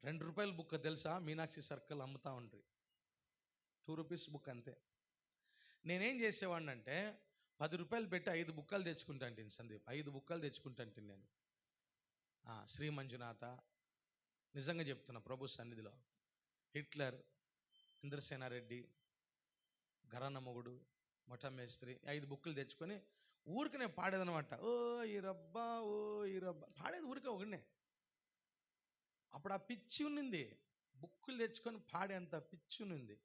₹2 బుక్ తెలుసా? మీనాక్షి సర్కిల్ అమ్ముతా ఉండ్రి, ₹2 బుక్ అంతే. నేనేం చేసేవాడిని అంటే ₹10 పెట్టి 5 బుక్కలు తెచ్చుకుంటాంటిని సందీప్, 5 బుక్కలు తెచ్చుకుంటాంటిని నేను. శ్రీ మంజునాథ, నిజంగా చెప్తున్నా ప్రభు సన్నిధిలో, హిట్లర్, ఇంద్రసేనారెడ్డి, ఘరానా మొగుడు, మొఠమేస్త్రి, 5 బుక్కులు తెచ్చుకొని ఊరికి నేను పాడేదనమాట. ఓ ఈ రబ్బా, ఓ ఈ రబ్బా పాడేది ఊరికే ఒకనే. అప్పుడు ఆ పిచ్చి ఉన్నింది, బుక్కులు తెచ్చుకొని పాడేంత పిచ్చి ఉన్నింది.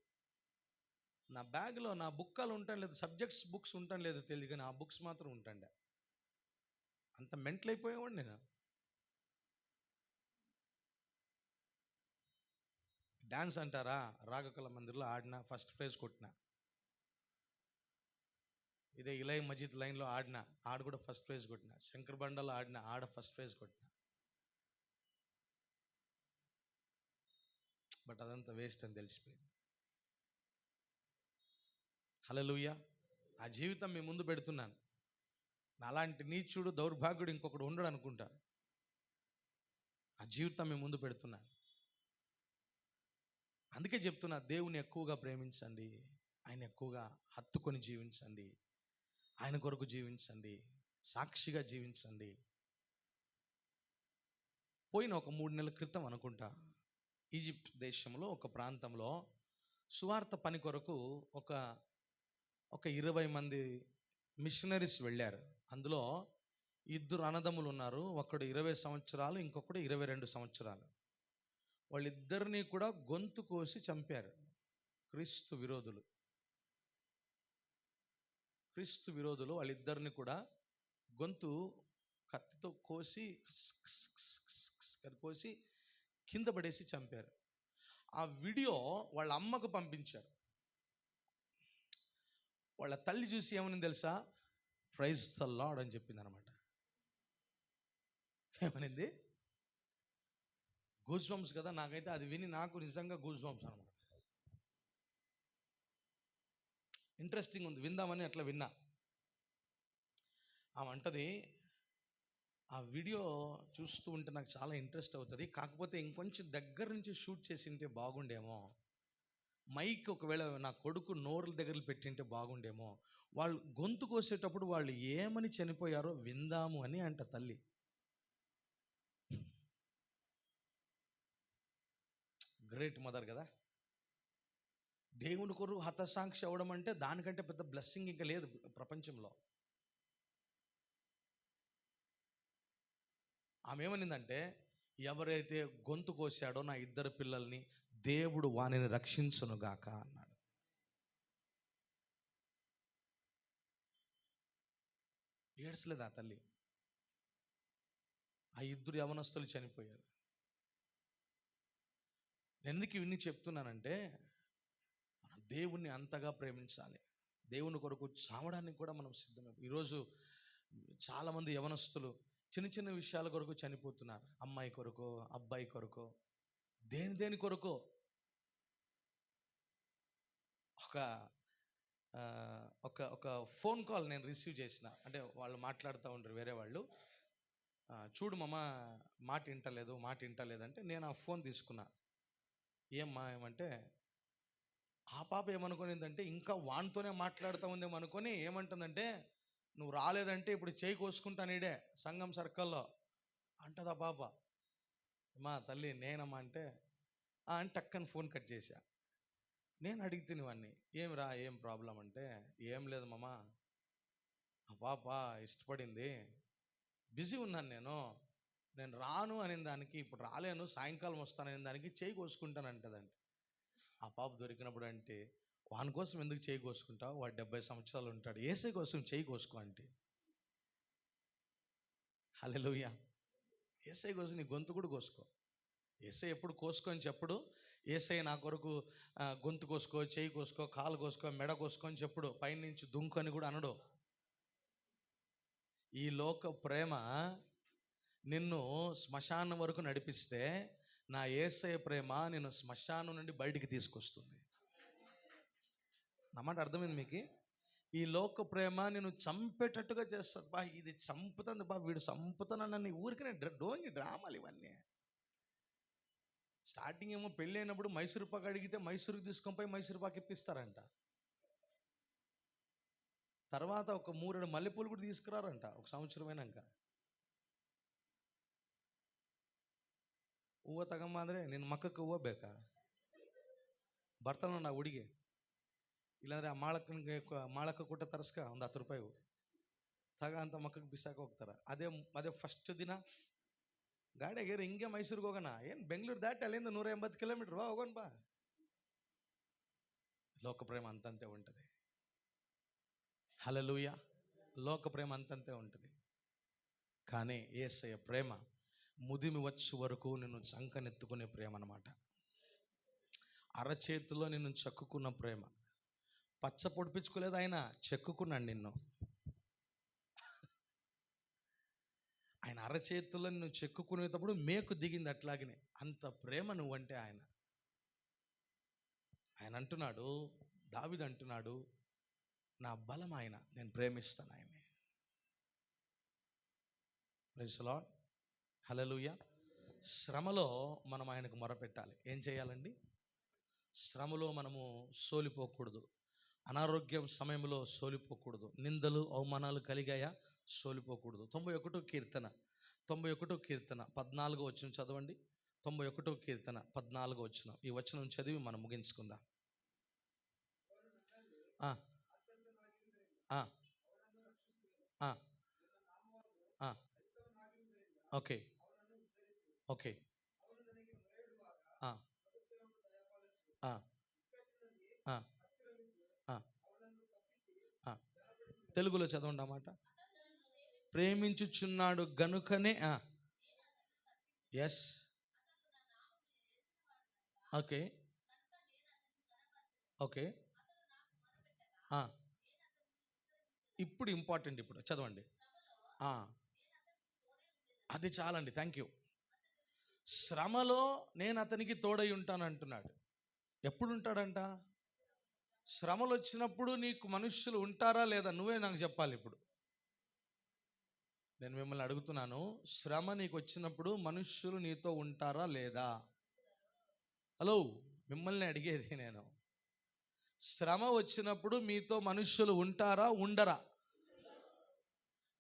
నా బ్యాగ్లో నా బుక్కలు ఉంటాను లేదు, సబ్జెక్ట్స్ బుక్స్ ఉంటాను లేదు తెలియదు, కానీ ఆ బుక్స్ మాత్రం ఉంటాండే. అంత మెంటల్ అయిపోయేవాడు నేను. డ్యాన్స్ అంటారా? రాగకళ మందిర్లో ఆడిన, ఫస్ట్ ప్రైజ్ కొట్టిన. ఇదే ఇలై మజీద్ లైన్లో ఆడ కూడా ఫస్ట్ ప్రైజ్ కొట్టిన. శంకర్ బండలో ఆడ ఫస్ట్ ప్రైజ్ కొట్టిన. బట్ అదంతా వేస్ట్ అని తెలిసిపోయింది. హల్లెలూయా. ఆ జీవితం మీ ముందు పెడుతున్నాను. నాలాంటి నీచుడు దౌర్భాగ్యుడు ఇంకొకడు ఉండడు అనుకుంటా. ఆ జీవితం మీ ముందు పెడుతున్నాను. అందుకే చెప్తున్నా, దేవుని ఎక్కువగా ప్రేమించండి, ఆయన ఎక్కువగా హత్తుకొని జీవించండి, ఆయన కొరకు జీవించండి, సాక్షిగా జీవించండి. పోయిన ఒక 3 నెలల క్రితం అనుకుంటా, ఈజిప్ట్ దేశంలో ఒక ప్రాంతంలో సువార్త పని కొరకు ఒక 20 మంది మిషనరీస్ వెళ్ళారు. అందులో 2 అన్నదమ్ములు ఉన్నారు. ఒకడు 20 సంవత్సరాలు, ఇంకొకడు 22 సంవత్సరాలు. వాళ్ళిద్దరినీ కూడా గొంతు కోసి చంపారు. క్రీస్తు విరోధులు వాళ్ళిద్దరిని కూడా గొంతు కత్తితో కోసి కోసి కింద పడేసి చంపారు. ఆ వీడియో వాళ్ళ అమ్మకు పంపించారు. వాళ్ళ తల్లి చూసి ఏమని తెలుసా? ప్రైజ్ ద లార్డ్ అని చెప్పింది అనమాట. ఏమనింది? గూస్ బంప్స్ కదా నాకైతే, అది విని నాకు నిజంగా గూస్ బంప్స్ అనమాట. ఇంట్రెస్టింగ్ ఉంది, విందామని అట్లా విన్నా. ఆమె అంటది, ఆ వీడియో చూస్తూ ఉంటే నాకు చాలా ఇంట్రెస్ట్ అవుతుంది, కాకపోతే ఇంకొంచెం దగ్గర నుంచి షూట్ చేసింటే బాగుండేమో, మైక్ ఒకవేళ నా కొడుకు నోరుల దగ్గర పెట్టింటే బాగుండేమో, వాళ్ళు గొంతు కోసేటప్పుడు వాళ్ళు ఏమని చనిపోయారో విందాము అని అంట తల్లి. గ్రేట్ మదర్ కదా. దేవుని కొరకు హతసాక్షి అవ్వడం అంటే దానికంటే పెద్ద బ్లెస్సింగ్ ఇంకా లేదు ప్రపంచంలో. ఆమె ఏమనిందంటే, ఎవరైతే గొంతు కోసాడో నా 2 పిల్లల్ని, దేవుడు వానిని రక్షించునుగాక అన్నాడు. ఏడ్చలేదు ఆ తల్లి. ఆ 2 యవనస్తులు చనిపోయారు. నేను ఎందుకు ఇవన్నీ చెప్తున్నానంటే, మనం దేవుణ్ణి అంతగా ప్రేమించాలి. దేవుని కొరకు చావడానికి కూడా మనం సిద్ధమే. ఈరోజు చాలామంది యవనస్తులు చిన్న చిన్న విషయాల కొరకు చనిపోతున్నారు. అమ్మాయి కొరకు, అబ్బాయి కొరకు, దేని కొరకు. ఒక ఫోన్ కాల్ నేను రిసీవ్ చేసిన. అంటే వాళ్ళు మాట్లాడుతూ ఉంటారు వేరే వాళ్ళు. చూడు మామ, మాట వింటలేదు అంటే నేను ఆ ఫోన్ తీసుకున్నా. ఏమంటే ఆ పాప ఏమనుకునేదంటే, ఇంకా వానితోనే మాట్లాడుతూ ఉందేమో అనుకొని ఏమంటుందంటే, నువ్వు రాలేదంటే ఇప్పుడు చేయి కోసుకుంటానీడే సంఘం సర్కల్లో అంటదా పాప. మా తల్లి నేనమ్మా అంటే అని టక్కని ఫోన్ కట్ చేశా. నేను అడిగితే ఇవన్నీ ఏమిరా ఏం ప్రాబ్లం అంటే, ఏం లేదు మామ, ఆ పాప ఇష్టపడింది, బిజీ ఉన్నాను నేను రాను అనే దానికి, ఇప్పుడు రాలేను సాయంకాలం వస్తాననే దానికి చేయి కోసుకుంటానంటదండి. ఆ పాప దొరికినప్పుడు అంటే, వాని కోసం ఎందుకు చేయి కోసుకుంటావు, వాడు 70 సంవత్సరాలు ఉంటాడు, ఏసై కోసం చేయి కోసుకో అంటే. హల్లెలూయా. ఏసై కోసం నీ గొంతు కూడా కోసుకో. ఏసై ఎప్పుడు కోసుకొని చెప్పుడు, ఏసై నా కొరకు గొంతు కోసుకో, చేయి కోసుకో, కాలు కోసుకో, మెడ కోసుకో అని చెప్పుడు, పైనుంచి దుంకు అని కూడా అనడు. ఈ లోక ప్రేమ నిన్ను శ్మశానం వరకు నడిపిస్తే, నా యేసయ్య ప్రేమ నిన్ను శ్మశానం నుండి బయటికి తీసుకొస్తుంది. నా మాట అర్థమైంది మీకు? ఈ లోక ప్రేమ నిన్ను చంపేటట్టుగా చేస్తుంది. బా ఇది చంపుతుంది, బా వీడు చంపుతానని ఊరికనే డోంగి డ్రామాలు ఇవన్నీ. స్టార్టింగ్ ఏమో పెళ్ళి అయినప్పుడు మైసూరు పాకు అడిగితే మైసూరుకి తీసుకొని పోయి మైసూరు పాకు ఇప్పిస్తారంట. తర్వాత ఒక 3 మల్లెపూలు కూడా తీసుకురారంట ఒక సంవత్సరం అయినాక. ಹೂವು ತಗೊಂಬಂದ್ರೆ ನಿನ್ನ ಮಕ್ಕಕ್ಕೆ ಹೂವು ಬೇಕಾ, ಬರ್ತಾನ ನಾ ಹುಡುಗಿ, ಇಲ್ಲಾಂದ್ರೆ ಆ ಮಾಳಕ್ಕ ಕೊಟ್ಟ ತರ್ಸ್ಕ ಒಂದು 10 ರೂಪಾಯಿ ತಗ ಅಂತ ಮಕ್ಕಕ್ಕೆ ಬಿಸಾಕ ಹೋಗ್ತಾರೆ. ಅದೇ ಫಸ್ಟ್ ದಿನ ಗಾಡಿಗೆ ಹಿಂಗೆ ಮೈಸೂರಿಗೆ ಹೋಗೋಣ, ಏನು ಬೆಂಗಳೂರು ದಾಟಿ ಅಲ್ಲಿಂದ 180 ಕಿಲೋಮೀಟರ್ ಹೋಗೋಣ ಬಾ. లోక ప్రేమ అంతంతే ఉంటుంది. హల్లెలూయా. లోక ప్రేమ అంతంతే ఉంటుంది. కానీ యేసయ్య ప్రేమ ముదిమి వచ్చే వరకు నిన్ను చంకనెత్తుకునే ప్రేమ అన్నమాట. అరచేతిలో నిన్ను చెక్కుకున్న ప్రేమ. పచ్చ పొడిపించుకోలేదు ఆయన, చెక్కుకున్నాడు నిన్ను. ఆయన అరచేతుల్లో నిన్ను చెక్కుకునేటప్పుడు మేకు దిగింది అట్లాగనే. అంత ప్రేమ నువ్వంటే ఆయన. ఆయన అంటున్నాడు, దావీదు అంటున్నాడు, నా బలం ఆయన, నేను ప్రేమిస్తాను ఆయన్ని. Praise the lord. హల్లెలూయా. శ్రమలో మనం ఆయనకు మొరపెట్టాలి. ఏం చేయాలండి? శ్రమలో మనము సోలిపోకూడదు. అనారోగ్యం సమయంలో సోలిపోకూడదు. నిందలు అవమానాలు కలిగాయా, సోలిపోకూడదు. 91 కీర్తన 14వ వచనం చదవండి. 91వ కీర్తన 14వ వచనం. ఈ వచనం చదివి మనం ముగించుకుందాం. Okay okay. తెలుగులో చదవండి అన్నమాట. ప్రేమించుచున్నాడు గనుకనే. ఎస్. Okay okay. ఇప్పుడు ఇంపార్టెంట్, ఇప్పుడు చదవండి. అది చాలండి, థ్యాంక్ యూ. శ్రమలో నేను అతనికి తోడై ఉంటాను అంటున్నాడు. ఎప్పుడు ఉంటాడంట? శ్రమలు వచ్చినప్పుడు నీకు మనుష్యులు ఉంటారా లేదా, నువ్వే నాకు చెప్పాలి. ఇప్పుడు నేను మిమ్మల్ని అడుగుతున్నాను, శ్రమ నీకు వచ్చినప్పుడు మనుష్యులు నీతో ఉంటారా లేదా? హలో, మిమ్మల్ని అడిగేది నేను. శ్రమ వచ్చినప్పుడు మీతో మనుష్యులు ఉంటారా ఉండరా?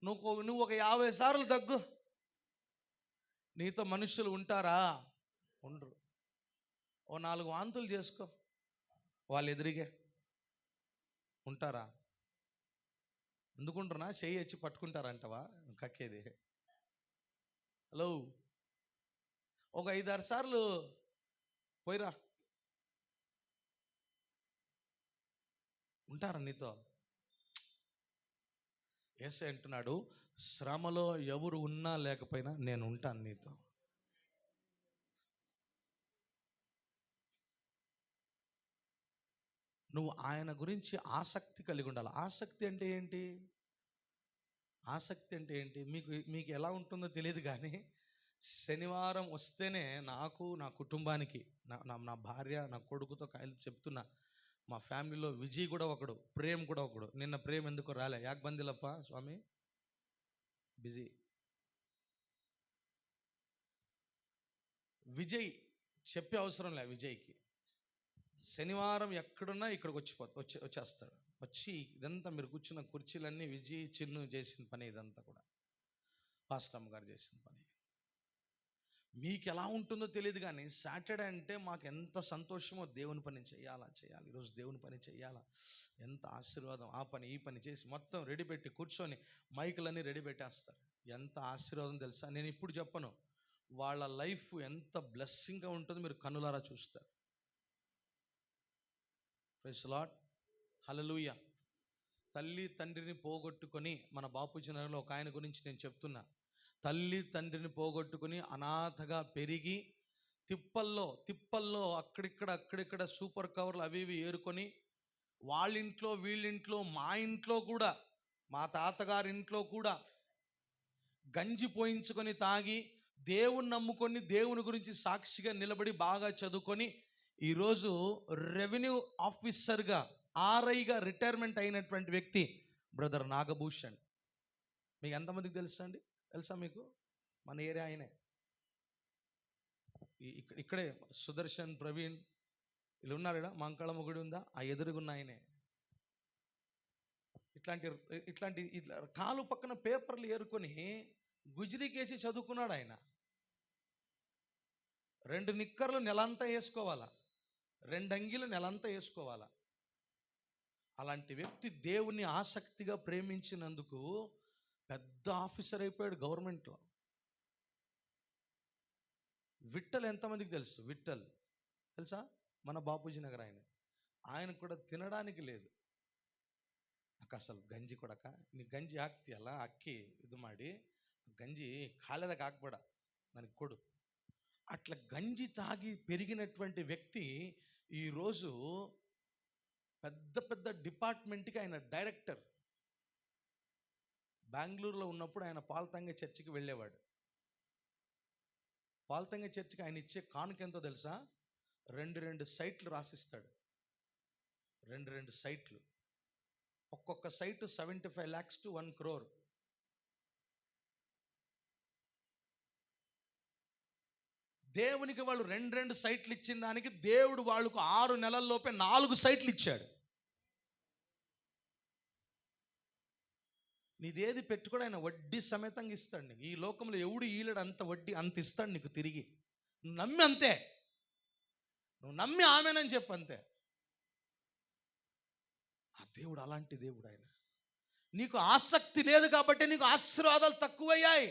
నువ్వు ఒక 50 సార్లు దగ్గు, నీతో మనుష్యులు ఉంటారా? ఉండరు. ఓ 4 వాంతులు చేసుకో, వాళ్ళు ఎదురిగే ఉంటారా? ఎందుకుంటున్నా? చెయ్యి వచ్చి పట్టుకుంటారంటవా కక్కేది? హలో, ఒక 5-6 సార్లు పోయిరా, ఉంటారా నీతో? యేసయ్య అంటున్నాడు, శ్రమలో ఎవరు ఉన్నా లేకపోయినా నేను ఉంటాను నీతో. నువ్వు ఆయన గురించి ఆసక్తి కలిగి ఉండాలి. ఆసక్తి అంటే ఏంటి? ఆసక్తి అంటే ఏంటి? మీకు ఎలా ఉంటుందో తెలియదు, కానీ శనివారం వస్తేనే నాకు, నా కుటుంబానికి, నా భార్య, నా కొడుకుతో చెప్తున్నా, మా ఫ్యామిలీలో విజయ్ కూడా ఒకడు, ప్రేమ్ కూడా ఒకడు. నిన్న ప్రేమ్ ఎందుకు రాలే? యాక్ బందిలప్ప స్వామి, బిజీ. విజయ్ చెప్పే అవసరం లే. విజయ్కి శనివారం ఎక్కడున్నా ఇక్కడికి వచ్చేస్తాడు. వచ్చి ఇదంతా మీరు కూర్చున్న కుర్చీలన్నీ విజయ్ చిన్ను చేసిన పని, ఇదంతా కూడా పాస్టమ్ గారు చేసిన పని. మీకు ఎలా ఉంటుందో తెలియదు, కానీ సాటర్డే అంటే మాకు ఎంత సంతోషమో. దేవుని పని చేయాలా, ఈరోజు దేవుని పని చేయాలా, ఎంత ఆశీర్వాదం. ఆ పని ఈ పని చేసి మొత్తం రెడీ పెట్టి కూర్చొని మైకులన్నీ రెడీ పెట్టేస్తారు. ఎంత ఆశీర్వాదం తెలుసా. నేను ఇప్పుడు చెప్పను, వాళ్ళ లైఫ్ ఎంత బ్లెస్సింగ్గా ఉంటుందో మీరు కన్నులారా చూస్తారు. ప్రైజ్ లార్డ్, హల్లెలూయా. తల్లి తండ్రిని పోగొట్టుకొని, మన బాపూజీ నగర్లో ఒక ఆయన గురించి నేను చెప్తున్నా. తల్లి తండ్రిని పోగొట్టుకుని అనాథగా పెరిగి తిప్పల్లో అక్కడిక్కడ సూపర్ కవర్లు అవి ఇవి ఏరుకొని, వాళ్ళింట్లో వీళ్ళింట్లో, మా ఇంట్లో కూడా, మా తాతగారింట్లో కూడా గంజి పోయించుకొని తాగి, దేవుని నమ్ముకొని, దేవుని గురించి సాక్షిగా నిలబడి బాగా చదువుకొని, ఈరోజు రెవెన్యూ ఆఫీసర్గా ఆర్ఐగా రిటైర్మెంట్ అయినటువంటి వ్యక్తి బ్రదర్ నాగభూషణ్. మీకు ఎంతమందికి తెలుసా మీకు? మన ఏరియా ఆయనే. ఇక్కడే సుదర్శన్, ప్రవీణ్ వీళ్ళు ఉన్నారు ఇక్కడ. మంకళమ్మ గుడి ఉందా, ఆ ఎదురుగున్న ఆయనే. ఇట్లాంటి కాలు పక్కన పేపర్లు ఏరుకొని గుజరీకేసి చదువుకున్నాడు ఆయన. 2 నిక్కర్లు నెలంతా వేసుకోవాలా, 2 అంగీలు నెలంతా వేసుకోవాలా. అలాంటి వ్యక్తి దేవుని ఆసక్తిగా ప్రేమించినందుకు పెద్ద ఆఫీసర్ అయిపోయాడు గవర్నమెంట్లో. విట్టల్ ఎంతమందికి తెలుసు? విట్టల్ తెలుసా? మన బాపూజీ నగర్ ఆయన కూడా తినడానికి లేదు. నాకు అసలు ಗಂಜಿ ಕೊಡಕ ನೀ ಗಂಜಿ ಹಾಕ್ತಿಯಲ್ಲ ಅಕ್ಕಿ ಇದು ಮಾಡಿ ಗಂಜಿ ಕಾಲದಾಗ ಹಾಕ್ಬೇಡ ನನಗೆ ಕೊಡು. అట్లా గంజి తాగి పెరిగినటువంటి వ్యక్తి ఈరోజు పెద్ద డిపార్ట్మెంట్కి ఆయన డైరెక్టర్. బెంగళూరులో ఉన్నప్పుడు ఆయన పాల్తంగ చర్చికి వెళ్ళేవాడు. పాల్తంగ చర్చికి ఆయన ఇచ్చే కానుక ఎంతో తెలుసా? 2 సైట్లు రాసిస్తాడు. 2 సైట్లు, ఒక్కొక్క సైటు 75 lakhs to 1 crore. దేవునికి వాళ్ళు 2 సైట్లు ఇచ్చిన దానికి దేవుడు వాళ్ళకు 6 నెలల్లోపే 4 సైట్లు ఇచ్చాడు. నీదేది పెట్టుకోడు ఆయన వడ్డీ సమేతంగా ఇస్తాడు నీకు. ఈ లోకంలో ఎవడు ఈలడు అంత వడ్డీ, అంత ఇస్తాడు నీకు తిరిగి. నువ్వు నమ్మి అంతే, నువ్వు నమ్మి ఆమెనని చెప్పు అంతే. ఆ దేవుడు అలాంటి దేవుడు ఆయన. నీకు ఆసక్తి లేదు కాబట్టి నీకు ఆశీర్వాదాలు తక్కువయ్యాయి.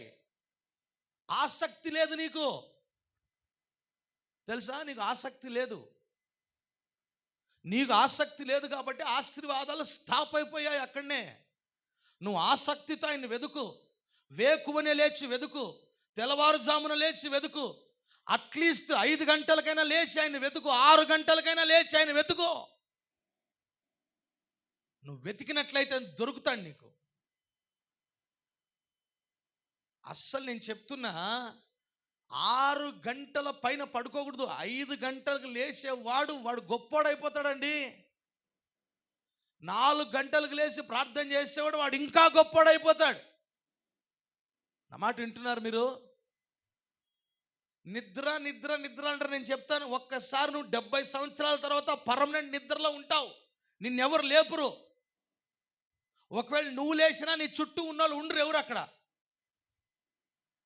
ఆసక్తి లేదు నీకు తెలుసా? నీకు ఆసక్తి లేదు. నీకు ఆసక్తి లేదు కాబట్టి ఆశీర్వాదాలు స్టాప్ అయిపోయాయి అక్కడనే. నువ్వు ఆసక్తితో ఆయన వెతుకు. వేకువనే లేచి వెతుకు, తెల్లవారుజామున లేచి వెతుకు. అట్లీస్ట్ 5 గంటలకైనా లేచి ఆయన వెతుకు, 6 గంటలకైనా లేచి ఆయన వెతుకు. నువ్వు వెతికినట్లయితే దొరుకుతాడు నీకు. అస్సలు నేను చెప్తున్నా, 6 గంటల పైన పడుకోకూడదు. 5 గంటలకు లేచేవాడు వాడు గొప్పోడైపోతాడండి. 4 గంటలకు లేచి ప్రార్థన చేసేవాడు వాడు ఇంకా గొప్పోడైపోతాడు. నా మాట వింటున్నారు మీరు? నిద్ర అంటారు. నేను చెప్తాను, ఒక్కసారి నువ్వు 70 సంవత్సరాల తర్వాత పర్మనెంట్ నిద్రలో ఉంటావు. నిన్నెవరు లేపురు. ఒకవేళ నువ్వు లేచినా నీ చుట్టూ ఉన్న వాళ్ళు ఉండరు ఎవరు అక్కడ.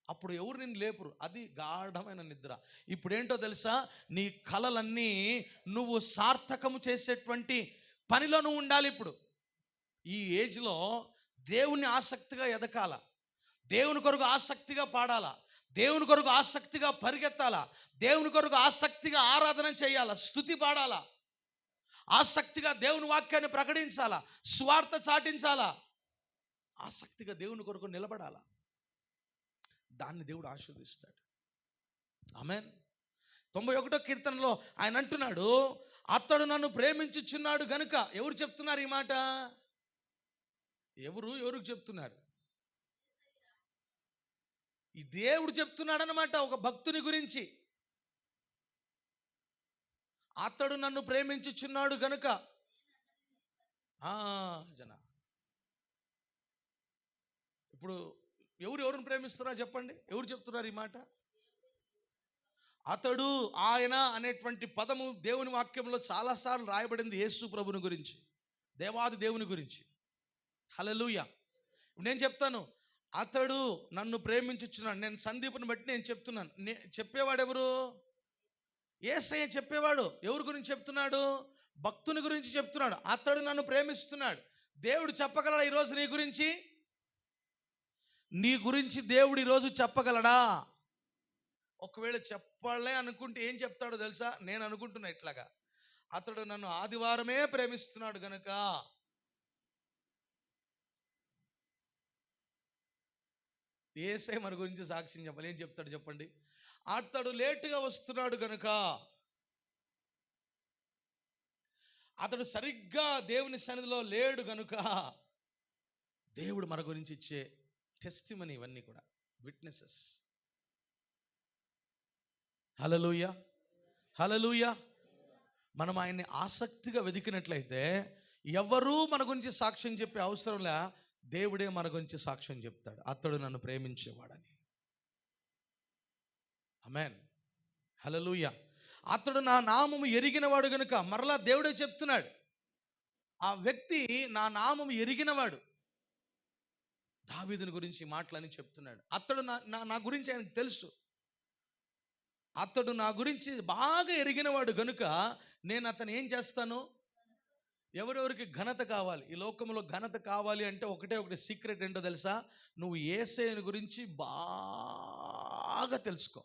అప్పుడు ఎవరు నిన్ను లేపురు. అది గాఢమైన నిద్ర. ఇప్పుడు ఏంటో తెలుసా? నీ కలలన్నీ నువ్వు సార్థకము చేసేటువంటి పనిలో నువ్వు ఉండాలి. ఇప్పుడు ఈ ఏజ్లో దేవుని ఆసక్తిగా ఎదకాల, దేవుని కొరకు ఆసక్తిగా పాడాలా, దేవుని కొరకు ఆసక్తిగా పరిగెత్తాలా, దేవుని కొరకు ఆసక్తిగా ఆరాధన చేయాలా, స్తుతి పాడాలా, ఆసక్తిగా దేవుని వాక్యాన్ని ప్రకటించాలా, స్వార్థ చాటించాలా, ఆసక్తిగా దేవుని కొరకు నిలబడాలా. దాన్ని దేవుడు ఆశీర్వదిస్తాడు. ఆమేన్. 91వ కీర్తనలో ఆయన అంటున్నాడు, అతడు నన్ను ప్రేమించుచున్నాడు గనుక. ఎవరు చెప్తున్నారు ఈ మాట? ఎవరికి చెప్తున్నారు? ఈ దేవుడు చెప్తున్నాడు అన్నమాట ఒక భక్తుని గురించి. అతడు నన్ను ప్రేమించుచున్నాడు గనుక. ఇప్పుడు ఎవరిని ప్రేమిస్తున్నారో చెప్పండి. ఎవరు చెప్తున్నారు ఈ మాట? అతడు, ఆయన అనేటువంటి పదము దేవుని వాక్యంలో చాలాసార్లు రాయబడింది యేసు ప్రభుని గురించి, దేవాది దేవుని గురించి. హల్లెలూయా. నేను చెప్తాను, అతడు నన్ను ప్రేమించుచున్నాడు. నేను సందీపుని బట్టి నేను చెప్తున్నాను. చెప్పేవాడు ఎవరు? యేసయ్య చెప్పేవాడు. ఎవరి గురించి చెప్తున్నాడు? భక్తుని గురించి చెప్తున్నాడు. అతడు నన్ను ప్రేమిస్తున్నాడు. దేవుడు చెప్పగలడా ఈరోజు నీ గురించి? నీ గురించి దేవుడు ఈరోజు చెప్పగలడా? ఒకవేళ చెప్పాలే అనుకుంటే ఏం చెప్తాడో తెలుసా? నేను అనుకుంటున్నా ఇట్లాగా, అతడు నన్ను ఆదివారమే ప్రేమిస్తున్నాడు గనుక. యేసయ్య మన గురించి సాక్ష్యం చెప్పాలి. ఏం చెప్తాడు చెప్పండి? అతడు లేటుగా వస్తున్నాడు గనుక, అతడు సరిగ్గా దేవుని సన్నిధిలో లేడు గనుక, దేవుడు మన గురించి ఇచ్చే టెస్టిమనీ ఇవన్నీ కూడా విట్నెసెస్. హల్లెలూయా, హల్లెలూయా. మనం ఆయన్ని ఆసక్తిగా వెతికినట్లయితే ఎవరూ మన గురించి సాక్ష్యం చెప్పే అవసరంలే, దేవుడే మన గురించి సాక్ష్యం చెప్తాడు. అతడు నన్ను ప్రేమించేవాడని. ఆమేన్, హల్లెలూయా. అతడు నా నామము ఎరిగినవాడు గనుక, మరలా దేవుడే చెప్తున్నాడు, ఆ వ్యక్తి నా నామము ఎరిగినవాడు. దావీదుని గురించి మాటలని చెప్తున్నాడు. అతడు నా గురించి ఆయనకు తెలుసు. అతడు నా గురించి బాగా ఎరిగినవాడు గనుక నేను అతను ఏం చేస్తాను? ఎవరెవరికి ఘనత కావాలి ఈ లోకంలో? ఘనత కావాలి అంటే ఒకటే ఒకటి సీక్రెట్ ఏంటో తెలుసా? నువ్వు యేసయ్యని గురించి బాగా తెలుసుకో.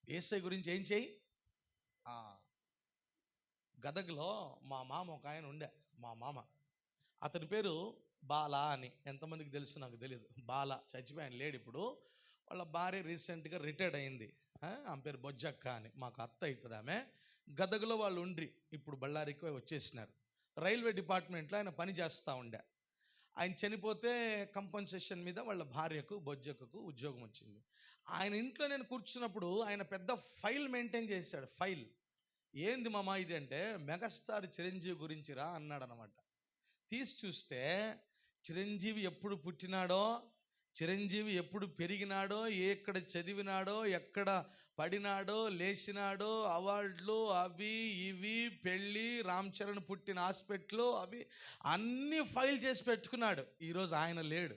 యేసయ్య గురించి ఏం చేయి? గదగ్లో మా మామ ఒక ఆయన ఉండే, మా మామ. అతని పేరు బాలా అని. ఎంతమందికి తెలుసు నాకు తెలియదు. బాలా చచ్చిపోయాను, లేడు ఇప్పుడు. వాళ్ళ భార్య రీసెంట్గా రిటైర్డ్ అయింది. ఆమె పేరు బొజ్జక్క అని, మాకు అత్త అవుతుంది ఆమె. గదగలో వాళ్ళు ఉండ్రి, ఇప్పుడు బళ్ళారికి వచ్చేసినారు. రైల్వే డిపార్ట్మెంట్లో ఆయన పని చేస్తూ ఉండే. ఆయన చనిపోతే కంపన్సేషన్ మీద వాళ్ళ భార్యకు బొజ్జక్కకు ఉద్యోగం వచ్చింది. ఆయన ఇంట్లో నేను కూర్చున్నప్పుడు ఆయన పెద్ద ఫైల్ మెయింటైన్ చేశాడు. ఫైల్ ఏంది మామ ఇది అంటే, మెగాస్టార్ చిరంజీవి గురించి రా అన్నాడు అనమాట. తీసి చూస్తే చిరంజీవి ఎప్పుడు పుట్టినాడో, చిరంజీవి ఎప్పుడు పెరిగినాడో, ఎక్కడ చదివినాడో, ఎక్కడ పడినాడో, లేచినాడో, అవార్డులు అవి ఇవి, పెళ్ళి, రామ్ చరణ్ పుట్టిన హాస్పిటల్, అవి అన్నీ ఫైల్ చేసి పెట్టుకున్నాడు. ఈరోజు ఆయన లేడు.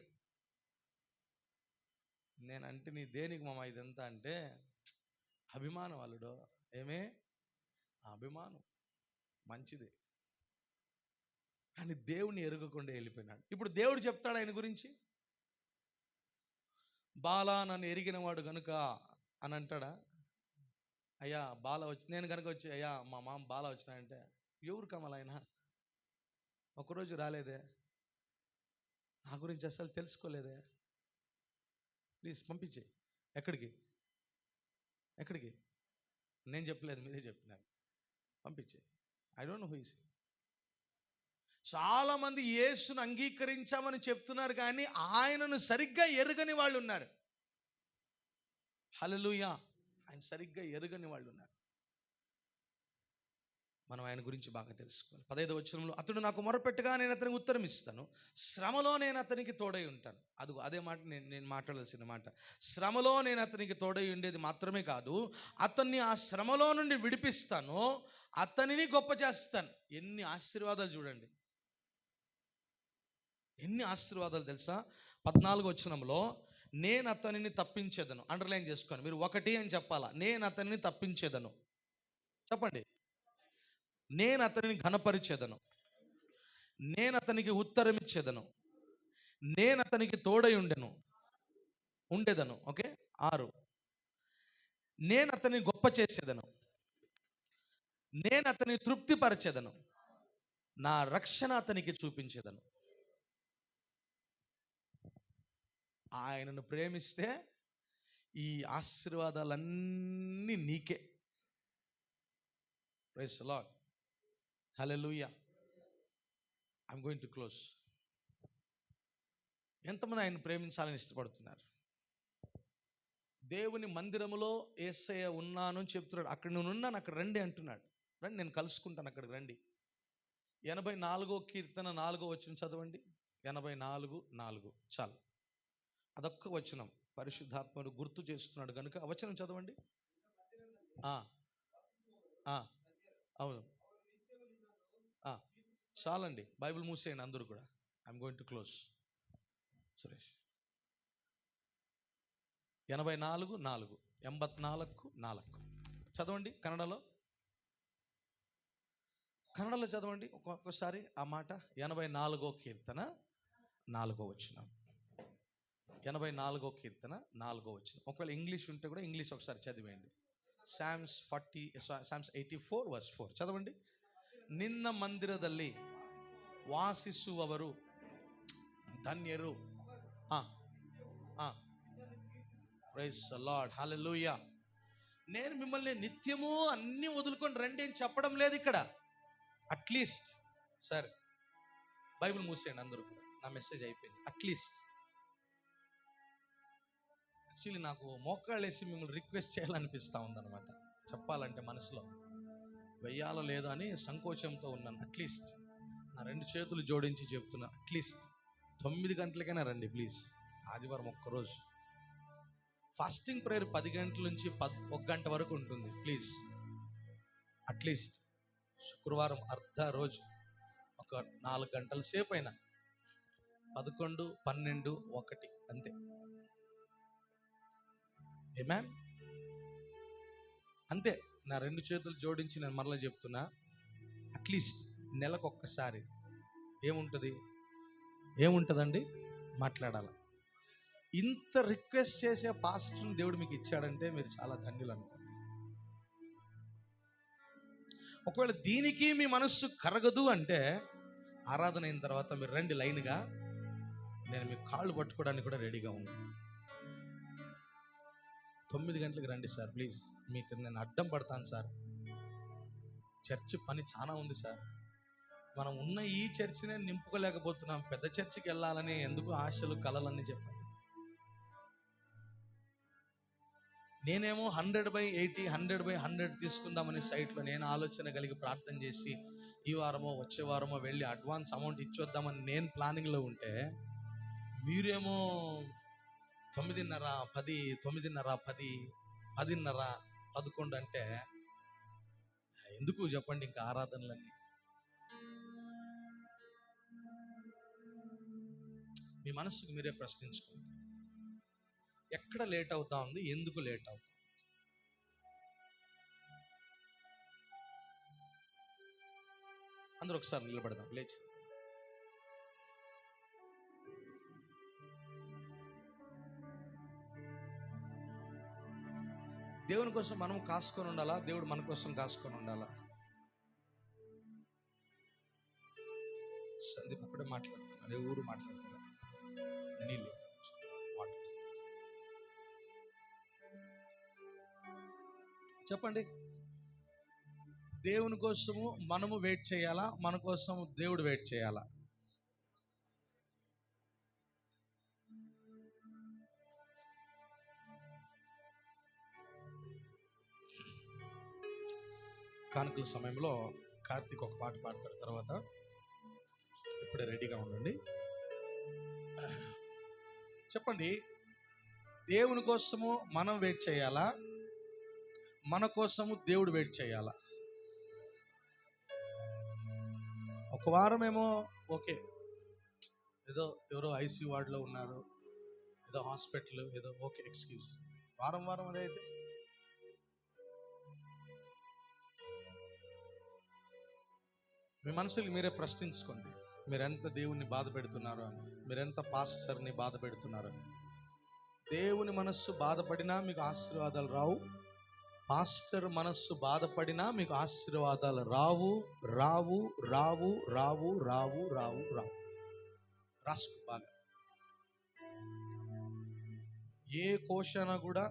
నేనంటే నీ దేనికి మామ ఇదంతా అంటే, అభిమానం అల్లుడు. ఏమే అభిమానం మంచిది, కానీ దేవుని ఎరుగకుండా వెళ్ళిపోయినాడు. ఇప్పుడు దేవుడు చెప్తాడు ఆయన గురించి, బాలా నన్ను ఎరిగినవాడు గనుక అని అంటాడా? అయ్యా బాల వచ్చి, నేను కనుక వచ్చి అయ్యా మా మామ బాల వచ్చినాయంటే, ఎవరు కమల ఆయన ఒకరోజు రాలేదే, నా గురించి అసలు తెలుసుకోలేదే, ప్లీజ్ పంపించే. ఎక్కడికి ఎక్కడికి? నేను చెప్పలేదు, మీరే చెప్పినారు. పంపించే. I don't know who is. చాలామంది యేసును అంగీకరించామని చెప్తున్నారు, కానీ ఆయనను సరిగ్గా ఎరుగని వాళ్ళు ఉన్నారు. హల్లెలూయా. ఆయన సరిగ్గా ఎరుగని వాళ్ళు ఉన్నారు. మనం ఆయన గురించి బాగా తెలుసుకోవాలి. 15వ వచనంలో, అతడు నాకు మొరపెట్టగా నేను అతనికి ఉత్తరం ఇస్తాను, శ్రమలో నేను అతనికి తోడై ఉంటాను. అదే మాట నేను మాట్లాడాల్సిన మాట. శ్రమలో నేను అతనికి తోడై ఉండేది మాత్రమే కాదు, అతన్ని ఆ శ్రమలో నుండి విడిపిస్తాను, అతనిని గొప్ప చేస్తాను. ఎన్ని ఆశీర్వాదాలు చూడండి, ఎన్ని ఆశీర్వాదాలు తెలుసా? 14వ వచనంలో, నేను అతనిని తప్పించేదను. అండర్లైన్ చేసుకోండి మీరు, ఒకటి అని చెప్పాలా. నేను అతనిని తప్పించేదను. చెప్పండి. నేను అతనిని ఘనపరిచేదను, నేను అతనికి ఉత్తరం ఇచ్చేదను, నేను అతనికి తోడై ఉండేదను. ఓకే. 6, నేను అతన్ని గొప్ప చేసేదను, నేను అతని తృప్తిపరచేదను, నా రక్షణ అతనికి చూపించేదను. ఆయనను ప్రేమిస్తే ఈ ఆశీర్వాదాలన్నీ నీకే. Praise the lord, hallelujah. I'm going to close. ఎంతమంది ఆయన ప్రేమించాలని ఇష్టపడుతున్నారు? దేవుని మందిరములో యేసయ్య ఉన్నాను అని చెప్తున్నాడు. అక్కడ నేను ఉన్నాను, అక్కడ రండి అంటున్నాడు. రండి, నేను కలుసుకుంటాను, అక్కడికి రండి. 84వ కీర్తన 4వ వచనం చదవండి. 84:4 చాలు. అదొక్క వచనం పరిశుద్ధాత్ముడు గుర్తు చేస్తున్నాడు కనుక ఆ వచనం చదవండి. అవును, చాలండి. బైబిల్ మూసేయండి అందరూ కూడా. I'm going to close. Suresh 84 4 84 4 చదవండి. కన్నడలో చదవండి ఒక్కొక్కసారి ఆ మాట. 84వ కీర్తన 4వ వచనం. 84వ కీర్తన 4వ వచనం. ఒకవేళ ఇంగ్లీష్ ఉంటే కూడా ఇంగ్లీష్ ఒకసారి చదివేయండి. Psalms 84 verse 4 చదవండి. నిన్న మందిరದಲ್ಲಿ ವಾಸಿಸುವವರು ಧನ್ಯರು. ప్రైజ్ ద లార్డ్, హల్లెలూయా. నేను మిమ్మల్ని నిత్యము అన్ని వదులుకొని రండి అని చెప్పడం లేదు ఇక్కడ. అట్లీస్ట్ సరే బైబిల్ మూసేయండి అందరూ కూడా, నా మెసేజ్ అయిపోయింది. అట్లీస్ట్ యాక్చువల్లీ నాకు మోకాళ్ళు వేసి మిమ్మల్ని రిక్వెస్ట్ చేయాలనిపిస్తూ ఉందన్నమాట. చెప్పాలంటే మనసులో వెయ్యాలో లేదో అని సంకోచంతో ఉన్నాను. అట్లీస్ట్ నా 2 చేతులు జోడించి చెప్తున్నా, అట్లీస్ట్ 9 గంటలకైనా రండి ప్లీజ్. ఆదివారం ఒక్కరోజు ఫాస్టింగ్ ప్రేయర్ 10 గంటల నుంచి 1 గంట వరకు ఉంటుంది. ప్లీజ్ అట్లీస్ట్ శుక్రవారం అర్ధ రోజు ఒక 4 గంటల సేపు అయినా, 11, 12, 1 అంతే. ఆమేన్. అంతే. నా 2 చేతులు జోడించి నేను మరలా చెప్తున్నా, అట్లీస్ట్ నెలకు ఒక్కసారి ఏముంటుందండి మాట్లాడాలి. ఇంత రిక్వెస్ట్ చేసే పాస్టర్ని దేవుడు మీకు ఇచ్చాడంటే మీరు చాలా ధన్యులు అనుకోండి. ఒకవేళ దీనికి మీ మనస్సు కరగదు అంటే ఆరాధన అయిన తర్వాత మీరు రండి లైన్గా, నేను మీ కాళ్ళు పట్టుకోవడానికి కూడా రెడీగా ఉన్నాను. 9 గంటలకు రండి సార్ ప్లీజ్, మీకు నేను అడ్డం పడతాను సార్. చర్చి పని చాలా ఉంది సార్. మనం ఉన్న ఈ చర్చినే నింపుకోలేకపోతున్నాం. పెద్ద చర్చికి వెళ్ళాలని ఎందుకు ఆశలు కలలని చెప్పండి. నేనేమో 100/80 100/100 తీసుకుందామని సైట్లో నేను ఆలోచన కలిగి ప్రార్థన చేసి ఈ వారమో వచ్చే వారమో వెళ్ళి అడ్వాన్స్ అమౌంట్ ఇచ్చొద్దామని నేను ప్లానింగ్లో ఉంటే, మీరేమో 9:30, 10, 9:30, 10, 10:30, 11 అంటే ఎందుకు చెప్పండి ఇంకా ఆరాధనలన్నీ. మీ మనసుకు మీరే ప్రశ్నించుకోండి. ఎక్కడ లేట్ అవుతా ఉంది, ఎందుకు లేట్ అవుతా ఉంది? అందరూ ఒకసారి నిలబడదాం లేచి. దేవుని కోసం మనం కాసుకొని ఉండాలా, దేవుడు మన కోసం కాసుకొని ఉండాలా? సందీప్ ఒకటే మాట్లాడుతున్నాడు, ఏ ఊరు మాట్లాడతారా? నీళ్ళు వాటర్ చెప్పండి. దేవుని కోసము మనము వెయిట్ చేయాలా, మన కోసం దేవుడు వెయిట్ చేయాలా? కానుకల సమయంలో కార్తీక్ ఒక పాట పాడతాడు. తర్వాత ఇప్పుడే రెడీగా ఉండండి. చెప్పండి, దేవుని కోసము మనం వెయిట్ చేయాలా, మన కోసము దేవుడు వెయిట్ చేయాలా? ఒక వారమేమో ఓకే, ఏదో ఎవరో ఐసీయూ వార్డులో ఉన్నారు, ఏదో హాస్పిటల్, ఏదో ఓకే ఎక్స్క్యూజ్. వారం అదైతే మీ మనసులు మీరే ప్రశ్నించుకోండి. మీరెంత దేవుణ్ణి బాధ పెడుతున్నారు అని, మీరెంత పాస్టర్ని బాధ పెడుతున్నారు అని. దేవుని మనస్సు బాధపడినా మీకు ఆశీర్వాదాలు రావు. పాస్టర్ మనస్సు బాధపడినా మీకు ఆశీర్వాదాలు రావు. రాసుకో బాగా. ఏ కోశన కూడా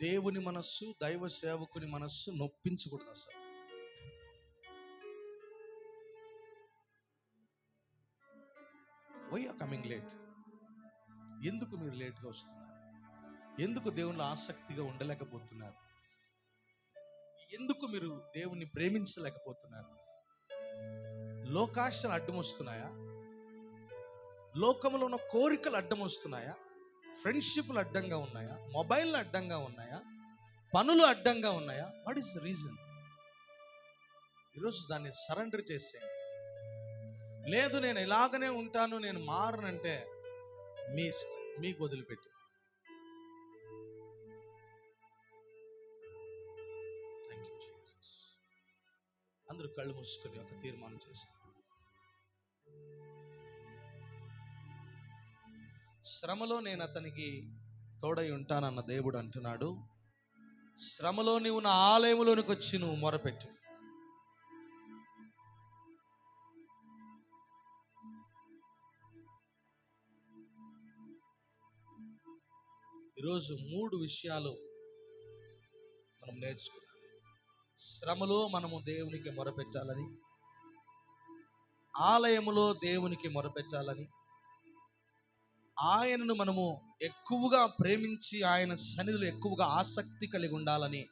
దేవుని మనస్సు, దైవ సేవకుని మనస్సు నొప్పించకూడదు అసలు. Why are coming late? ఎందుకు మీరు లేట్గా వస్తున్నారు? ఎందుకు దేవునిలో ఆసక్తిగా ఉండలేకపోతున్నారు? ఎందుకు మీరు దేవుణ్ణి ప్రేమించలేకపోతున్నారు? లోకాశలు అడ్డం వస్తున్నాయా? లోకంలో ఉన్న కోరికలు అడ్డం వస్తున్నాయా? ఫ్రెండ్షిప్లు అడ్డంగా ఉన్నాయా? మొబైల్ అడ్డంగా ఉన్నాయా? పనులు అడ్డంగా ఉన్నాయా? What is the reason? ఈరోజు దాన్ని సరెండర్ చేసేయండి. లేదు నేను ఇలాగనే ఉంటాను, నేను మారనంటే మీ ఇష్టం, మీకు వదిలిపెట్టి. Thank you Jesus. అందరూ కళ్ళు మూసుకొని ఒక తీర్మానం చేస్తారు. శ్రమలో నేను అతనికి తోడై ఉంటానన్న దేవుడు అంటున్నాడు. శ్రమలో నువ్వు నా ఆలయంలోనికి వచ్చి నువ్వు మొరపెట్టు. ఈరోజు 3 విషయాలు మనం నేర్చుకున్నాం. శ్రమలో మనము దేవునికి మొరపెట్టాలని, ఆలయములో దేవునికి మొరపెట్టాలని, ఆయనను మనము ఎక్కువగా ప్రేమించి ఆయన సన్నిధిలో ఎక్కువగా ఆసక్తి కలిగి ఉండాలని,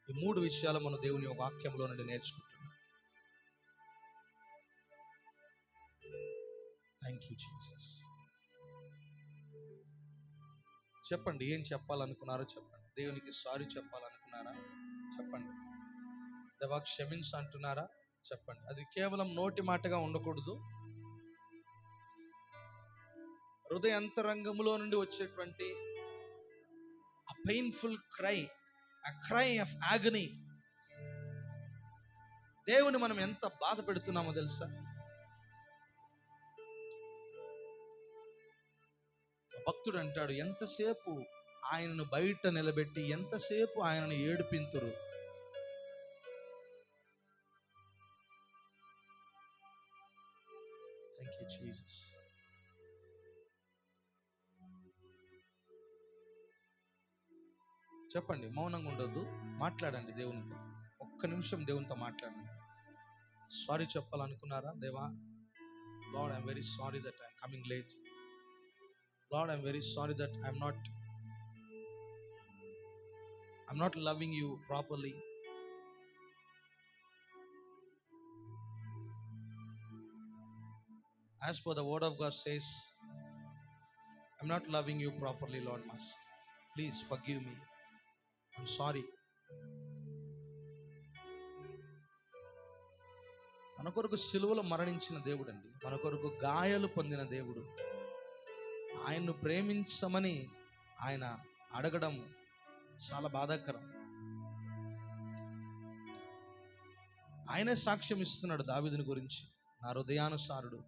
ఈ 3 విషయాలు మనం దేవుని వాక్యంలో నుండి నేర్చుకుంటున్నాం. Thank you Jesus. చెప్పండి, ఏం చెప్పాలనుకున్నారో చెప్పండి. దేవునికి సారీ చెప్పాలనుకున్నారా చెప్పండి. దేవా క్షమించు అంటున్నారా చెప్పండి. అది కేవలం నోటి మాటగా ఉండకూడదు. హృదయాంతరంగములో నుండి వచ్చేటువంటి ఆ పెయిన్ఫుల్ క్రై, ఆ క్రై ఆఫ్ ఆగనీ. దేవుని మనం ఎంత బాధ పెడుతున్నామో తెలుసా? భక్తుడు అంటాడు, ఎంతసేపు ఆయనను బయట నిలబెట్టి ఎంతసేపు ఆయనను ఏడిపింతురు. Thank you Jesus. చెప్పండి, మౌనంగా ఉండొద్దు, మాట్లాడండి దేవునితో. ఒక్క నిమిషం దేవునితో మాట్లాడండి. సారీ చెప్పాలనుకున్నారా? దేవా, lord I'm very sorry that I'm coming late. Lord, I'm very sorry that I'm not loving you properly. As per the word of God says, I'm not loving you properly, Lord Master. Please forgive me. I'm sorry. మన కొరకు సిలువలో మరణించిన దేవుడు అండి, మన కొరకు గాయాలు పొందిన దేవుడు. ఆయన్ను ప్రేమించమని ఆయన అడగడం చాలా బాధాకరం. ఆయనే సాక్ష్యం ఇస్తున్నాడు దావీదుని గురించి, నా హృదయానుసారుడు.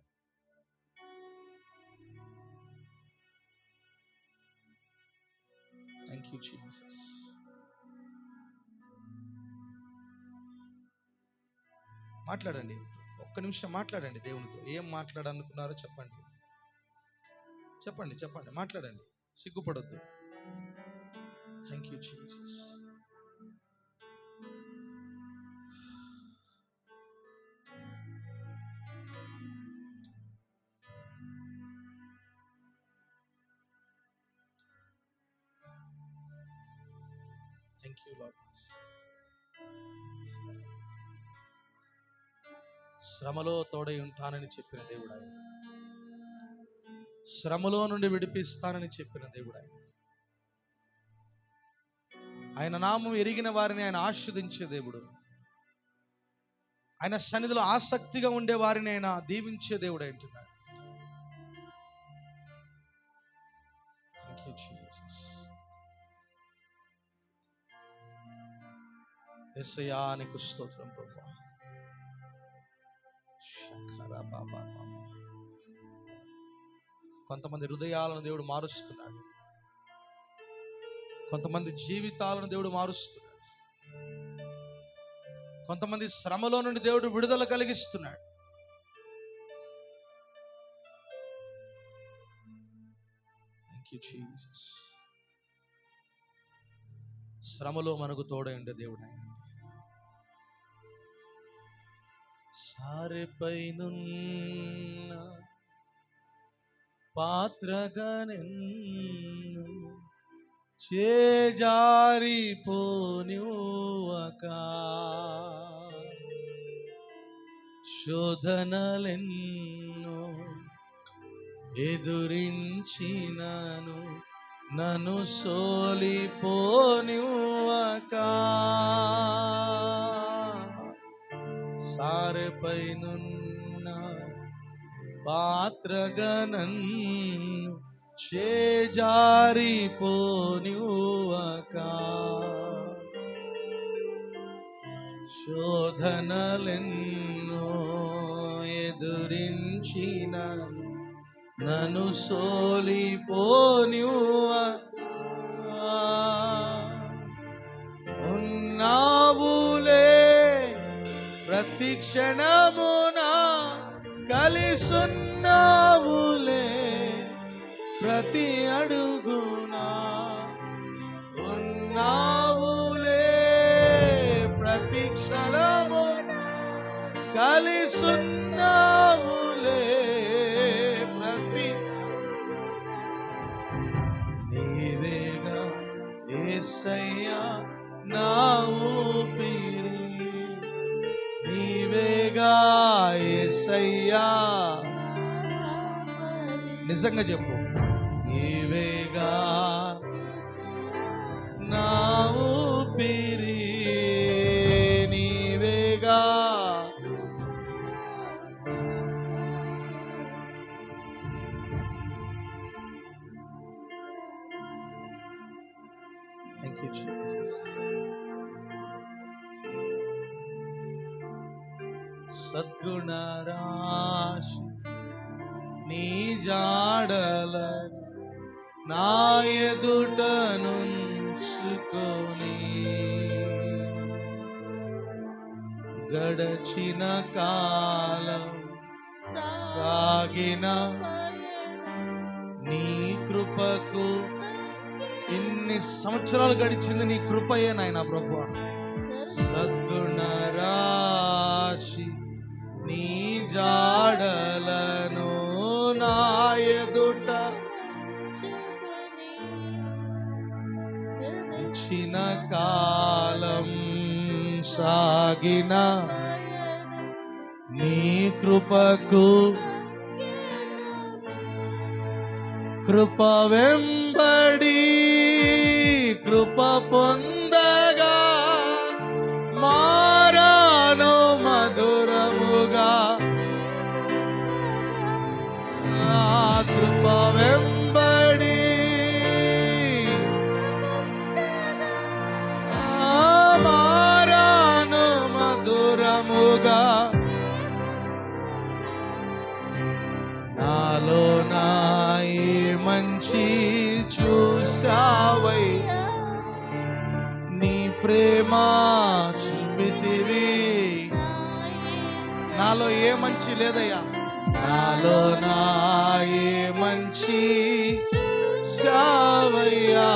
Thank you Jesus. మాట్లాడండి, ఒక్క నిమిషం మాట్లాడండి దేవునితో. ఏం మాట్లాడాలనుకున్నారో చెప్పండి. చెప్పండి చెప్పండి, మాట్లాడండి, సిగ్గుపడొద్దు. Thank you Jesus. Thank you lord. శ్రమలో తోడై ఉంటానని చెప్పిన దేవుడు ఆయన. శ్రమలో నుండి విడిపిస్తానని చెప్పిన దేవుడు ఆయన. ఆయన నామం ఎరిగిన వారిని ఆయన ఆశీర్వదించే దేవుడు. ఆయన సన్నిధిలో ఆసక్తిగా ఉండే వారిని ఆయన దీవించే దేవుడు అంటున్నాడు. Thank you Jesus. యేసయ్యా నీకు స్తోత్రం ప్రభువా. శంకరా బాబా. కొంతమంది హృదయాలను దేవుడు మారుస్తున్నాడు, కొంతమంది జీవితాలను దేవుడు మారుస్తున్నాడు, కొంతమంది శ్రమలో నుండి దేవుడు విడుదల కలిగిస్తున్నాడు. Thank you Jesus. శ్రమలో మనకు తోడై ఉండే దేవుడు ఆయన. సారెపైనున్న పాత్రగా నిన్ను చేజారిపోనివ్వక, శోధనలెన్నో ఎదురించినను నన్ను సోలిపోనివ్వక, సారెపైనున్న పాత్రగా నన్ను చేజారిపోనివ్వక శోధనలెన్నో ఎదురించిన నన్ను సోలిపోనివ్వక ఉన్నావులే ప్రతి క్షణమున కలిసున్నావులే ప్రతి అడుగునా ఉన్నావులే ప్రతి క్షణమున కలిసున్నావులే ప్రతి నీవేగా యేసయ్యా నా ఊపిరి నీవేగా యేసయ్యా నిజంగా చెప్పు నీవేగా నా ఊపిరి నీవేగా థాంక్ యూ జీసస్ సద్గుణ రాశి నీ జాడలను నా ఎదుట నుంచుకొని గడచిన కాలం సాగిన నీ కృపకు ఇన్ని సంవత్సరాలు గడిచింది నీ కృపయే నాయనా ప్రభువా సద్గుణ రాశి నీ జాడలను నా ఎదుట ఇచ్చిన కాలం సాగిన నీ కృపకు కృప వెంబడి కృప పొందగా మారాను మధురముగా ఆ కృప వెంబడి మారాను మధురముగా నాలో నాయి మంచి చూసావయ్యా నీ ప్రేమ చూపితివి నాలో ఏ మంచి లేదయ్యా నాలో నా ఏ మంచి చూసావయ్యా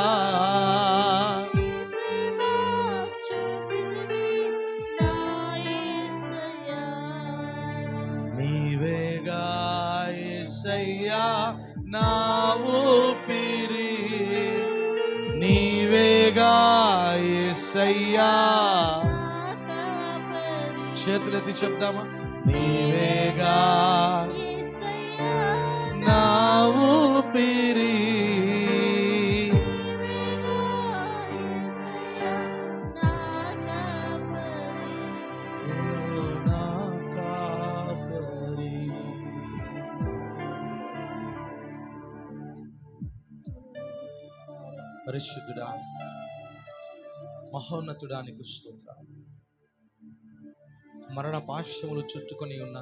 నీవేగా యేసయ్యా నా ఊపిరి నీవేగా యేసయ్యా చేతులెత్తి చెప్దామా నీవేగా నా ఊపిరి నా కాపరి పరిశుద్ధుడా మహోన్నతుడా నీకు స్తోత్రాలు మరణ పాశములు చుట్టుకొని ఉన్న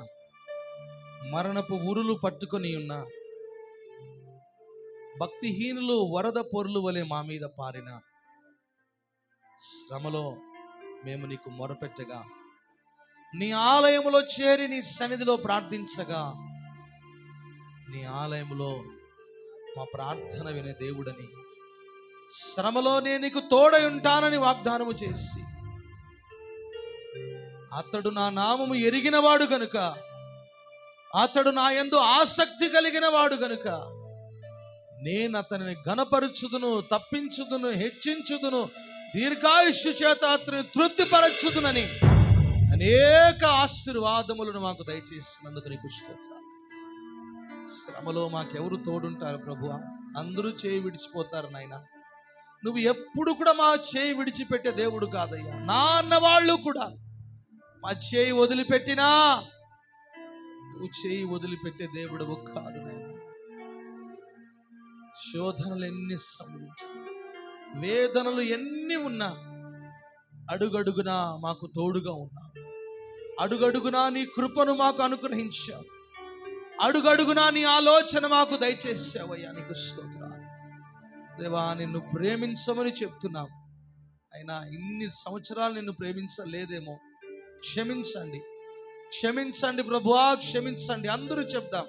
మరణపు ఉరులు పట్టుకొని ఉన్న భక్తిహీనులు వరద పొర్లు వలె మా మీద పారిన శ్రమలో మేము నీకు మొరపెట్టగా నీ ఆలయములో చేరి నీ సన్నిధిలో ప్రార్థించగా నీ ఆలయములో మా ప్రార్థన వినే దేవుడని శ్రమలో నేను నీకు తోడై ఉంటానని వాగ్దానము చేసి అతడు నా నామము ఎరిగినవాడు గనుక అతడు నా యందు ఆసక్తి కలిగిన వాడు గనుక నేను అతనిని ఘనపరచుదును తప్పించుదును హెచ్చించుదును దీర్ఘాయుష్యు చేత అతని తృప్తిపరచుదునని అనేక ఆశీర్వాదములను మాకు దయచేసినందుకు నీకు స్తోత్రాలు. శ్రమలో మాకెవరు తోడుంటారు ప్రభువా? అందరూ చేయి విడిచిపోతారు నాయన. నువ్వు ఎప్పుడు కూడా మా చేయి విడిచిపెట్టే దేవుడు కాదయ్యా. నా అన్నవాళ్ళు కూడా మా చేయి వదిలిపెట్టినా నువ్వు చేయి వదిలిపెట్టే దేవుడు కాదు నాయన. శోధనలు ఎన్ని సంభవించిన, వేదనలు ఎన్ని ఉన్నా అడుగడుగునా మాకు తోడుగా ఉన్నావు. అడుగడుగునా నీ కృపను మాకు అనుగ్రహించావు. అడుగడుగునా నీ ఆలోచన మాకు దయచేసావయ్యా. నీకు స్తోత్రాలు దేవా. నిన్ను ప్రేమించమని చెప్తున్నాం, అయినా ఇన్ని సంవత్సరాలు నిన్ను ప్రేమించలేదేమో. క్షమించండి, క్షమించండి ప్రభువా, క్షమించండి. అందరూ చెప్దాం,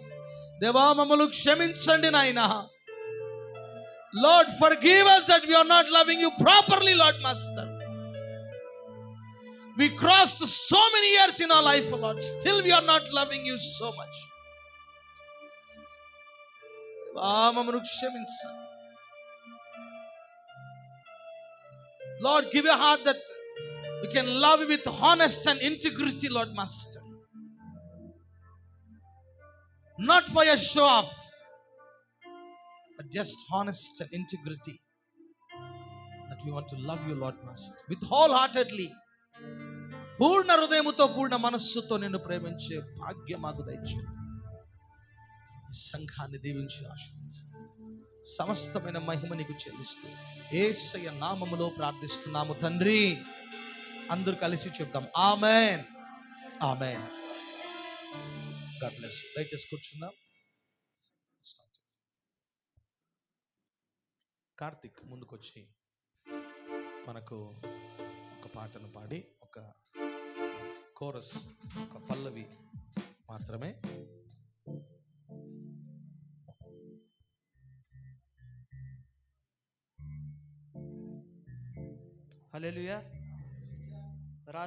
దేవా మమ్మల్ని క్షమించండి నాయనా. Lord, forgive us that we are not loving you properly, Lord Master. We crossed so many years in our life, Lord. Still we are not loving you so much. మమ్మల్ని క్షమించండి. Lord, give a heart that we can love with honest and integrity, Lord Master. Not for a show off, but just honest and integrity. That we want to love you, Lord Master, with wholeheartedly. పూర్ణ హృదయముతో, పూర్ణ మనస్సుతో నిన్ను ప్రేమించే భాగ్యం మాకు దయచేయండి. సంఘాన్ని దీవించి ఆశీర్వదించు. సమస్తమైన మహిమ నీకు చెల్లిస్తూ యేసయ్య నామములో ప్రార్థిస్తున్నాము తండ్రి. అందరూ కలిసి చెప్తాం, amen, amen. God bless you. దయచేసి కూర్చుందాం. కార్తిక్ ముందుకొచ్చి మనకు ఒక పాటను పాడి, ఒక కోరస్, ఒక పల్లవి మాత్రమే. హల్లెలూయా.